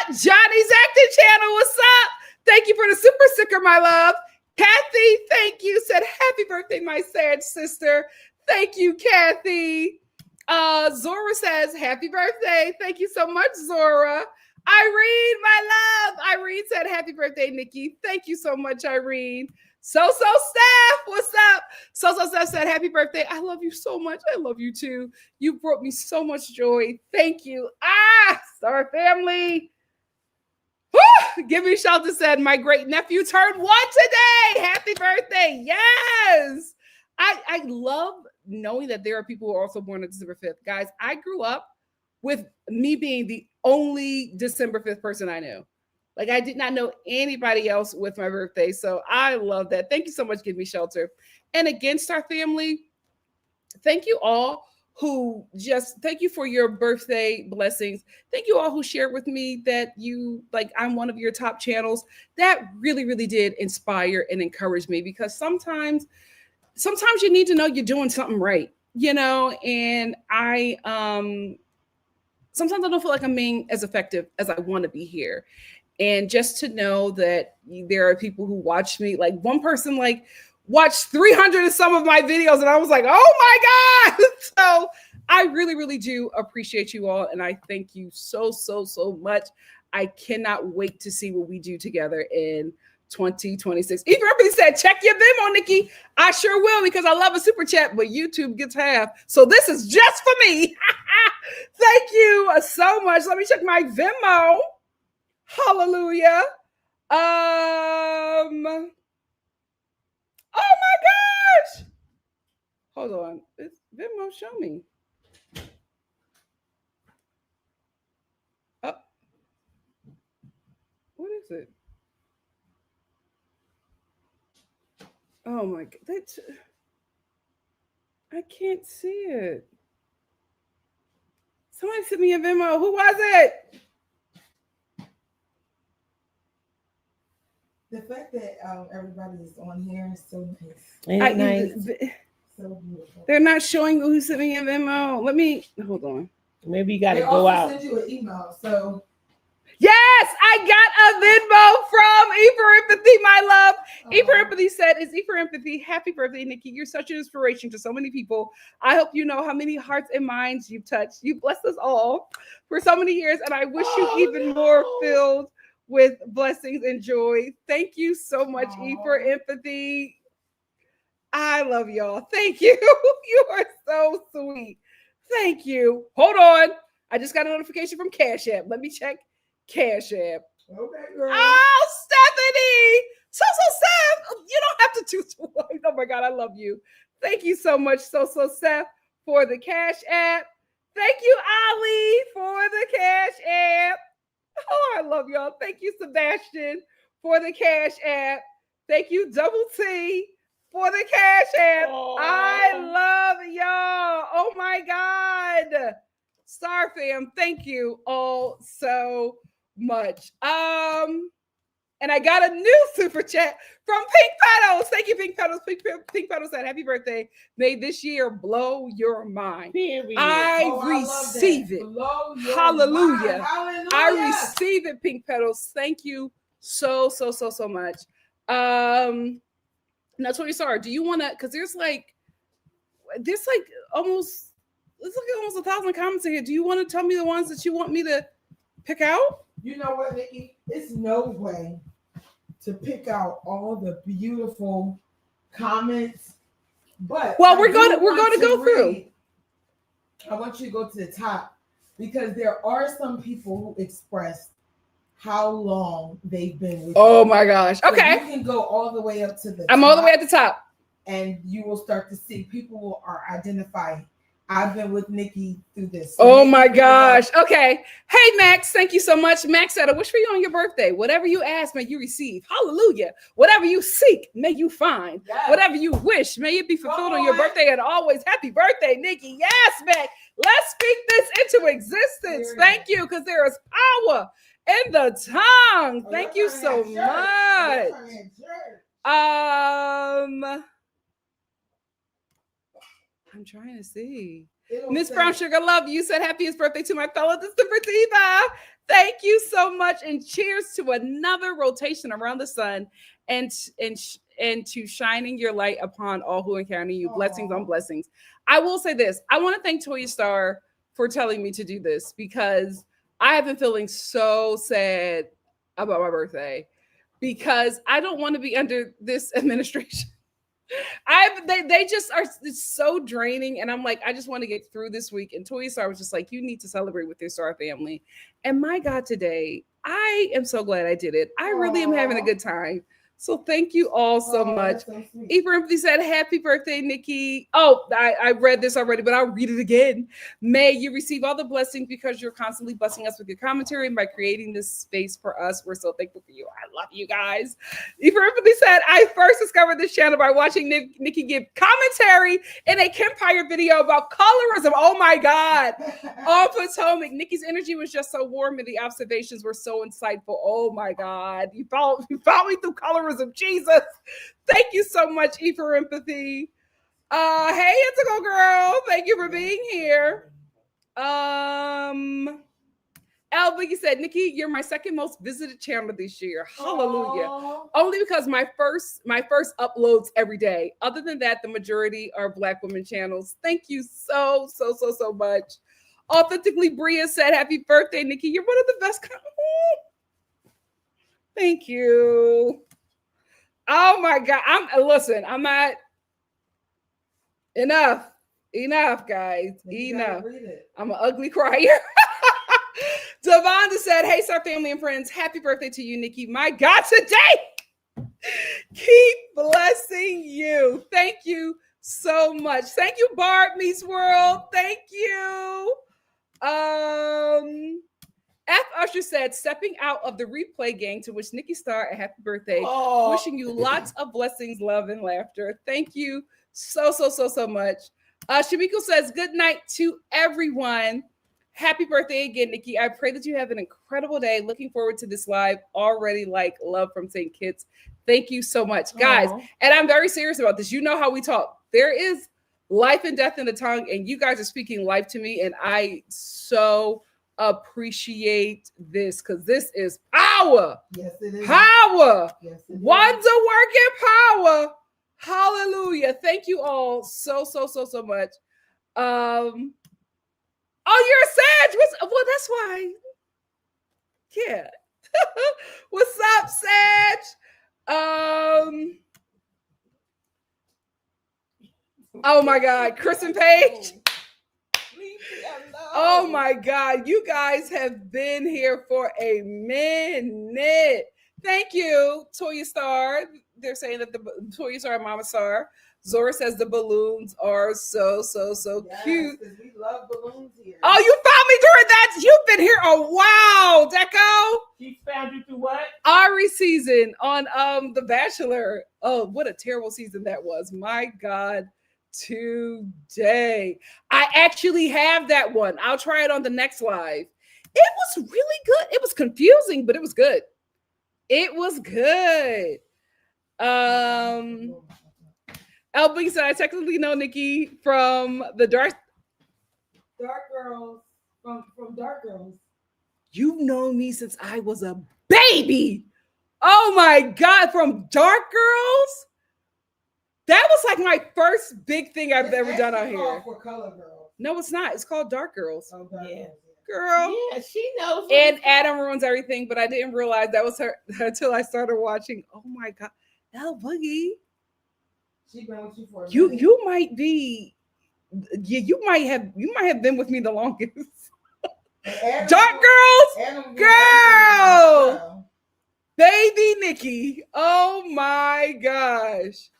Johnny's acting channel, what's up? Thank you for the super sticker, my love. Kathy, thank you. Said happy birthday, my sad sister. Thank you, Kathy. Zora says happy birthday. Thank you so much, Zora. Irene, my love. Irene said happy birthday, Nikki. Thank you so much, Irene. So Steph, what's up? So Steph said, happy birthday. I love you so much. I love you too. You brought me so much joy. Thank you. Star family. Woo! Give Me Shelter said, my great nephew turned 1 today. Happy birthday. Yes. I love knowing that there are people who are also born on December 5th. Guys, I grew up with me being the only December 5th person I knew. Like, I did not know anybody else with my birthday. So I love that. Thank you so much, Give Me Shelter. And again, Star family, thank you all who thank you for your birthday blessings. Thank you all who shared with me that I'm one of your top channels. That really, really did inspire and encourage me, because sometimes you need to know you're doing something right, and sometimes I don't feel like I'm being as effective as I want to be here. And just to know that there are people who watch me, like one person watched 300 of some of my videos, and I was like, oh my God. So I really, really do appreciate you all. And I thank you so, so, so much. I cannot wait to see what we do together in 2026. Even everybody said, check your Venmo, Nikki. I sure will, because I love a super chat, but YouTube gets half. So this is just for me. Thank you so much. Let me check my Venmo. Hallelujah. Oh my gosh. Hold on. It's Venmo, show me. Oh. What is it? Oh my God. I can't see it. Somebody sent me a Venmo. Who was it? The fact that everybody is on here is so Ain't nice. So beautiful. They're not showing who sent me a Venmo. Let me hold on. Maybe you got to They go also out. send you an email, so. Yes, I got a Venmo from E for Empathy, my love. E for Empathy said, "Is E for Empathy. Happy birthday, Nikki. You're such an inspiration to so many people. I hope you know how many hearts and minds you've touched. You blessed us all for so many years, and I wish you even more filled with blessings and joy. Thank you so much, E for Empathy. I love y'all. Thank you. You are so sweet. Thank you. Hold on. I just got a notification from Cash App. Let me check Cash App. Okay, girl. Oh, Stephanie. So Seth. You don't have to choose twice. Oh my God, I love you. Thank you so much, so Seth, for the Cash App. Thank you, Ali, for the Cash App. Oh, I love y'all. Thank you, Sebastian, for the Cash App. Thank you, Double T, for the Cash App. I love y'all. Oh my God. Star fam, thank you all so much. And I got a new super chat from Pink Petals. Thank you, Pink Petals. Pink Petals said, "Happy birthday. May this year blow your mind." Period. I receive it. Hallelujah. Hallelujah. I receive it, Pink Petals. Thank you so much. Now, TikTok, do you want to, because there's like almost 1,000 comments in here. Do you want to tell me the ones that you want me to pick out? You know what, Nikki? It's no way to pick out all the beautiful comments, but we're going to go through. I want you to go to the top because there are some people who expressed how long they've been with Oh you. my gosh. So Okay. you can go all the way up to the I'm top, all the way at the top. and you will start to see people are identifying. I've been with Nikki through this. Oh my gosh. Okay. Hey, Max. Thank you so much. Max said, "I wish for you on your birthday. Whatever you ask, may you receive. Hallelujah. Whatever you seek, may you find. Yes. Whatever you wish, may it be fulfilled on your birthday and always. Happy birthday, Nikki." Yes, Max. Let's speak this into existence. Thank you, because there is power in the tongue. Thank you so much. I'm trying to see. Miss Brown Sugar, love you. Said happiest birthday to my fellow December Diva. Thank you so much, and cheers to another rotation around the sun, and to shining your light upon all who encounter you. Blessings on blessings. I will say this: I want to thank TikTok for telling me to do this, because I have been feeling so sad about my birthday, because I don't want to be under this administration. They just are, it's so draining, and I'm like, I just want to get through this week. And TikTok was just like, you need to celebrate with your Star family. And my God, today I am so glad I did it. I really am having a good time. So thank you all so much. So E for Empathy said, "Happy birthday, Nikki." Oh, I read this already, but I'll read it again. "May you receive all the blessings because you're constantly blessing us with your commentary and by creating this space for us. We're so thankful for you. I love you guys." E for Empathy said, "I first discovered this channel by watching Nikki give commentary in a Kempire video about colorism." Oh my God. On Potomac, Nikki's energy was just so warm and the observations were so insightful. Oh my God. You followed me through colorism. Jesus. Thank you so much, E for Empathy. Hey, Indigo Girl. Thank you for being here. L Biggie said, "Nikki, you're my second most visited channel this year." Hallelujah. Aww. Only because my first uploads every day. Other than that, the majority are Black women channels. Thank you so much. Authentically Bria said, "Happy birthday, Nikki. You're one of the best." Thank you. Oh my God. I'm not enough, guys. Enough. I'm an ugly crier. Devonda said, "Hey, Star family and friends. Happy birthday to you, Nikki. My God, today. Keep blessing you." Thank you so much. Thank you, Barb Meets World. Thank you. F. Usher said, "Stepping out of the replay gang to wish NikkiStar a happy birthday. Wishing you lots of blessings, love, and laughter." Thank you so much. Shamiko says, "Good night to everyone. Happy birthday again, Nikki. I pray that you have an incredible day. Looking forward to this live. Already like love from St. Kitts." Thank you so much, guys. And I'm very serious about this. You know how we talk. There is life and death in the tongue, and you guys are speaking life to me, and I so appreciate this because this is power. Yes, it is. Power. Yes, it is. Wonder working power. Hallelujah. Thank you all so much. Oh, you're a Sag. Well, that's why. Yeah. What's up, Sag? Oh my God, Chris and Paige. Oh my God, you guys have been here for a minute. Thank you, Toya.Star. They're saying that the Toya.Star and Mama.Star. Zora says the balloons are so cute. We love balloons here. Oh, you found me during that. You've been here a while, Deco. She found you through what? Ari season on The Bachelor. Oh, what a terrible season that was. My God. Today I actually have that one. I'll try it on the next live. It was really good. It was confusing, but it was good. It was good. LB said I technically know Nikki from the Dark Girls. From Dark Girls. You've known me since I was a baby. Oh my God, from Dark Girls? That was like my first big thing I've ever done out here. For Color Girls. No, it's not. It's called Dark Girls. Oh, Dark Yeah. Girl. Yeah, she knows. And Adam ruins everything, but I didn't realize that was her until I started watching. Oh my God. L Boogie. She been with you for a You minute. you might be you might have been with me the longest. Adam, Dark Girls. Adam, Girl. Baby Nikki. Oh my gosh.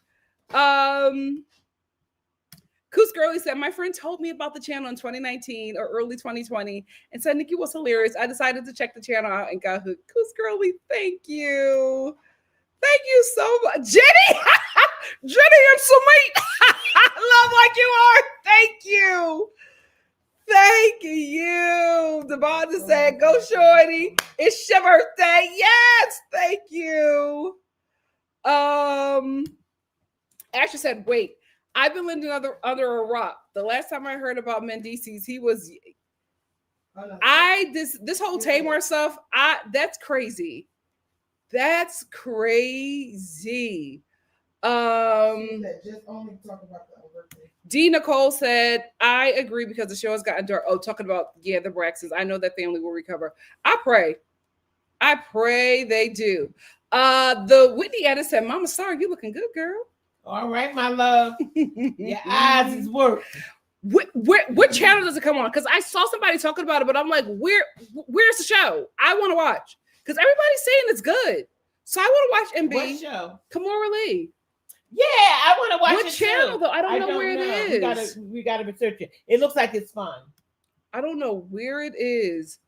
Coos Girly said, my friend told me about the channel in 2019 or early 2020 and said Nikki was hilarious. I decided to check the channel out and got hooked. Coos Girly, thank you. Thank you so much. Jenny! Jenny and sweet. Love like you are. Thank you. Thank you. Devonta said, go shorty. It's your birthday. Yes. Thank you. Ashley said, wait, I've been living under a rock. The last time I heard about Mendices, he was this whole Tamar stuff, that's crazy. That's crazy. Just only talk about the birthday. D. Nicole said, I agree because the show has gotten dark. Oh, talking about, the Braxtons. I know that family will recover. I pray they do. The Whitney Addis said, Mama.Star, you looking good, girl. All right, my love. Your eyes is working. What channel does it come on? Because I saw somebody talking about it, but I'm like, where's the show? I want to watch. Because everybody's saying it's good. So I want to watch MB. What show? Kamora Lee. Yeah, I want to watch what it channel too. though? I don't know where it is. We gotta research it. It looks like it's fun. I don't know where it is.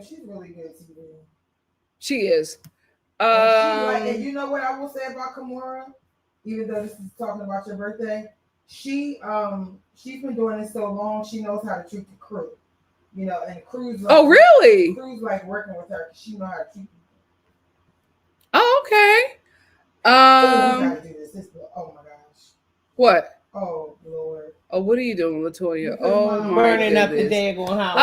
She's really good TV. She is. And you know what I will say about Kamora? Even though this is talking about your birthday, she's been doing this so long, she knows how to treat the crew. And the crew's like, oh really? The crew's like working with her because she knows how to treat people. Oh, okay. We gotta do this. Oh my gosh. What? Oh Lord. Oh, what are you doing, Latoya? Because Oh, my burning up the goodness. daggone house.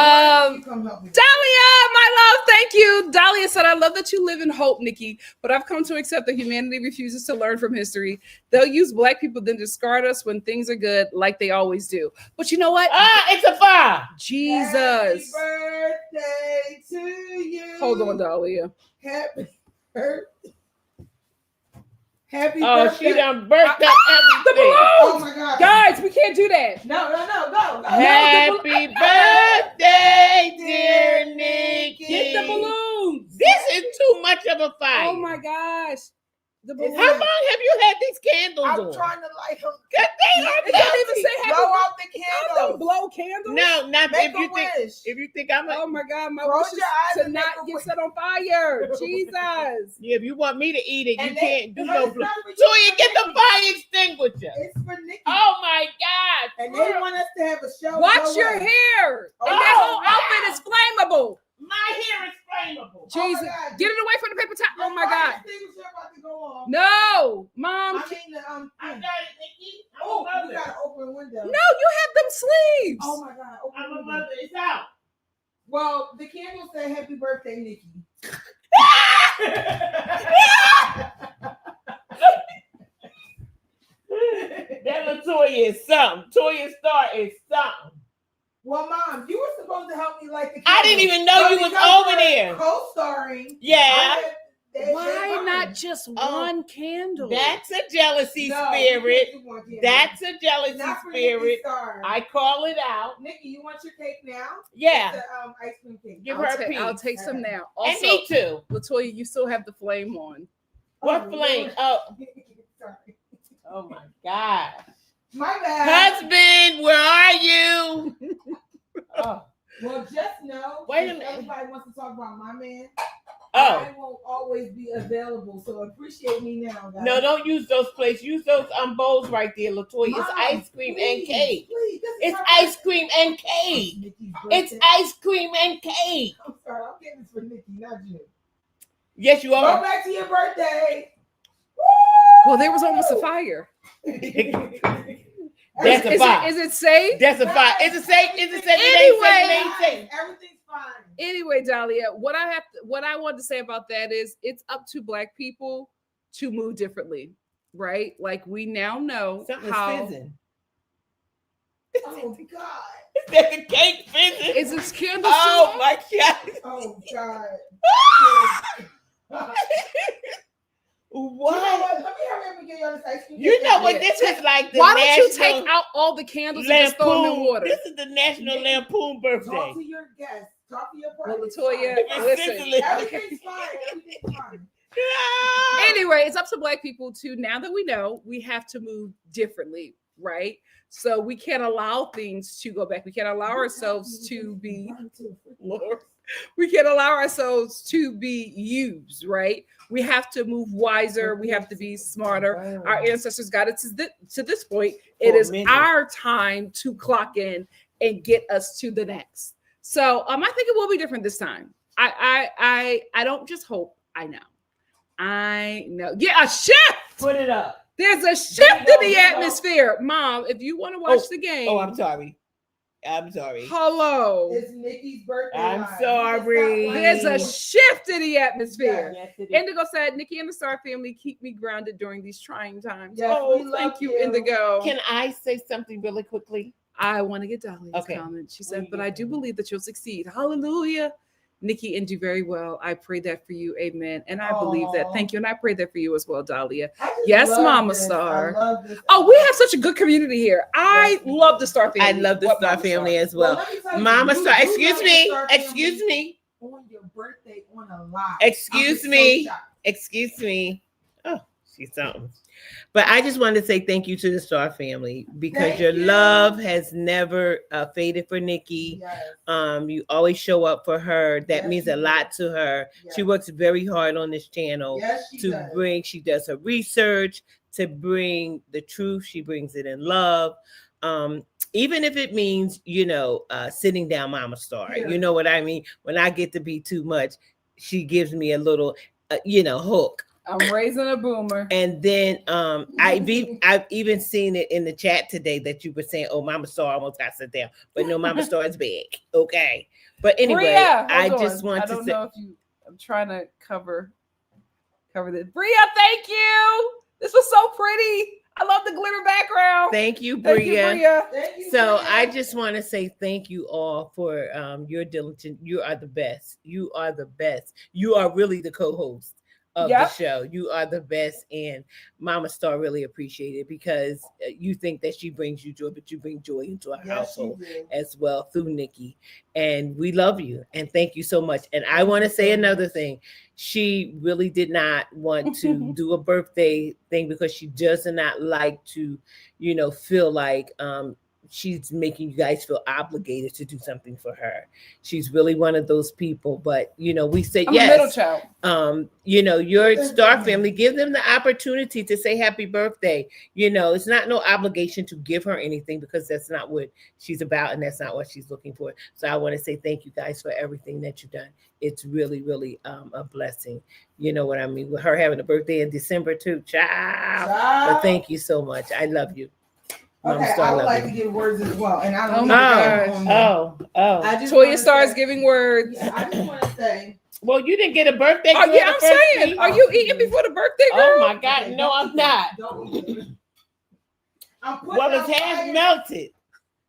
Dahlia, my love, thank you. Dahlia said, I love that you live in hope, Nikki, but I've come to accept that humanity refuses to learn from history. They'll use Black people, then discard us when things are good, like they always do. But you know what? It's a fire. Jesus. Happy birthday to you. Hold on, Dahlia. Happy birthday. Happy birthday. Oh, she done burnt up everything. The balloons! Oh my God. Guys, we can't do that. No. Happy birthday, dear Nikki. Get the balloons. This is too much of a fight. Oh my gosh. The balloons. How long have you had these candles on? I'm trying to light them. It doesn't even say happy. Blow out the I candles. don't blow candles. No, not Make if you a think. wish. If you think I'm. Oh my God, my Close wish your eyes is to and make not a get wish. set on fire. Jesus. Yeah, if you want me to eat it, you can't do no it's blue. not for So you, you get the fire extinguisher. It's for Nikki. Oh my God! And they want us to have a show. Watch no your way. hair. Oh, And that whole outfit is flammable. My hair is flammable. Jesus. God. Get it away from the paper towel. Oh my The fire God. extinguisher about to go off. No, Mom. I mean the I got it, Nikki. Oh, we got an open window. No, you have them sleeves. Oh my God. Open I'm a window. mother. It's out. Well, the candle said "Happy Birthday, Nikki." That Latoya is something. TikTok is something. Well, Mom, you were supposed to help me light the candle. I didn't even know But you was because over you're there. Co-starring. Yeah. Why not just one candle? That's a jealousy No, spirit. we can't do one candle. That's a jealousy Not for spirit. NikkiStar. I call it out. Nikki, you want your cake now? Yeah. It's a, ice cream cake. Give her a piece. I'll take some now. And Also, me too. Latoya, you still have the flame on. What flame? Oh, Sorry. oh my God. My bad. Husband, where are you? Oh. Well, just know. Wait a if minute. Everybody wants to talk about my man. Oh. I won't always be available, so appreciate me now, guys. No, don't use those plates. Use those bowls right there, Latoya. It's Mom, ice cream and cake. Please, this is It's my ice cream and cake. Nikki's It's birthday. ice cream and cake. I'm sorry, I'm getting this for Nikki, not you. Yes, you Go are. back to your birthday. Well, there was almost a fire. That's a fire. Is it safe? That's a fire. Is it safe? Is it safe? Anyway. It ain't safe. Everything's fine. Anyway, Dahlia, what I want to say about that is it's up to Black people to move differently, right? Like we now know Something's how fizzing. Oh God. Is that the cake fizzing? is this candle. Oh still my God. Oh God. What? You know what? Let me hurry up and get you on this ice cream. You know what? Yeah. This is like the Why don't you National take out all the candles and just throw them in Lampoon. water? This is the National Lampoon birthday. Talk to your guests. Talk to your Well, partner. Latoya, It's listen. sizzling. Everything's fine. Everything's fine. Anyway, it's up to Black people to, now that we know, we have to move differently, right? So we can't allow things to go back. We can't allow ourselves to be, Lord, we can't allow ourselves to be used, right? We have to move wiser. We have to be smarter. Our ancestors got it to this point. It For a is minute. our time to clock in and get us to the next. So I think it will be different this time. I don't just hope. I know. Yeah, a shift. Put it up. There's a shift in the There you go. atmosphere. Mom, if you want to watch the game. Oh, I'm sorry. I'm sorry. Hello. It's Nikki's birthday. I'm live. sorry. There's a shift in the atmosphere. Yes, it is. Indigo said, Nikki and the Star family keep me grounded during these trying times. Yes, we oh, love thank you, you. Indigo. Can I say something really quickly? I want to get Dahlia's Okay. comment. She What said, do you but get, I do Dahlia? believe that you'll succeed. Hallelujah. Nikki, and do very well. I pray that for you. Amen. And I believe that. Aw. Thank you. And I pray that for you as well, Dahlia. I just Yes, love Mama this. Star. I love this. Oh, we have such a good community here. I Yes, we love do. the Star family. I love the What Star Mama family as Well, well. let me tell you, Mama you Star, love excuse the me. Star family Excuse me. on your birthday on a live. Excuse I'm just me. So shocked. Excuse me. Oh, she's something. But I just wanted to say thank you to the Star family because Thank your you. love has never faded for Nikki. Yes. You always show up for her. That Yes, means you a do. lot to her. Yes. She works very hard on this channel Yes, she to does. she does her research to bring the truth. She brings it in love. Even if it means, sitting down Mama Star, Yeah. you know what I mean? When I get to be too much, she gives me a little, hook. I'm raising a boomer. And then I've even seen it in the chat today that you were saying, "Oh, Mama Star almost got sit down," but no, Mama Star is big. Okay, but anyway, Bria, I hold just on. want I to don't say, know if you. I'm trying to cover this. Bria, thank you. This was so pretty. I love the glitter background. thank you, Thank you, Bria. Bria. Thank you, So Bria. I just want to say thank you all for your diligence. You are the best. You are the best. You are really the co-host of Yep. the show. You are the best, and Mama Star really appreciate it because you think that she brings you joy, but you bring joy into our Yes, household she did. as well through Nikki. And we love you and thank you so much. And I Thank want to you say so another much. thing. She really did not want to do a birthday thing because she does not like to, feel like she's making you guys feel obligated to do something for her. She's really one of those people. But we said I'm yes. a middle child. Your Star family, give them the opportunity to say happy birthday. It's not no obligation to give her anything, because that's not what she's about and that's not what she's looking for. So I want to say thank you guys for everything that you've done. It's really, really a blessing. You know what I mean? With her having a birthday in December too, child. But thank you so much. I love you. Okay, I would like to give words as well, and I don't. Toya Star is giving words. Yeah, I just want to say. Well, you didn't get a birthday. Oh yeah, I'm saying. Week. Are you eating before the birthday, girl? Oh my God, okay, no, I'm not. Well, it's half melted.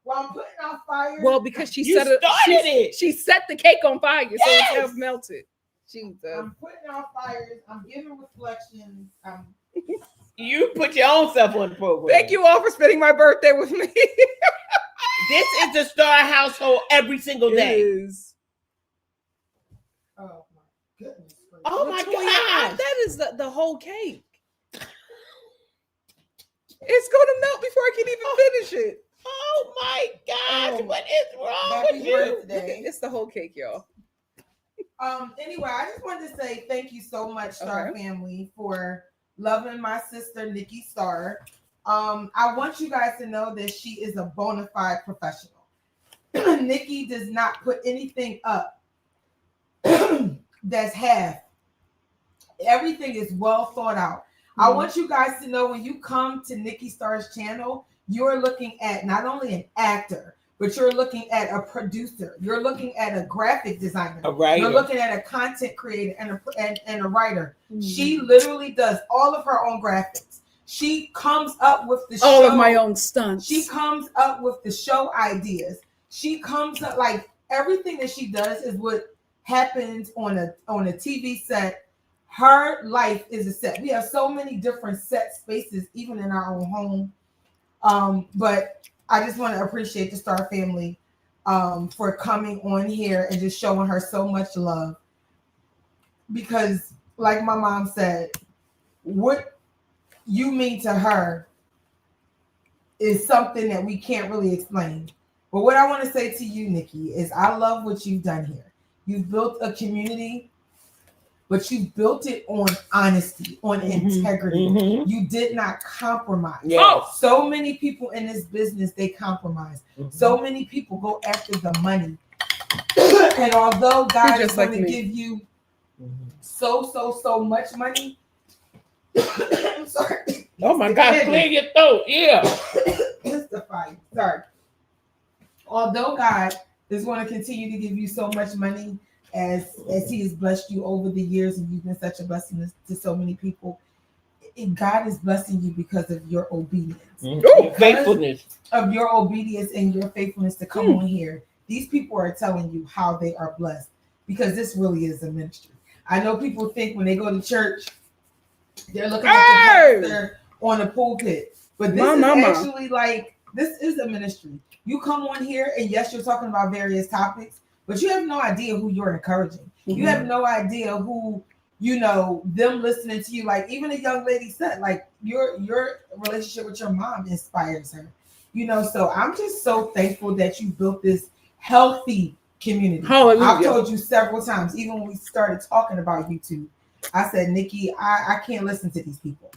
Well, I'm putting out fire. Well, because she set it. She set the cake on fire, so it's half melted. Jesus. I'm putting out fires. I'm giving reflections. You put your own self on the program. Thank you all for spending my birthday with me. This is the Star household every single day. It is. Oh my goodness. Oh my God. That is the whole cake. It's gonna melt before I can even finish it. Oh my gosh, what is wrong with you? It's the whole cake, y'all. Anyway, I just wanted to say thank you so much, Star family, for loving my sister Nikki.Star. I want you guys to know that she is a bona fide professional. Nikki does not put anything up that's half. Everything is well thought out. I want you guys to know, when you come to Nikki.Star's channel, you're looking at not only an actor, but you're looking at a producer. You're looking at a graphic designer. A writer. You're looking at a content creator and a writer. She literally does all of her own graphics. She comes up with the all of my own stunts. She comes up with the show ideas. She comes up, like, everything that she does is what happens on a TV set. Her life is a set. We have so many different set spaces, even in our own home. But I just want to appreciate the Star family for coming on here and just showing her so much love. Because, like my mom said, what you mean to her is something that we can't really explain. But what I want to say to you, Nikki, is I love what you've done here. You've built a community, but you built it on honesty, on integrity. You did not compromise. Yes. So many people in this business, they compromise. So many people go after the money. And although God is going to give you so much money, I'm sorry. Oh my God, clear your throat. Yeah. It's the fire. Sorry. Although God is going to continue to give you so much money, as he has blessed you over the years, and you've been such a blessing to so many people, God is blessing you because of your obedience. Faithfulness. Of your obedience and your faithfulness to come on here. These people are telling you how they are blessed, because this really is a ministry. I know people think when they go to church, they're looking at the pastor on the pulpit, but this is actually like, this is a ministry. You come on here, and yes, you're talking about various topics, but you have no idea who you're encouraging. You have no idea who, them listening to you. Like, even a young lady said, like, your relationship with your mom inspires her. So I'm just so thankful that you built this healthy community. Hallelujah. I've told you several times, even when we started talking about YouTube, I said, Nikki, I can't listen to these people.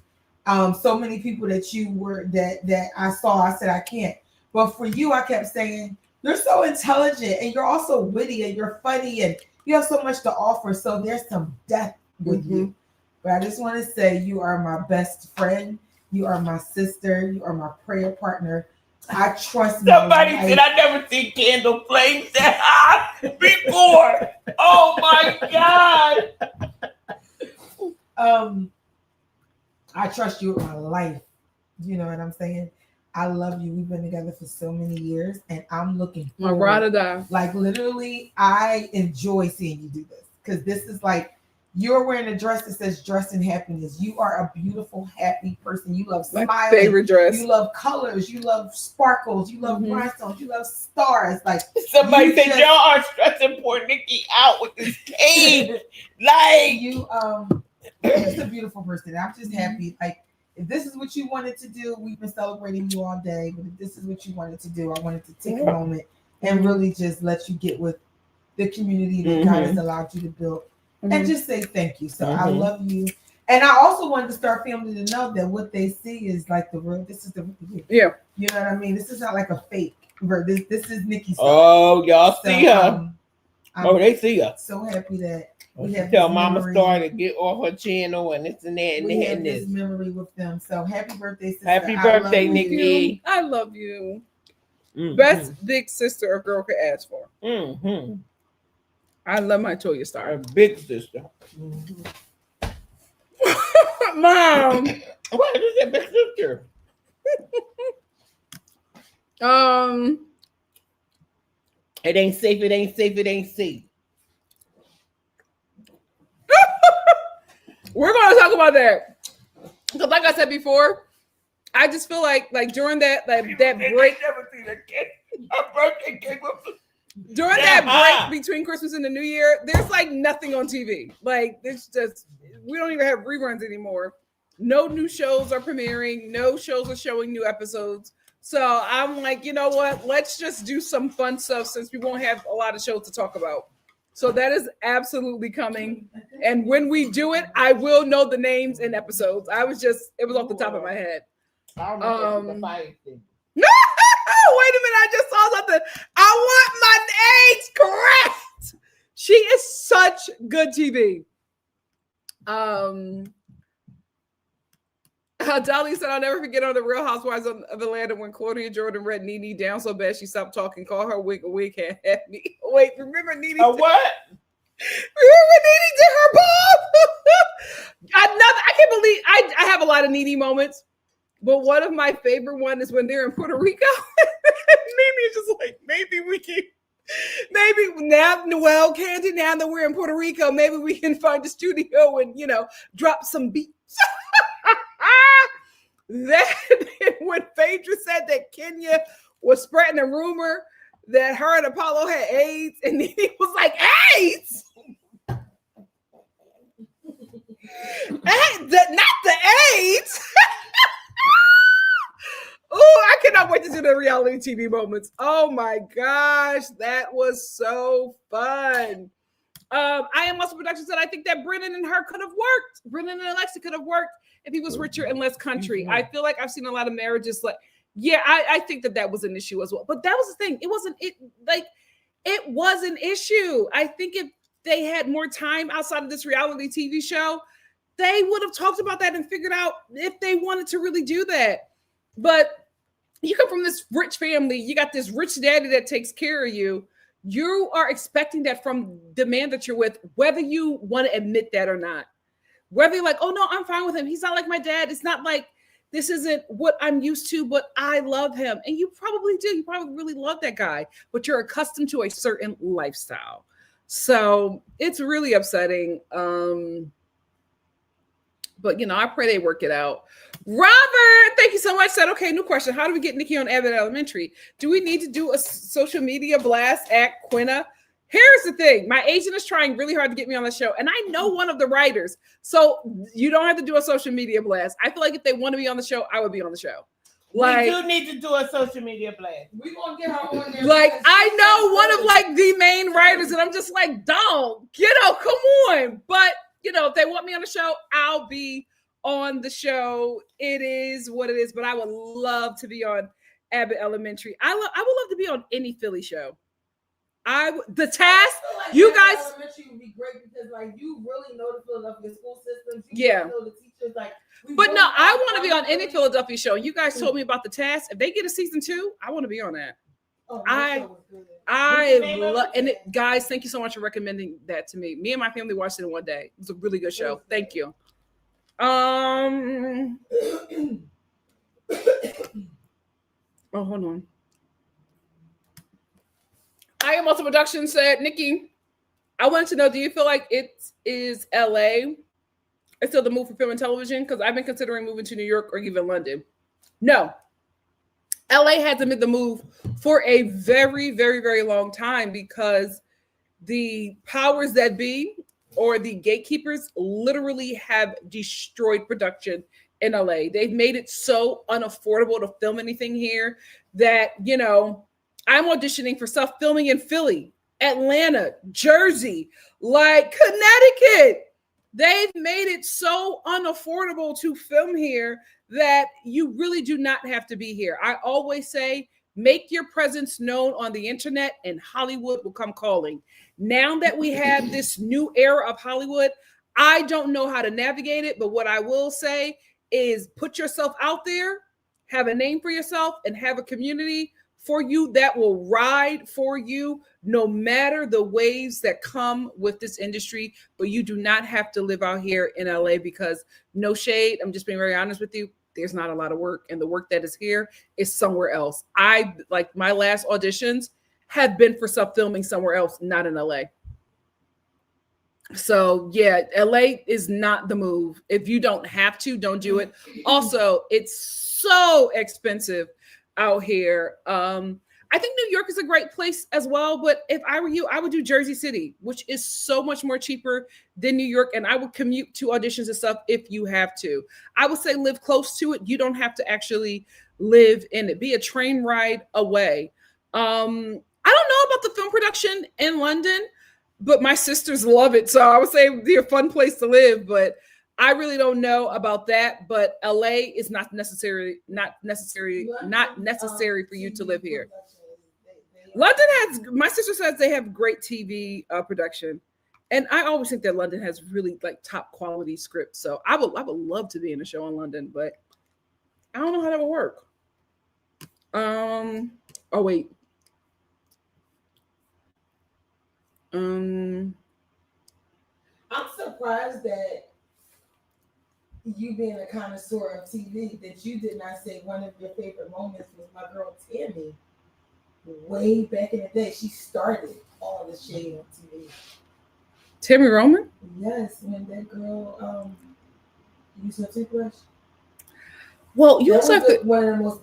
So many people that I saw, I said, I can't. But for you, I kept saying, you're so intelligent, and you're also witty, and you're funny, and you have so much to offer. So there's some depth with you. But I just want to say, you are my best friend. You are my sister. You are my prayer partner. I trust somebody said I never seen candle flames that hot before. Oh my God. I trust you with my life. You know what I'm saying? I love you. We've been together for so many years, and I'm looking forward. Ride or die. Like, literally, I enjoy seeing you do this, because this is like, you're wearing a dress that says "Dress in Happiness." You are a beautiful, happy person. You love smiling. My favorite dress. You love colors. You love sparkles. You love rhinestones. You love stars. Like, somebody said, y'all are stressing poor Nikki out with this cake. Like, you're just a beautiful person. I'm just happy. Like, if this is what you wanted to do, we've been celebrating you all day. But if this is what you wanted to do, I wanted to take a moment and really just let you get with the community that God has allowed you to build and just say thank you. So I love you. And I also wanted the Star family to know that what they see is like the real. This is the real. Yeah. You know what I mean? This is not like a fake. This is Nikki-Star. Oh, y'all see her. They see her. So happy that we have tell Mama Star to get off her channel and this and that and we that have and this this. memory with them. So happy birthday, sister. Happy birthday, Nikki. I love you. Best big sister a girl could ask for. I love my Toya Star. Our big sister. Mom. What is that big sister? It ain't safe, it ain't safe, it ain't safe. We're going to talk about that. Because like I said before, I just feel like during that break. Never seen a kid. Her birthday came up. During that break between Christmas and the New Year, there's like nothing on TV. Like it's just, we don't even have reruns anymore. No new shows are premiering. No shows are showing new episodes. So I'm like, you know what? Let's just do some fun stuff since we won't have a lot of shows to talk about. So that is absolutely coming. And when we do it, I will know the names and episodes. It was off the top of my head. I don't know if the fire thing. No, wait a minute. I just saw something. I want my age correct. She is such good TV. Dolly said, I'll never forget on the Real Housewives of Atlanta when Claudia Jordan read Nene down so bad she stopped talking. Call her wig a wig can't have me. Wait, remember Nene? What? Remember Nene did her bomb? I can't believe I have a lot of Nene moments. But one of my favorite one is when they're in Puerto Rico. Nene is just like, maybe now, well, Candy, now that we're in Puerto Rico, maybe we can find a studio and, drop some beats. Then when Phaedra said that Kenya was spreading a rumor that her and Apollo had AIDS, and Nene was like, AIDS? Not the AIDS. Oh, I cannot wait to do the reality TV moments. Oh my gosh, that was so fun. I Am Muscle Productions said, I think that Brennan and her could have worked. Brennan and Alexa could have worked if he was richer and less country. I feel like I've seen a lot of marriages like, yeah, I think that was an issue as well. But that was the thing. It was an issue. I think if they had more time outside of this reality TV show, they would have talked about that and figured out if they wanted to really do that. But you come from this rich family, you got this rich daddy that takes care of you. You are expecting that from the man that you're with, whether you want to admit that or not. Whether you're like, oh no, I'm fine with him. He's not like my dad. It's not like this isn't what I'm used to, but I love him. And you probably do. You probably really love that guy, but you're accustomed to a certain lifestyle. So it's really upsetting. But I pray they work it out. Robert, thank you so much. Said, okay, new question. How do we get Nikki on Abbott Elementary? Do we need to do a social media blast at Quinna? Here's the thing. My agent is trying really hard to get me on the show, and I know one of the writers. So you don't have to do a social media blast. I feel like if they want to be on the show, I would be on the show. We do need to do a social media blast. We're going to get her on there. Like, I know one of the main writers, and I'm just like, don't, come on. But, if they want me on the show, I'll be on the show. It is what it is, but I would love to be on Abbott Elementary. I would love to be on any Philly show. The task, you guys. Elementary would be great because you really know the Philadelphia school systems. Yeah. Know the teachers, but no, I want to be on any Philadelphia show. You guys told me about the task. If they get a season 2, I want to be on that. Oh, I love, and guys, thank you so much for recommending that to me. Me and my family watched it in one day. It was a really good show. Thank you. Oh, hold on. I Am Also Production said, Nikki, I wanted to know, do you feel like it is LA? It's still the move for film and television? Because I've been considering moving to New York or even London. No. LA hasn't made the move for a very, very, very long time because the powers that be or the gatekeepers literally have destroyed production in LA. They've made it so unaffordable to film anything here that, you know, I'm auditioning for stuff filming in Philly, Atlanta, Jersey, like Connecticut. They've made it so unaffordable to film here that you really do not have to be here. I always say, make your presence known on the internet and Hollywood will come calling. Now that we have this new era of Hollywood, I don't know how to navigate it, but what I will say is put yourself out there, have a name for yourself, and have a community for you that will ride for you no matter the waves that come with this industry. But you do not have to live out here in LA because, no shade, I'm just being very honest with you, there's not a lot of work, and the work that is here is somewhere else. I like my last auditions have been for stuff filming somewhere else, not in LA. So yeah, LA is not the move. If you don't have to, don't do it. Also, it's so expensive out here. I think New York is a great place as well, but if I were you, I would do Jersey City, which is so much more cheaper than New York, and I would commute to auditions and stuff if you have to. I would say live close to it. You don't have to actually live in it. Be a train ride away. I don't know about the film production in London, but my sisters love it, so I would say it'd be a fun place to live, but I really don't know about that. But LA is not necessary for you to live here. London has, my sister says they have great TV production, and I always think that London has really like top quality scripts. So I would love to be in a show in London, but I don't know how that would work. Oh wait. I'm surprised that you being a connoisseur of TV that you did not say one of your favorite moments was my girl Tammy. Way back in the day, she started all the shade on TV. Tammy Roman? Yes, when that girl used her toothbrush. Well, you also have to. One of the most.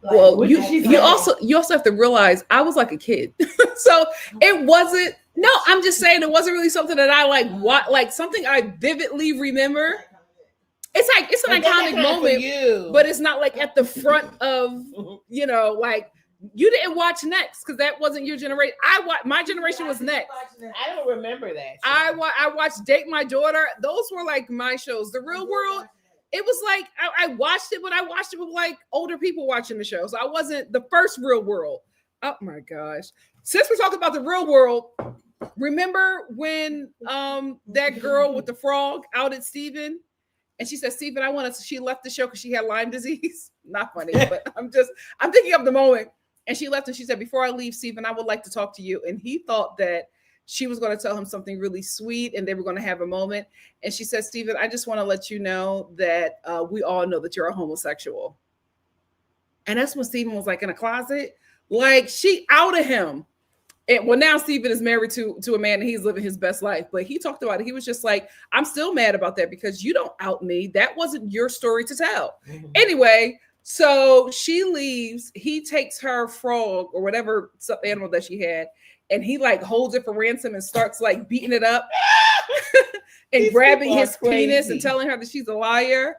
Like, well, you also have to realize I was like a kid, so it wasn't. No, I'm just saying it wasn't really something that I like something I vividly remember. It's an iconic moment, but it's not like at the front of, you know, like you didn't watch Next because that wasn't your generation. My generation was Next. I don't remember that. I watched Date My Daughter. Those were like my shows. The Real World. It was like I watched it, but I watched it with like older people watching the show. So I wasn't the first Real World. Oh my gosh. Since we're talking about the Real World, remember when that girl with the frog outed Steven? And she said, Steven, she left the show because she had Lyme disease. Not funny, but I'm thinking of the moment. And she left and she said, before I leave, Steven, I would like to talk to you. And he thought that she was going to tell him something really sweet and they were going to have a moment. And she said, Steven, I just want to let you know that we all know that you're a homosexual. And that's when Steven was like in a closet. Like she outed him. And well, now Steven is married to a man and he's living his best life. But he talked about it. He was just like, I'm still mad about that because you don't out me. That wasn't your story to tell. Mm-hmm. Anyway, so she leaves. He takes her frog or whatever animal that she had. And he like holds it for ransom and starts like beating it up and grabbing his penis and telling her that she's a liar.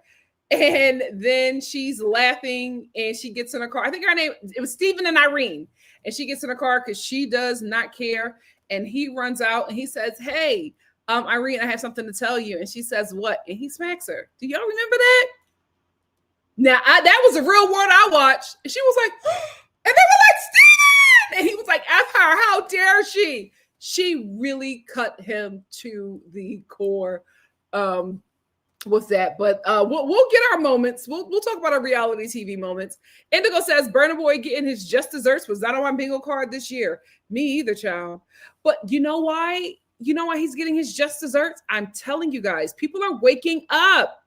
And then she's laughing and she gets in a car. I think it was Stephen and Irene. And she gets in a car because she does not care. And he runs out and he says, hey, Irene, I have something to tell you. And she says, what? And he smacks her. Do y'all remember that? Now, that was a Real World I watched. And she was like, and they were like, Stephen! And he was like, F her, how dare she? She really cut him to the core with that. But we'll get our moments. We'll talk about our reality TV moments. Indigo says, Burna Boy getting his just desserts was not on my bingo card this year. Me either, child. But you know why? You know why he's getting his just desserts? I'm telling you guys, people are waking up.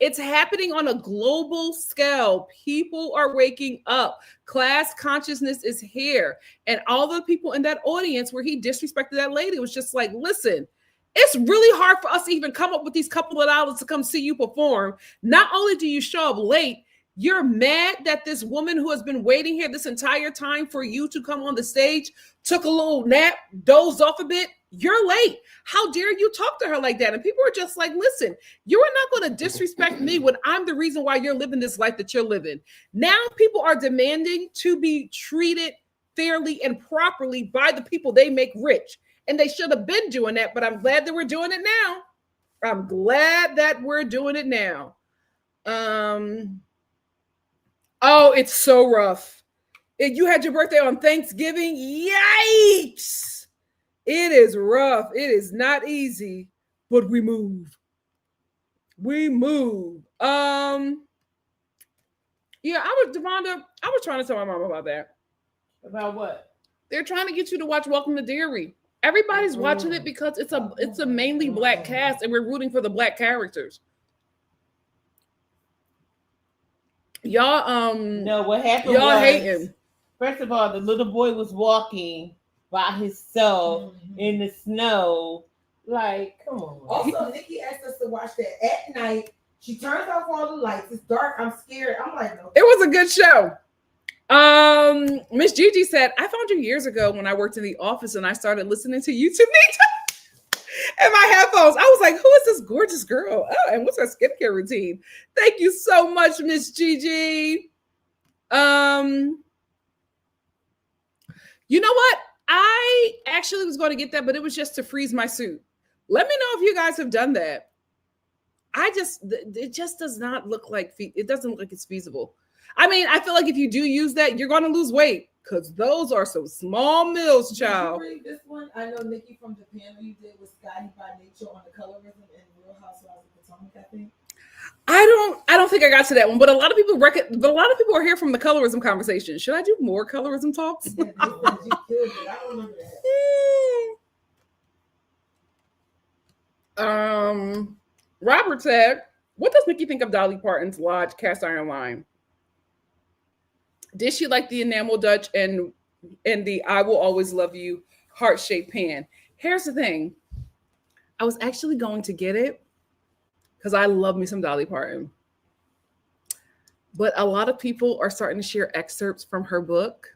It's happening on a global scale. People are waking up. Class consciousness is here. And all the people in that audience where he disrespected that lady was just like, listen, it's really hard for us to even come up with these couple of dollars to come see you perform. Not only do you show up late, You're mad that this woman who has been waiting here this entire time for you to come on the stage took a little nap, dozed off a bit. You're late. How dare you talk to her like that? And people are just like, listen, you are not going to disrespect me when I'm the reason why you're living this life that you're living. Now people are demanding to be treated fairly and properly by the people they make rich. And they should have been doing that, but I'm glad that we're doing it now. I'm glad that we're doing it now. Oh, it's so rough. You had your birthday on Thanksgiving. Yikes. It is rough. It is not easy, but we move. We move. Yeah, Devonda, I was trying to tell my mom about that. About what? They're trying to get you to watch Welcome to Dairy. Everybody's watching it because it's a mainly Black cast and we're rooting for the Black characters. Y'all no, what happened y'all was, hating. First of all, the little boy was walking by himself in the snow. Like, come on. Also, Nikki asked us to watch that at night. She turns off all the lights. It's dark. I'm scared. I'm like, no. It was a good show. Miss Gigi said, I found you years ago when I worked in the office and I started listening to you tonight and my headphones. I was like, who is this gorgeous girl? Oh, and what's her skincare routine? Thank you so much, Miss Gigi. You know what? I actually was going to get that, but it was just to freeze my suit. Let me know if you guys have done that. It just does not look like, it doesn't look like it's feasible. I mean, I feel like if you do use that, you're going to lose weight because those are some small meals, child. Did you read this one? I know Nikki from the panel you did with Scotty by Nature on the colorism and Real Housewives of Potomac, I think. I don't think I got to that one, but a lot of people are here from the colorism conversation. Should I do more colorism talks? Yeah, I don't remember that. Robert said, what does Nikki think of Dolly Parton's Lodge cast iron line? Did she like the enamel Dutch and the I will always love you heart-shaped pan? Here's the thing. I was actually going to get it because I love me some Dolly Parton. But a lot of people are starting to share excerpts from her book.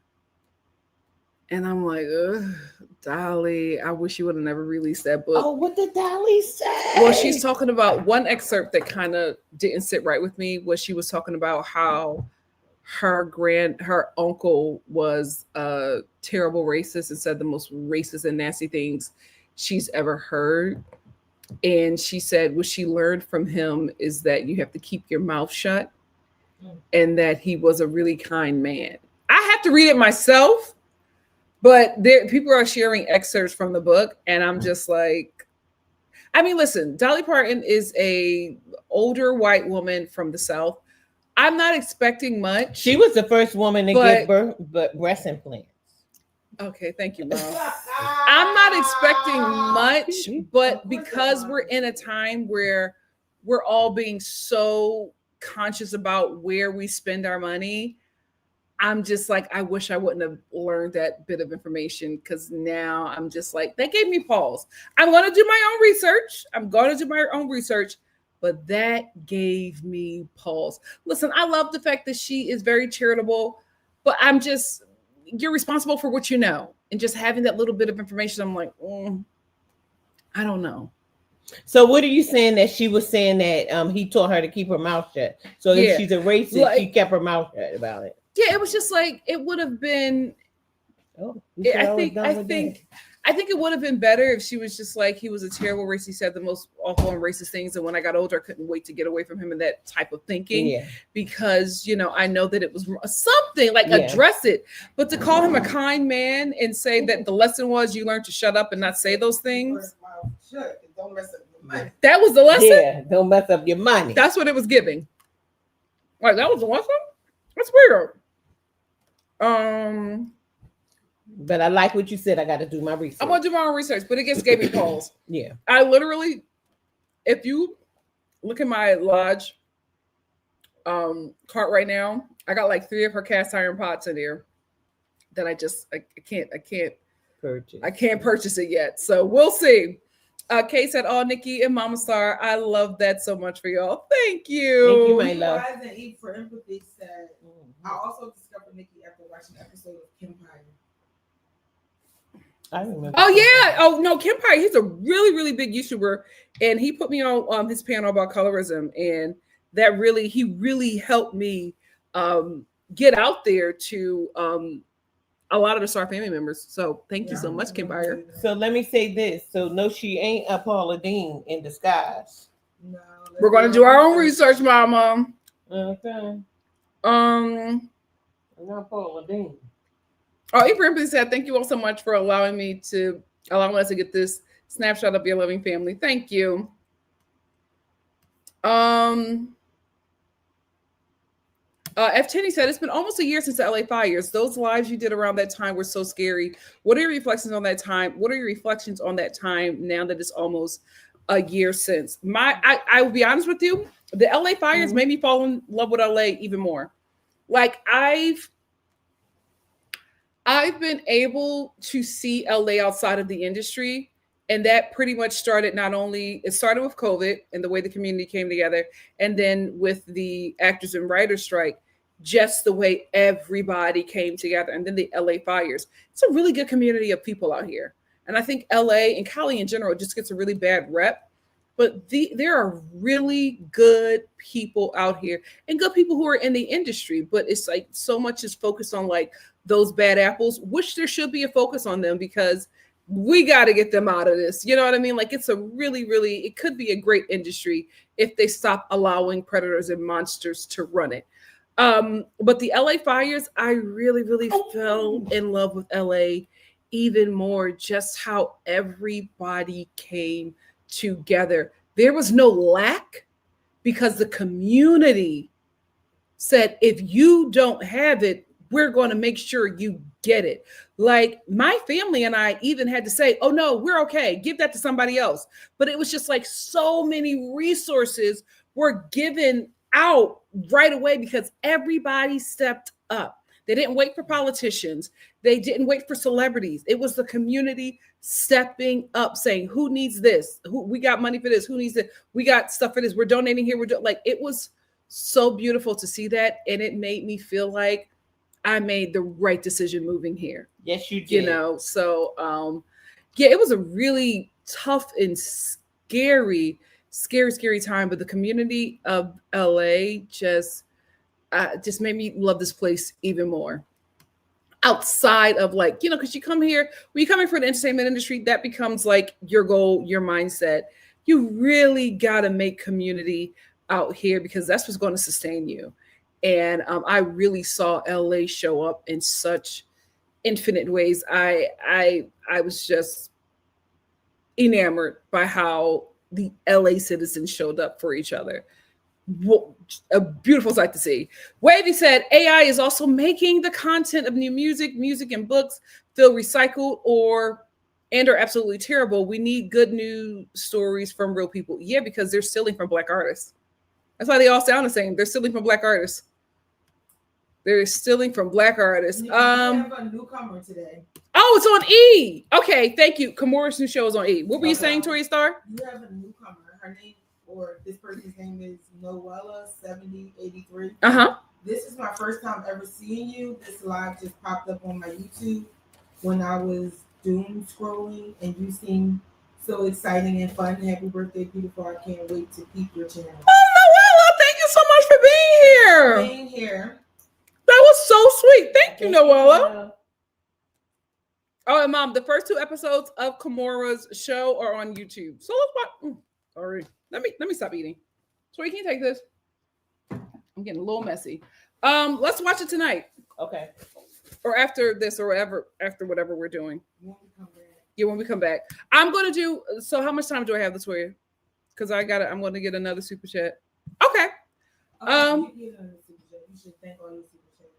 And I'm like, ugh, Dolly, I wish you would have never released that book. Oh, what did Dolly say? Well, she's talking about one excerpt that kind of didn't sit right with me, was she was talking about how her uncle was a terrible racist and said the most racist and nasty things she's ever heard. And she said what she learned from him is that you have to keep your mouth shut and that he was a really kind man. I have to read it myself, but people are sharing excerpts from the book and I'm just like, I mean, listen, Dolly Parton is a older white woman from the South. I'm not expecting much. She was the first woman to give birth, but breast implants. Okay, thank you, Mom. I'm not expecting much, but because we're in a time where we're all being so conscious about where we spend our money, I'm just like, I wish I wouldn't have learned that bit of information because now I'm just like, that gave me pause. I'm going to do my own research. But that gave me pause. Listen, I love the fact that she is very charitable, but you're responsible for what you know. And just having that little bit of information, I'm like, I don't know. So what are you saying that she was saying that he taught her to keep her mouth shut? So if she's a racist, she kept her mouth shut about it. Yeah, it was just like, it would have been, I think it would have been better if she was just like, he was a terrible racist. He said the most awful and racist things. And when I got older, I couldn't wait to get away from him and that type of thinking because, I know that it was something like address it. But to call him a kind man and say that the lesson was you learned to shut up and not say those things. Don't mess up your money. That was the lesson? Yeah, don't mess up your money. That's what it was giving. Like, that was the lesson? That's weird. But I like what you said. I got to do my research. I'm going to do my own research, but it just gave me pause. Yeah. I literally, if you look at my Lodge cart right now, I got like 3 of her cast iron pots in there that I can't purchase it yet. So we'll see. Kay said, "Oh, Nikki and Mama Star, I love that so much for y'all. Thank you." Thank you, my Be love. Wise and Eat for Empathy said, I also discovered Nikki after watching an episode of Empire. I remember. Oh yeah. Oh no, Kim Pye, he's a really, really big YouTuber, and he put me on his panel about colorism, and he really helped me get out there to a lot of the Star family members. So thank you so much, Kim Pye. So let me say this. So no, she ain't a Paula Dean in disguise. No, We're gonna do our own research, Mama. Okay. Um. Not Paula Dean. Oh, Abraham said, "Thank you all so much for allowing us to get this snapshot of your loving family. Thank you." F. Cheney said, "It's been almost a year since the LA fires. Those lives you did around that time were so scary. What are your reflections on that time? What are your reflections on that time now that it's almost a year since?" I will be honest with you, the LA fires made me fall in love with LA even more. Like I've been able to see LA outside of the industry, and that pretty much started it started with COVID and the way the community came together, and then with the actors and writers strike, just the way everybody came together, and then the LA fires. It's a really good community of people out here. And I think LA and Cali in general just gets a really bad rep, but there are really good people out here and good people who are in the industry, but it's like so much is focused on like those bad apples, which there should be a focus on them because we got to get them out of this. You know what I mean? Like it's a really, really, it could be a great industry if they stop allowing predators and monsters to run it. But the LA fires, I really, really fell in love with LA even more, just how everybody came together. There was no lack because the community said, if you don't have it, we're going to make sure you get it. Like my family and I even had to say, oh no, we're okay. Give that to somebody else. But it was just like so many resources were given out right away because everybody stepped up. They didn't wait for politicians. They didn't wait for celebrities. It was the community stepping up saying, who needs this? We got money for this. Who needs it? We got stuff for this. We're donating here. It was so beautiful to see that. And it made me feel like I made the right decision moving here. Yes, you did. You know, so yeah, it was a really tough and scary time. But the community of LA just made me love this place even more. Outside of like, you know, because you come here, when you come here for the entertainment industry, that becomes like your goal, your mindset. You really got to make community out here because that's what's going to sustain you. And I really saw LA show up in such infinite ways. I was just enamored by how the LA citizens showed up for each other. A beautiful sight to see. Wavy said, AI is also making the content of new music and books feel recycled or absolutely terrible. We need good news stories from real people. Yeah, because they're stealing from Black artists. That's why they all sound the same. They're stealing from Black artists. They're stealing from Black artists. We have a newcomer today. Oh, it's on E. Okay, thank you. Kimura's new show is on E. What were you saying, Tori Star? You have a newcomer. Her name, or this person's name is Noella7083. This is my first time ever seeing you. This live just popped up on my YouTube when I was doom scrolling, and you seem so exciting and fun. Happy birthday, beautiful. I can't wait to peep your channel. Oh, Noella, thank you so much for being here. That was so sweet. Thank you, Noella. Oh, and Mom, the first 2 episodes of Kimura's show are on YouTube. So let's watch. Sorry. Let me stop eating. So you can take this. I'm getting a little messy. Let's watch it tonight. Okay. Or after this, or after whatever we're doing. Yeah, when we come back. I'm gonna do. So how much time do I have this for you? Because I'm gonna get another super chat. Okay. You should thank all your super chats.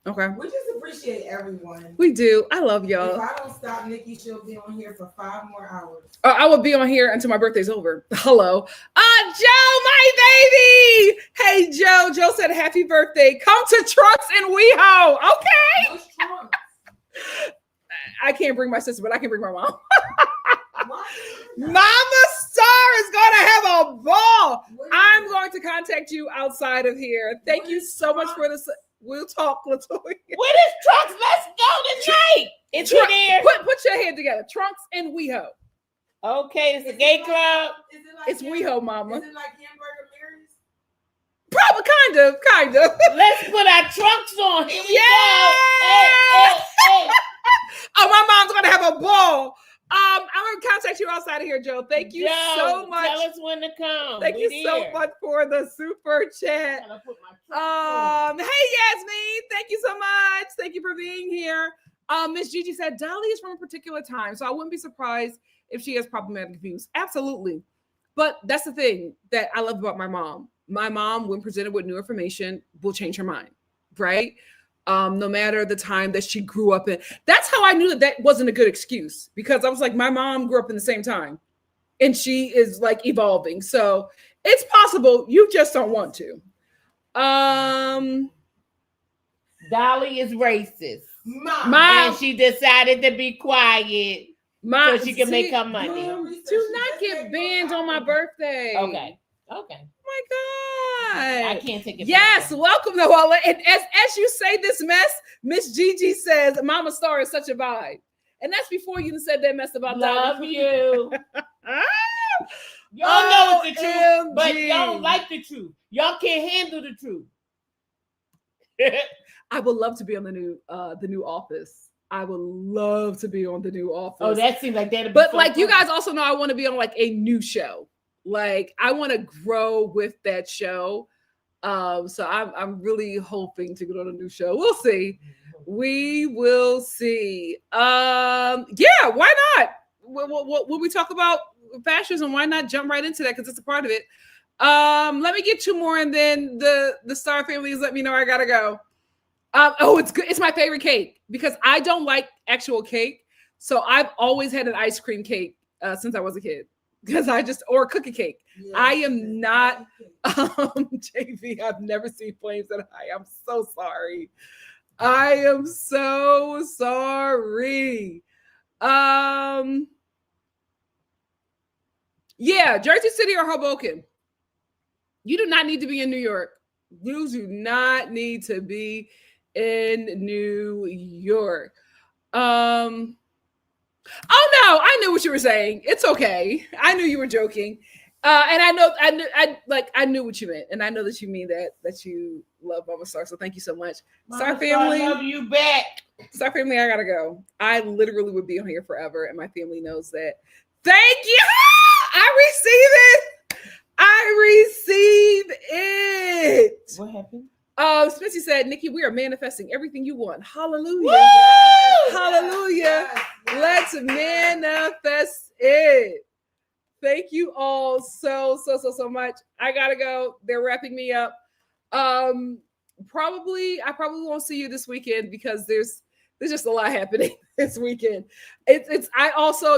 Okay. We just appreciate everyone. We do. I love y'all. If I don't stop Nikki, she'll be on here for 5 more hours. I will be on here until my birthday's over. Hello. Joe, my baby. Hey, Joe. Joe said happy birthday. Come to Trunks in WeHo. Okay. What's Trunks? I can't bring my sister, but I can bring my mom. Mama Star is going to have a ball. I'm going to contact you outside of here. Thank you so much for this. We'll talk, Latoya. What is Trunks? Let's go tonight. Is he there? Put your head together. Trunks and WeHo. Okay, it's a gay club. It's WeHo, Mama. Is it like Hamburger Mary's? Probably, kind of. Let's put our trunks on. Here we go. Hey. Oh, my mom's gonna have a ball. I'm gonna contact you outside of here, Joe. Thank you so much. Tell us when to come. Thank you so much for the super chat. Hey Yasmin, thank you so much. Thank you for being here. Miss Gigi said Dolly is from a particular time, so I wouldn't be surprised if she has problematic views. Absolutely. But that's the thing that I love about my mom. My mom, when presented with new information, will change her mind, right? No matter the time that she grew up in. That's how I knew that wasn't a good excuse, because I was like, my mom grew up in the same time and she is like evolving. So it's possible, you just don't want to. Dolly is racist. Mom. And she decided to be quiet so she can make her money. Do not get banned on my birthday. Okay. Oh my God. I can't take it. Yes, welcome Noella. And as you say this mess, Miss Gigi says Mama Star is such a vibe. And that's before you said that mess about love you. Y'all know it's the truth, but y'all don't like the truth. Y'all can't handle the truth. I would love to be on the new Office. I would love to be on the new Office. Oh, that seems like that. But like, you guys also know I want to be on like a new show. Like, I want to grow with that show. So I'm really hoping to get on a new show. We'll see. We will see. Yeah, why not? When we talk about fascism, why not jump right into that? Because it's a part of it. Let me get two more, and then the Star families let me know I gotta go. It's good. It's my favorite cake because I don't like actual cake. So I've always had an ice cream cake since I was a kid. Because or cookie cake. Yeah, I am not JV. I've never seen flames that high. I'm so sorry. I am so sorry. Yeah, Jersey City or Hoboken. You do not need to be in New York. You do not need to be in New York. Oh no, I knew what you were saying. It's okay. I knew you were joking. And I knew what you meant. And I know that you mean that you love Mama Star. So thank you so much. Star family. I love you back. Star family, I gotta go. I literally would be on here forever, and my family knows that. Thank you. I receive it. What happened? Smithy said, Nikki, we are manifesting everything you want. Hallelujah. Woo! Hallelujah. Yes. Let's manifest it. Thank you all so much. I gotta go. They're wrapping me up. I probably won't see you this weekend because there's just a lot happening this weekend. I also,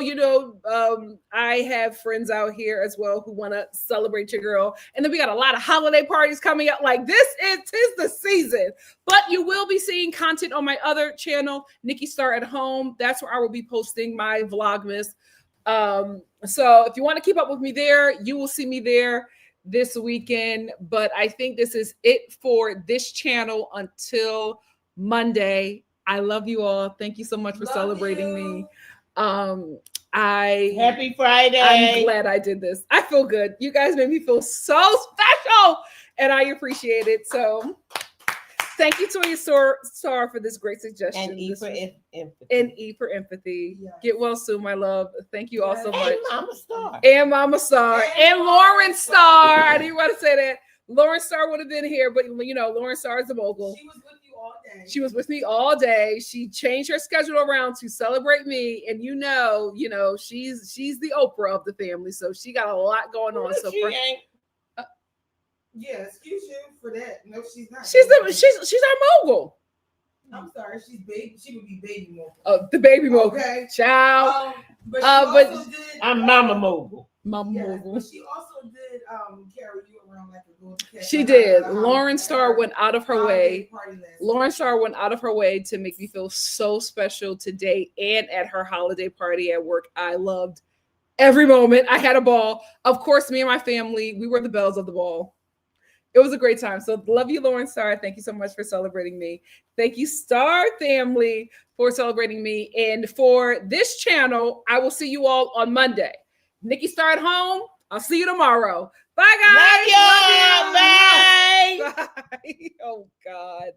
I have friends out here as well who want to celebrate your girl. And then we got a lot of holiday parties coming up. Like, tis the season. But you will be seeing content on my other channel, NikkiStar at Home. That's where I will be posting my Vlogmas. So if you want to keep up with me there, you will see me there this weekend. But I think this is it for this channel until Monday. I love you all. Thank you so much for celebrating me. Happy Friday. I'm glad I did this. I feel good. You guys made me feel so special, and I appreciate it. So thank you, Toya Star, for this great suggestion. And E for empathy. And E for empathy. Yes. Get well soon, my love. Thank you all so much. And Mama Star. And Mama Star. And Lauren Star. I didn't want to say that. Lauren Star would have been here, but Lauren Star is a mogul. She was with you all day. She was with me all day. She changed her schedule around to celebrate me, and she's the Oprah of the family, so she got a lot going on. So yeah, excuse you for that. No, she's not. She's our mogul. I'm sorry, she's baby. She would be baby mogul. The baby mogul. Okay, child. But also did. I'm Mama mogul. Mama mogul. But she also did carry you around like a golden cat. She did. Lauren Star went out of her way. Lauren Star went out of her way to make me feel so special today and at her holiday party at work. I loved every moment. I had a ball. Of course, me and my family, we were the bells of the ball. It was a great time. So love you, Lauren Star. Thank you so much for celebrating me. Thank you, Star family, for celebrating me. And for this channel, I will see you all on Monday. NikkiStar at home. I'll see you tomorrow. Bye, guys. Love y'all. Bye. Bye. Oh, God.